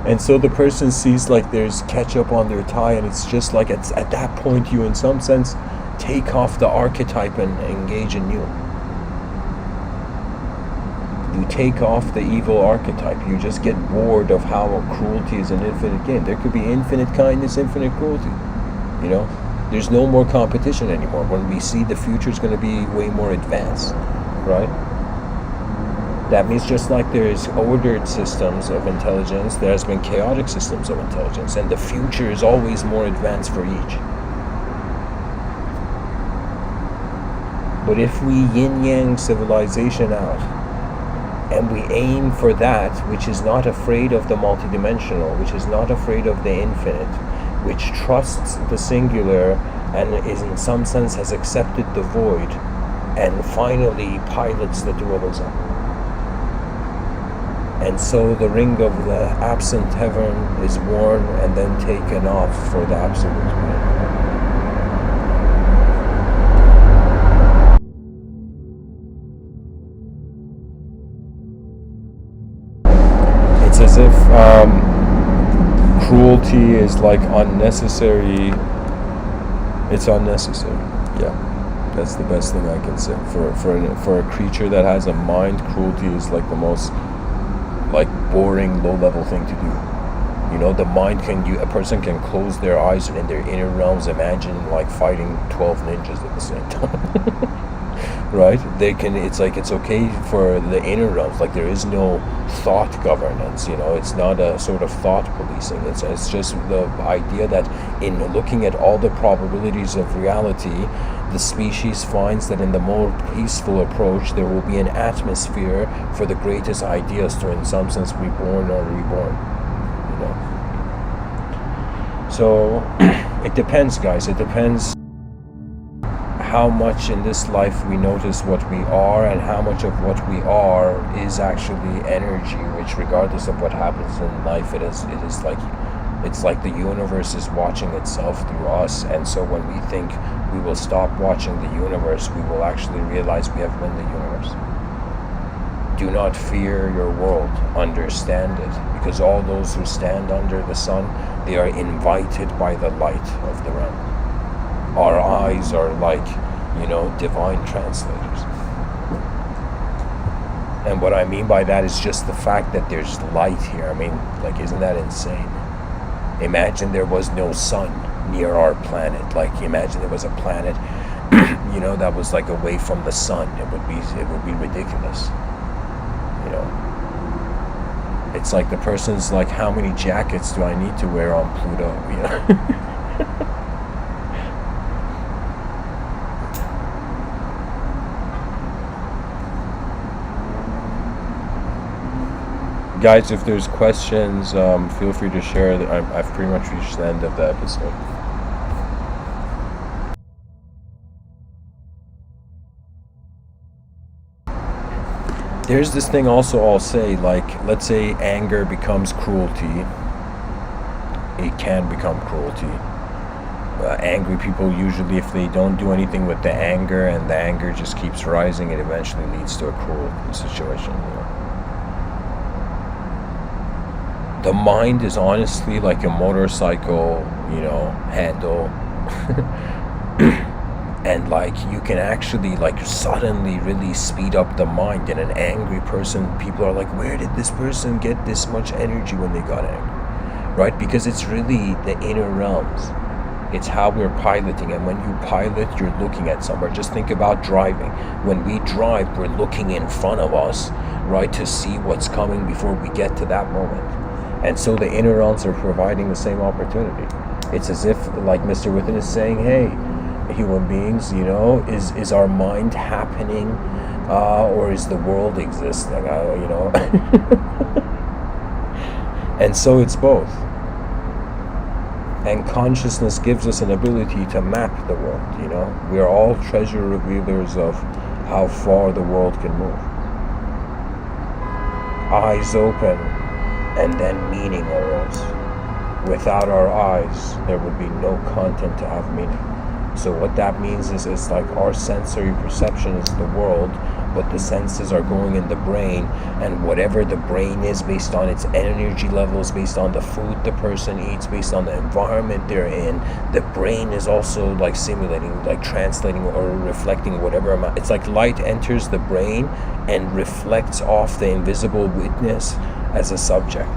And so the person sees there's ketchup on their tie, and it's just like at that point you, in some sense, take off the archetype and engage anew. You take off the evil archetype. You just get bored of how cruelty is an infinite game. There could be infinite kindness, infinite cruelty. There's no more competition anymore. When we see the future is going to be way more advanced, right? That means just like there's ordered systems of intelligence, there has been chaotic systems of intelligence, and the future is always more advanced for each. But if we yin-yang civilization out, and we aim for that which is not afraid of the multidimensional, which is not afraid of the infinite, which trusts the singular and is in some sense has accepted the void, and finally pilots the dualism. And so the ring of the absent heaven is worn and then taken off for the absolute being. It's as if cruelty is like unnecessary. It's unnecessary. Yeah, that's the best thing I can say. For a creature that has a mind, cruelty is like the most like boring, low-level thing to do. You know, the mind a person can close their eyes and in their inner realms imagine like fighting 12 ninjas at the same time. Right? They can. It's like it's okay for the inner realms. Like there is no thought governance. You know, it's not a sort of thought policing. It's just the idea that in looking at all the probabilities of reality, the species finds that in the more peaceful approach, there will be an atmosphere for the greatest ideas to, in some sense, be born or reborn. You know. So it depends, guys. It depends how much in this life we notice what we are, and how much of what we are is actually energy, which regardless of what happens in life, it's like the universe is watching itself through us. And so when we think we will stop watching the universe, we will actually realize we have won the universe. Do not fear your world, understand it, because all those who stand under the sun, they are invited by the light of the realm. Our eyes are like, you know, divine translators. And what I mean by that is just the fact that there's light here. I mean, like, isn't that insane? Imagine there was no sun near our planet. Like, imagine there was a planet, you know, that was like away from the sun. It would be ridiculous. You know, it's like the person's like, how many jackets do I need to wear on Pluto? You know. Guys, if there's questions, feel free to share. I've pretty much reached the end of the episode. There's this thing also I'll say, like, let's say anger becomes cruelty. It can become cruelty. Angry people usually, if they don't do anything with the anger, and the anger just keeps rising, it eventually leads to a cruel situation, you know. The mind is honestly like a motorcycle, you know, handle. And like you can actually like suddenly really speed up the mind. And an angry person, people are like, where did this person get this much energy when they got angry? Right? Because it's really the inner realms. It's how we're piloting. And when you pilot, you're looking at somewhere. Just think about driving. When we drive, we're looking in front of us, right, to see what's coming before we get to that moment. And so the inner realms are providing the same opportunity. It's as if, like Mr.Within is saying, hey, human beings, you know, is our mind happening, or is the world existing, you know? And so it's both. And consciousness gives us an ability to map the world, you know? We are all treasure revealers of how far the world can move. Eyes open, and then meaning arose. Without our eyes, there would be no content to have meaning. So what that means is it's like our sensory perception is the world, but the senses are going in the brain, and whatever the brain is based on its energy levels, based on the food the person eats, based on the environment they're in, the brain is also like simulating, like translating or reflecting whatever amount. It's like light enters the brain and reflects off the invisible witness as a subject.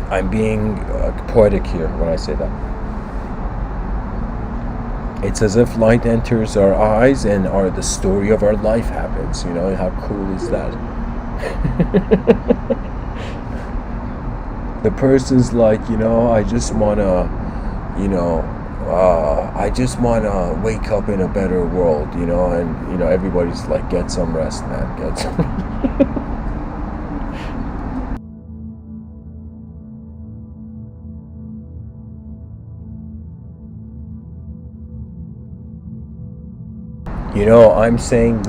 I'm being poetic here when I say that. It's as if light enters our eyes and the story of our life happens. You know, how cool is that? The person's like, you know, I just want to, you know, I just want to wake up in a better world, and everybody's like, get some rest, man, get some. I'm saying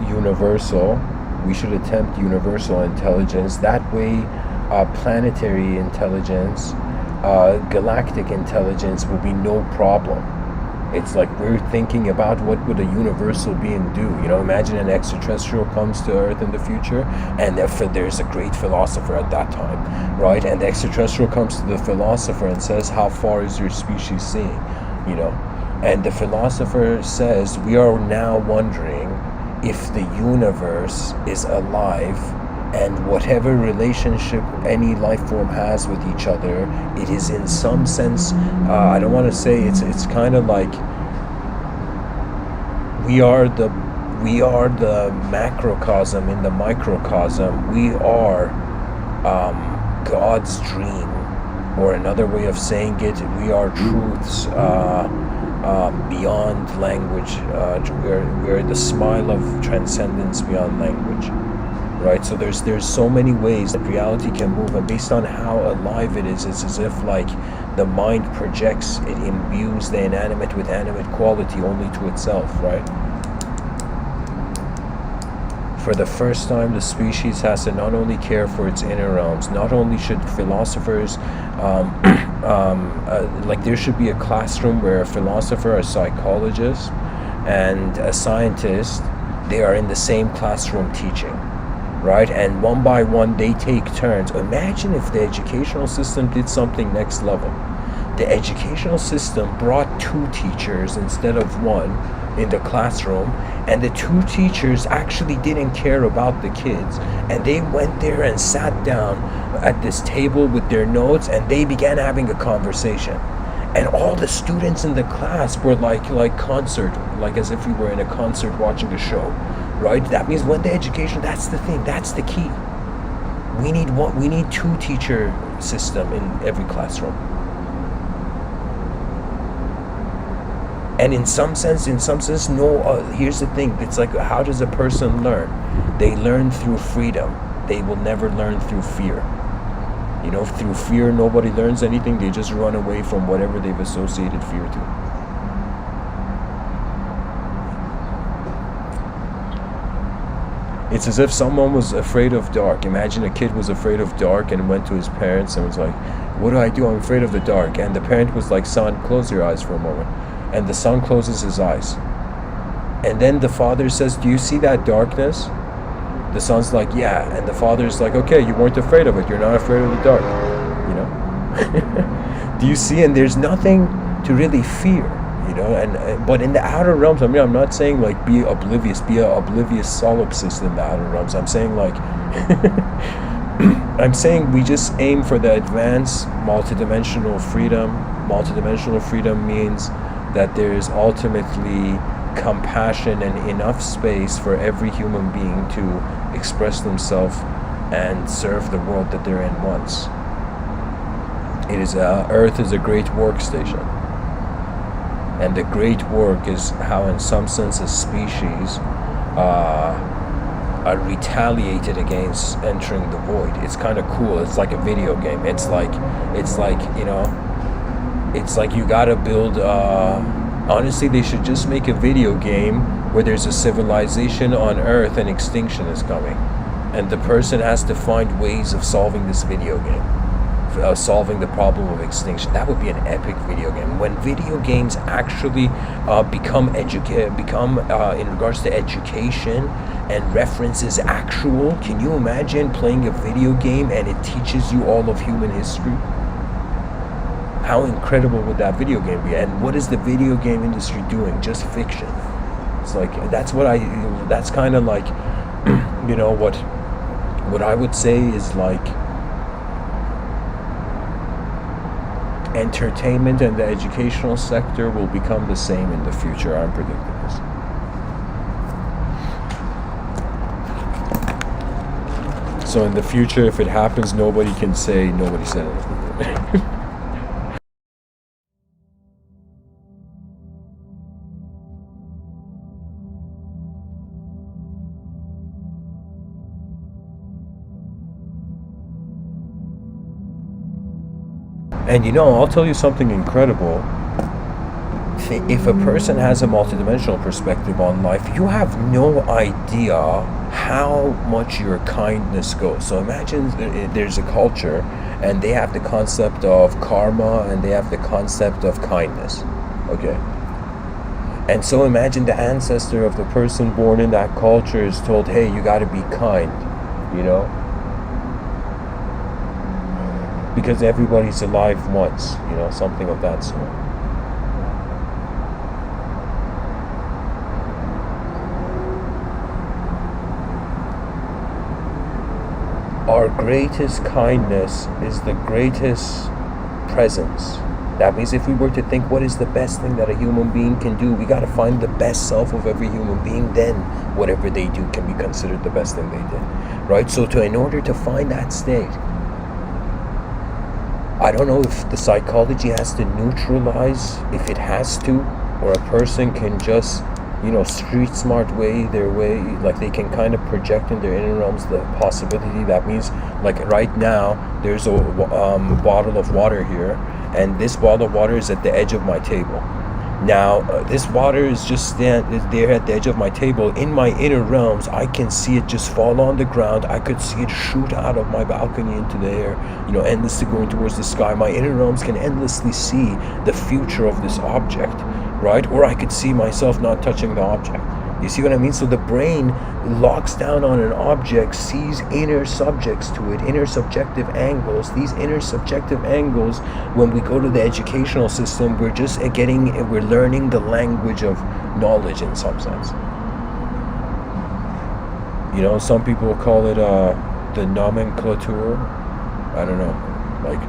universal we should attempt universal intelligence. That way, planetary intelligence, galactic intelligence will be no problem. It's like we're thinking about what would a universal being do. Imagine an extraterrestrial comes to Earth in the future, and there's a great philosopher at that time, right? And the extraterrestrial comes to the philosopher and says, how far is your species seeing? And the philosopher says, we are now wondering if the universe is alive, and whatever relationship any life form has with each other, it is in some sense, I don't want to say it's kind of like we are the macrocosm in the microcosm. We are God's dream, or another way of saying it, we are truths beyond language. We're the smile of transcendence beyond language. Right, so there's so many ways that reality can move, and based on how alive it is, it's as if like the mind projects, it imbues the inanimate with animate quality only to itself, right? For the first time, the species has to not only care for its inner realms, not only should philosophers, like there should be a classroom where a philosopher, a psychologist, and a scientist, they are in the same classroom teaching. Right, and one by one they take turns. Imagine if the educational system did something next level. The educational system brought 2 teachers instead of 1 in the classroom, and the 2 teachers actually didn't care about the kids, and they went there and sat down at this table with their notes, and they began having a conversation. And all the students in the class were like concert, like as if we were in a concert watching a show. Right? That means when the education, that's the thing, that's the key. We need 2 teacher system in every classroom. And in some sense, no, here's the thing, it's like, how does a person learn? They learn through freedom. They will never learn through fear. Through fear, nobody learns anything. They just run away from whatever they've associated fear to. It's as if someone was afraid of dark. Imagine a kid was afraid of dark and went to his parents and was like, what do I do? I'm afraid of the dark. And the parent was like, son, close your eyes for a moment. And the son closes his eyes. And then the father says, do you see that darkness? The son's like, yeah. And the father's like, okay, you weren't afraid of it. You're not afraid of the dark. Do you see? And there's nothing to really fear. But in the outer realms, I'm not saying like be a oblivious solipsist in the outer realms. I'm saying like I'm saying we just aim for the advanced multidimensional freedom. Multidimensional freedom means that there is ultimately compassion and enough space for every human being to express themselves and serve the world that they're in once. Earth is a great workstation. And the great work is how, in some sense, a species are retaliated against entering the void. It's kind of cool. It's like a video game. It's like you gotta build. Honestly, they should just make a video game where there's a civilization on Earth and extinction is coming, and the person has to find ways of solving this video game. Solving the problem of extinction. That would be an epic video game. When video games actually become in regards to education and references actual, can you imagine playing a video game and it teaches you all of human history? How incredible would that video game be? And what is the video game industry doing? Just fiction. It's like that's kind of like what I would say is like entertainment and the educational sector will become the same in the future. I'm predicting this. So in the future, if it happens, nobody can say nobody said anything. And I'll tell you something incredible. If a person has a multidimensional perspective on life, you have no idea how much your kindness goes. So imagine there's a culture and they have the concept of karma and they have the concept of kindness. Okay? And so imagine the ancestor of the person born in that culture is told, hey, you got to be kind, because everybody's alive once, something of that sort. Our greatest kindness is the greatest presence. That means if we were to think what is the best thing that a human being can do, we got to find the best self of every human being, then whatever they do can be considered the best thing they did, right? So in order to find that state, I don't know if the psychology has to neutralize, if it has to, or a person can just, street smart their way, like they can kind of project in their inner realms the possibility. That means, like right now, there's a bottle of water here, and this bottle of water is at the edge of my table. Now, this water is just there at the edge of my table. In my inner realms, I can see it just fall on the ground. I could see it shoot out of my balcony into the air, endlessly going towards the sky. My inner realms can endlessly see the future of this object, right? Or I could see myself not touching the object. You see what I mean? So the brain locks down on an object, sees inner subjects to it, inner subjective angles. These inner subjective angles, when we go to the educational system, we're learning the language of knowledge in some sense. Some people call it the nomenclature. I don't know, like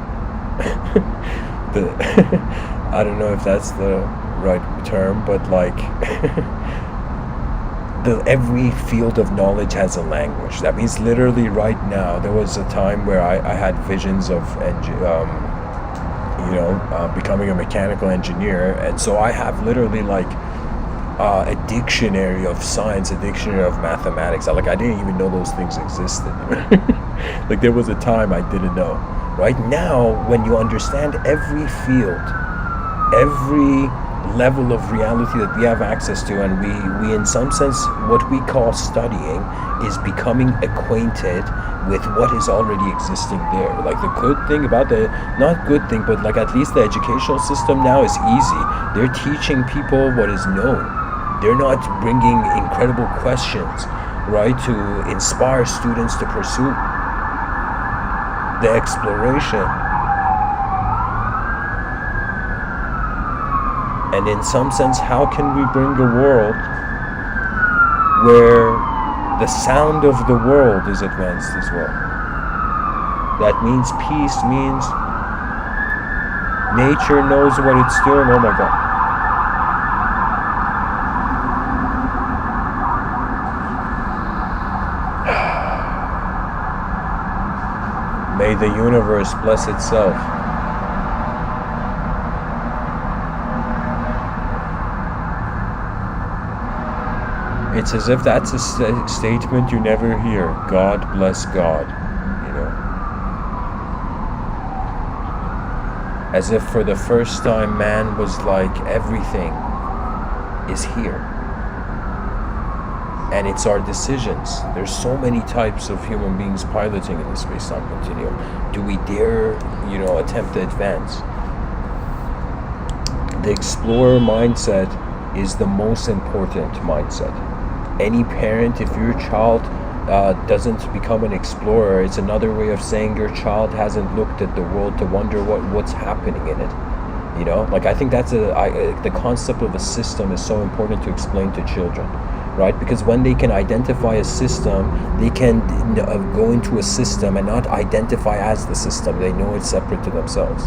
I don't know if that's the right term, but like every field of knowledge has a language. That means literally right now, there was a time where I had visions of becoming a mechanical engineer, and so I have literally like a dictionary of science, a dictionary of mathematics. I didn't even know those things existed. Like there was a time I didn't know. Right now, when you understand every field, every level of reality that we have access to, and we in some sense, what we call studying is becoming acquainted with what is already existing there. Like the good thing about not good thing, but like at least the educational system now is easy. They're teaching people what is known. They're not bringing incredible questions, right, to inspire students to pursue the exploration. And in some sense, how can we bring a world where the sound of the world is advanced as well? That means peace, means nature knows what it's doing. Oh my God. May the universe bless itself. It's as if that's a statement you never hear. God bless God, As if for the first time man was like, everything is here. And it's our decisions. There's so many types of human beings piloting in the space-time continuum. Do we dare, attempt to advance? The explorer mindset is the most important mindset. Any parent, if your child doesn't become an explorer, it's another way of saying your child hasn't looked at the world to wonder what's happening in it. I think that's the concept of a system is so important to explain to children, right? Because when they can identify a system, they can go into a system and not identify as the system. They know it's separate to themselves,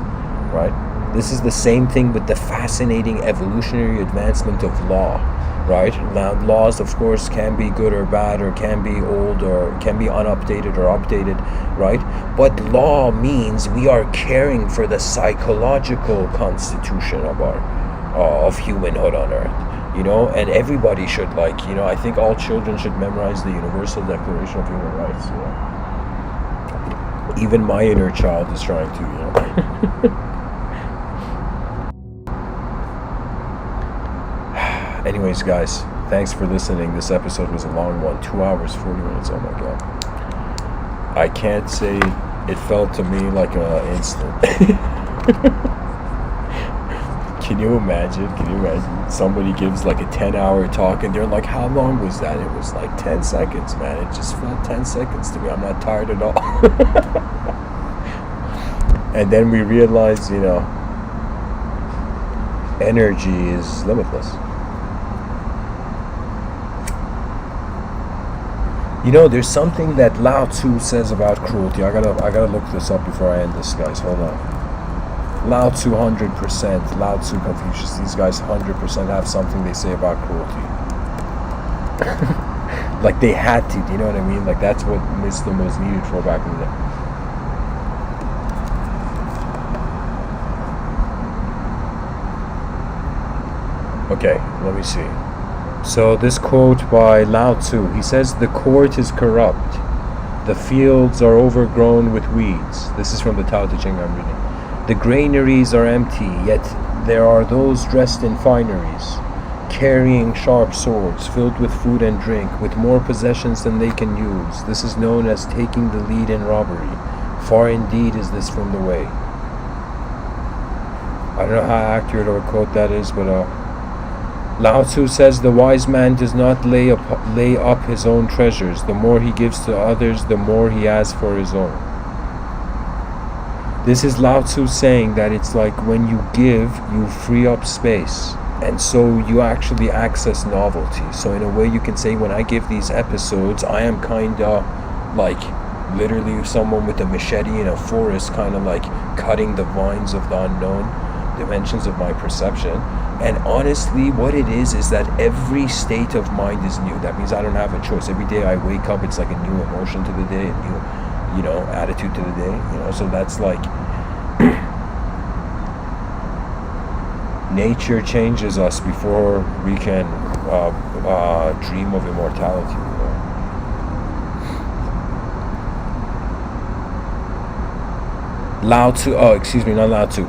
right? This is the same thing with the fascinating evolutionary advancement of law, right? Now, laws, of course, can be good or bad, or can be old, or can be unupdated or updated, right? But law means we are caring for the psychological constitution of of humanhood on Earth, and everybody should I think all children should memorize the Universal Declaration of Human Rights. Even my inner child is trying to, Anyways, guys, thanks for listening. This episode was a long one, 2 hours, 40 minutes. Oh my god. I can't say it felt to me like an instant. Can you imagine? Somebody gives like a 10-hour talk and they're like, how long was that? It was like 10 seconds, man. It just felt 10 seconds to me. I'm not tired at all. And then we realize, energy is limitless. There's something that Lao Tzu says about cruelty. I gotta look this up before I end this, guys. Hold on. Lao Tzu 100%, Lao Tzu, Confucius, these guys 100% have something they say about cruelty. Like they had to, do you know what I mean? Like that's what wisdom was needed for back in the day. Okay, let me see. So this quote by Lao Tzu, he says, the court is corrupt. The fields are overgrown with weeds. This is from the Tao Te Ching I'm reading. The granaries are empty, yet there are those dressed in fineries, carrying sharp swords, filled with food and drink, with more possessions than they can use. This is known as taking the lead in robbery. Far indeed is this from the way. I don't know how accurate of a quote that is, but Lao Tzu says the wise man does not lay up his own treasures. The more he gives to others, the more he has for his own. This is Lao Tzu saying that it's like when you give, you free up space. And so you actually access novelty. So in a way you can say when I give these episodes, I am kind of like literally someone with a machete in a forest, kind of like cutting the vines of the unknown dimensions of my perception. And honestly, what it is that every state of mind is new. That means I don't have a choice. Every day I wake up, it's like a new emotion to the day, a new, attitude to the day. So that's like nature changes us before we can dream of immortality.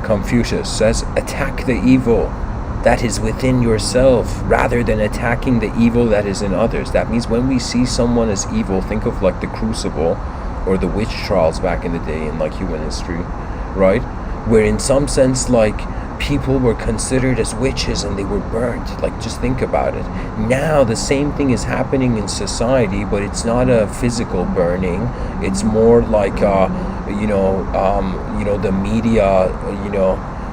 Confucius says, attack the evil that is within yourself rather than attacking the evil that is in others. That means when we see someone as evil, think of like the Crucible or the witch trials back in the day in like human history, right? Where in some sense like people were considered as witches and they were burnt. Like just think about it. Now the same thing is happening in society, but it's not a physical burning. It's more like the media,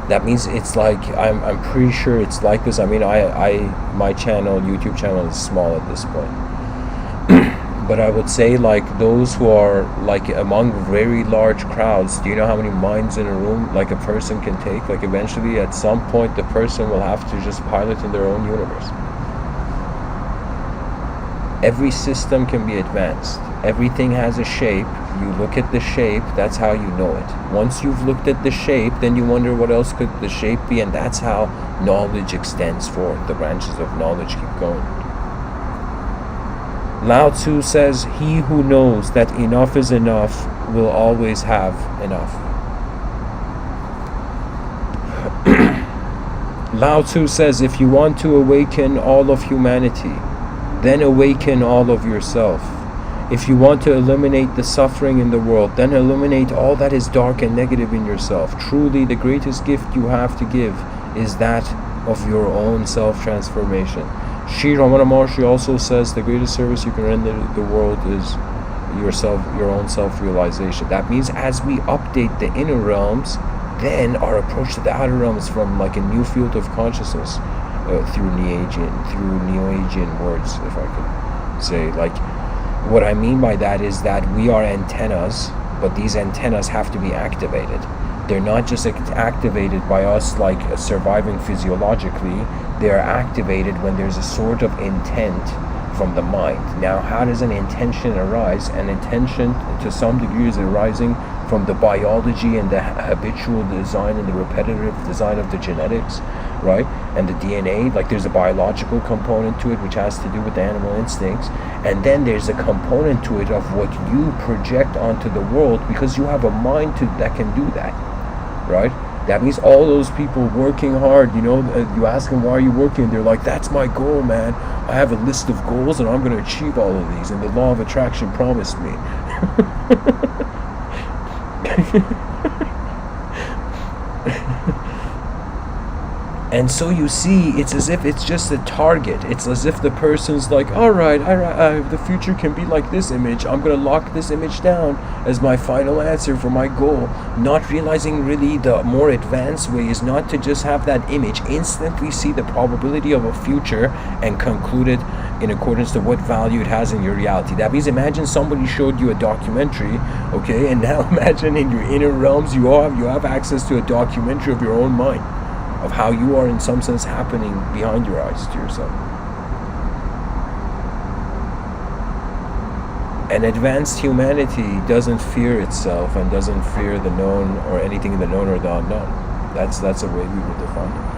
that means it's like I'm pretty sure it's like this. I mean, my YouTube channel is small at this point. But I would say like those who are like among very large crowds, do you know how many minds in a room like a person can take? Like eventually at some point the person will have to just pilot in their own universe. Every system can be advanced. Everything has a shape. You look at the shape, that's how you know it. Once you've looked at the shape, then you wonder what else could the shape be, and that's how knowledge extends forth. The branches of knowledge keep going. Lao Tzu says, he who knows that enough is enough will always have enough. Lao Tzu says, if you want to awaken all of humanity, then awaken all of yourself. If you want to eliminate the suffering in the world, then eliminate all that is dark and negative in yourself. Truly, the greatest gift you have to give is that of your own self-transformation. Sri Ramana Maharshi also says the greatest service you can render the world is your own self-realization. That means as we update the inner realms, then our approach to the outer realms from like a new field of consciousness through Neo-Agian words, if I could say. Like, what I mean by that is that we are antennas, but these antennas have to be activated. They're not just activated by us like surviving physiologically. They're activated when there's a sort of intent from the mind. Now, how does an intention arise? An intention to some degree is arising from the biology and the habitual design and the repetitive design of the genetics, right? And the DNA, like there's a biological component to it which has to do with the animal instincts, and then there's a component to it of what you project onto the world because you have a mind that can do that, right? That means all those people working hard, you ask them, why are you working? They're like, that's my goal, man. I have a list of goals and I'm going to achieve all of these. And the law of attraction promised me. And so you see, it's as if it's just a target. It's as if the person's like, all right, the future can be like this image. I'm going to lock this image down as my final answer for my goal. Not realizing really the more advanced way is not to just have that image, instantly see the probability of a future and conclude it in accordance to what value it has in your reality. That means imagine somebody showed you a documentary, okay, and now imagine in your inner realms you have access to a documentary of your own mind, of how you are in some sense happening behind your eyes to yourself. And advanced humanity doesn't fear itself and doesn't fear the known or anything in the known or the unknown. That's a way we would define it.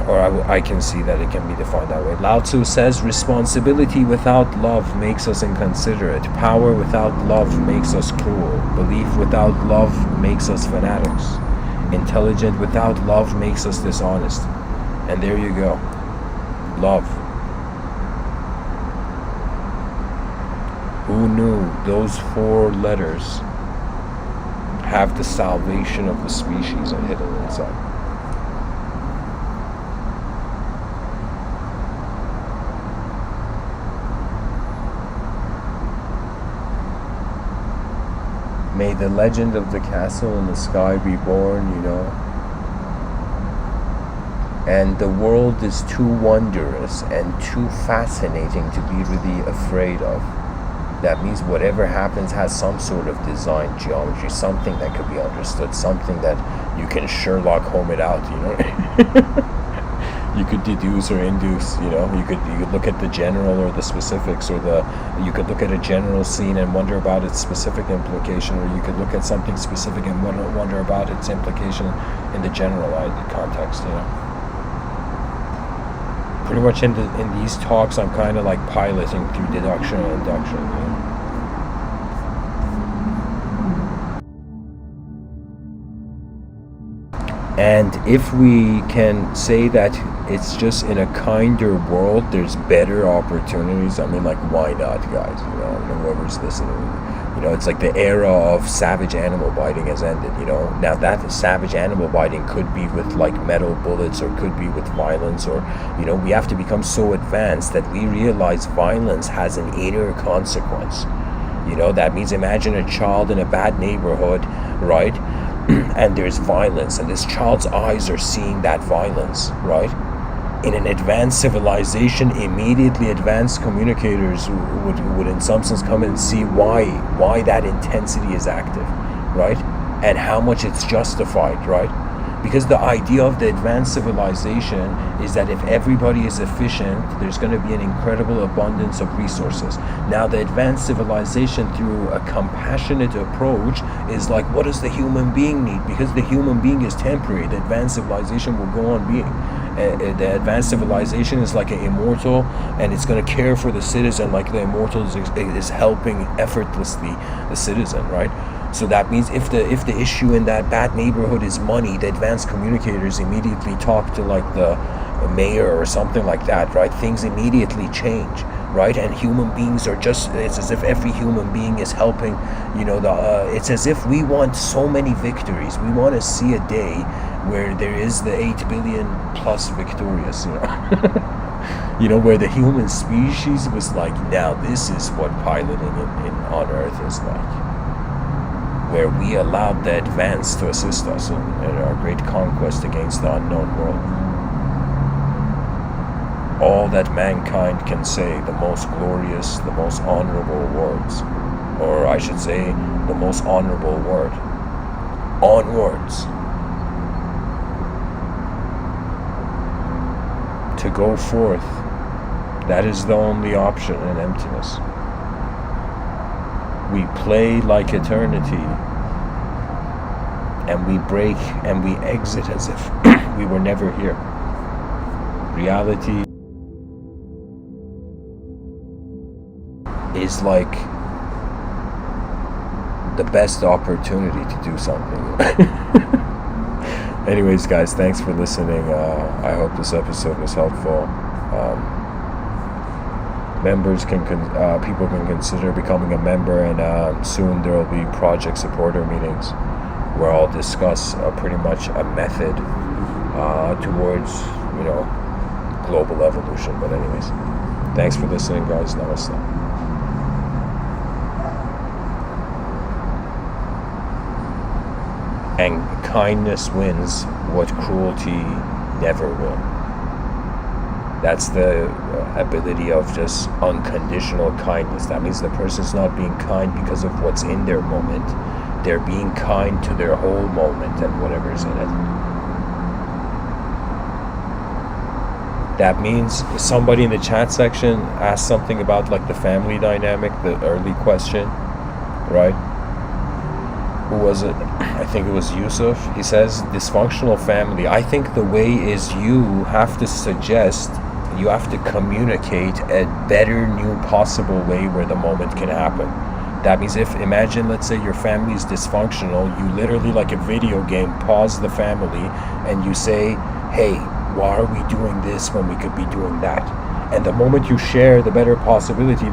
Or I can see that it can be defined that way. Lao Tzu says, responsibility without love makes us inconsiderate. Power without love makes us cruel. Belief without love makes us fanatics. Intelligent without love makes us dishonest. And there you go. Love. Who knew those 4 letters have the salvation of the species hidden inside? May the legend of the castle in the sky be born, And the world is too wondrous and too fascinating to be really afraid of. That means whatever happens has some sort of design, geometry, something that could be understood, something that you can Sherlock Holmes it out, You could deduce or induce, you could look at the general or the specifics, or you could look at a general scene and wonder about its specific implication, or you could look at something specific and wonder about its implication in the generalized context, Pretty much in these talks, I'm kind of like piloting through deduction and induction, And if we can say that it's just in a kinder world, there's better opportunities. I mean, like, why not, guys? Whoever's listening, it's like the era of savage animal biting has ended. Now that savage animal biting could be with like metal bullets, or could be with violence, or we have to become so advanced that we realize violence has an inner consequence. That means imagine a child in a bad neighborhood, right? And there's violence, and this child's eyes are seeing that violence, right? In an advanced civilization, immediately advanced communicators would in some sense come in and see why that intensity is active, right? And how much it's justified, right? Because the idea of the advanced civilization is that if everybody is efficient, there's going to be an incredible abundance of resources. Now, the advanced civilization, through a compassionate approach, is like, what does the human being need? Because the human being is temporary. The advanced civilization will go on being. The advanced civilization is like an immortal, and it's going to care for the citizen like the immortal is helping effortlessly the citizen, right? So that means if the issue in that bad neighborhood is money, the advanced communicators immediately talk to like the mayor or something like that, right? Things immediately change, right? And human beings are it's as if every human being is helping, it's as if we want so many victories. We want to see a day where there is the 8 billion plus victorious, where the human species was like, now this is what piloting on Earth is like. Where we allowed the advance to assist us in our great conquest against the unknown world. All that mankind can say, the most glorious, the most honorable words, or I should say, the most honorable word, onwards. To go forth, that is the only option in emptiness. We play like eternity, and we break and we exit as if we were never here. Reality is like the best opportunity to do something. Anyways, guys, thanks for listening. I hope this episode was helpful. People can consider becoming a member, and soon there will be project supporter meetings where I'll discuss pretty much a method towards, global evolution. But anyways, thanks for listening, guys. Namaste. And kindness wins what cruelty never will. That's the ability of just unconditional kindness. That means the person's not being kind because of what's in their moment. They're being kind to their whole moment and whatever's in it. That means somebody in the chat section asked something about like the family dynamic, the early question, right? Who was it? I think it was Yusuf. He says dysfunctional family. I think the way is you have to communicate a better new possible way where the moment can happen. That means imagine, let's say your family is dysfunctional, you literally, like a video game, pause the family and you say, hey, why are we doing this when we could be doing that? And the moment you share the better possibility,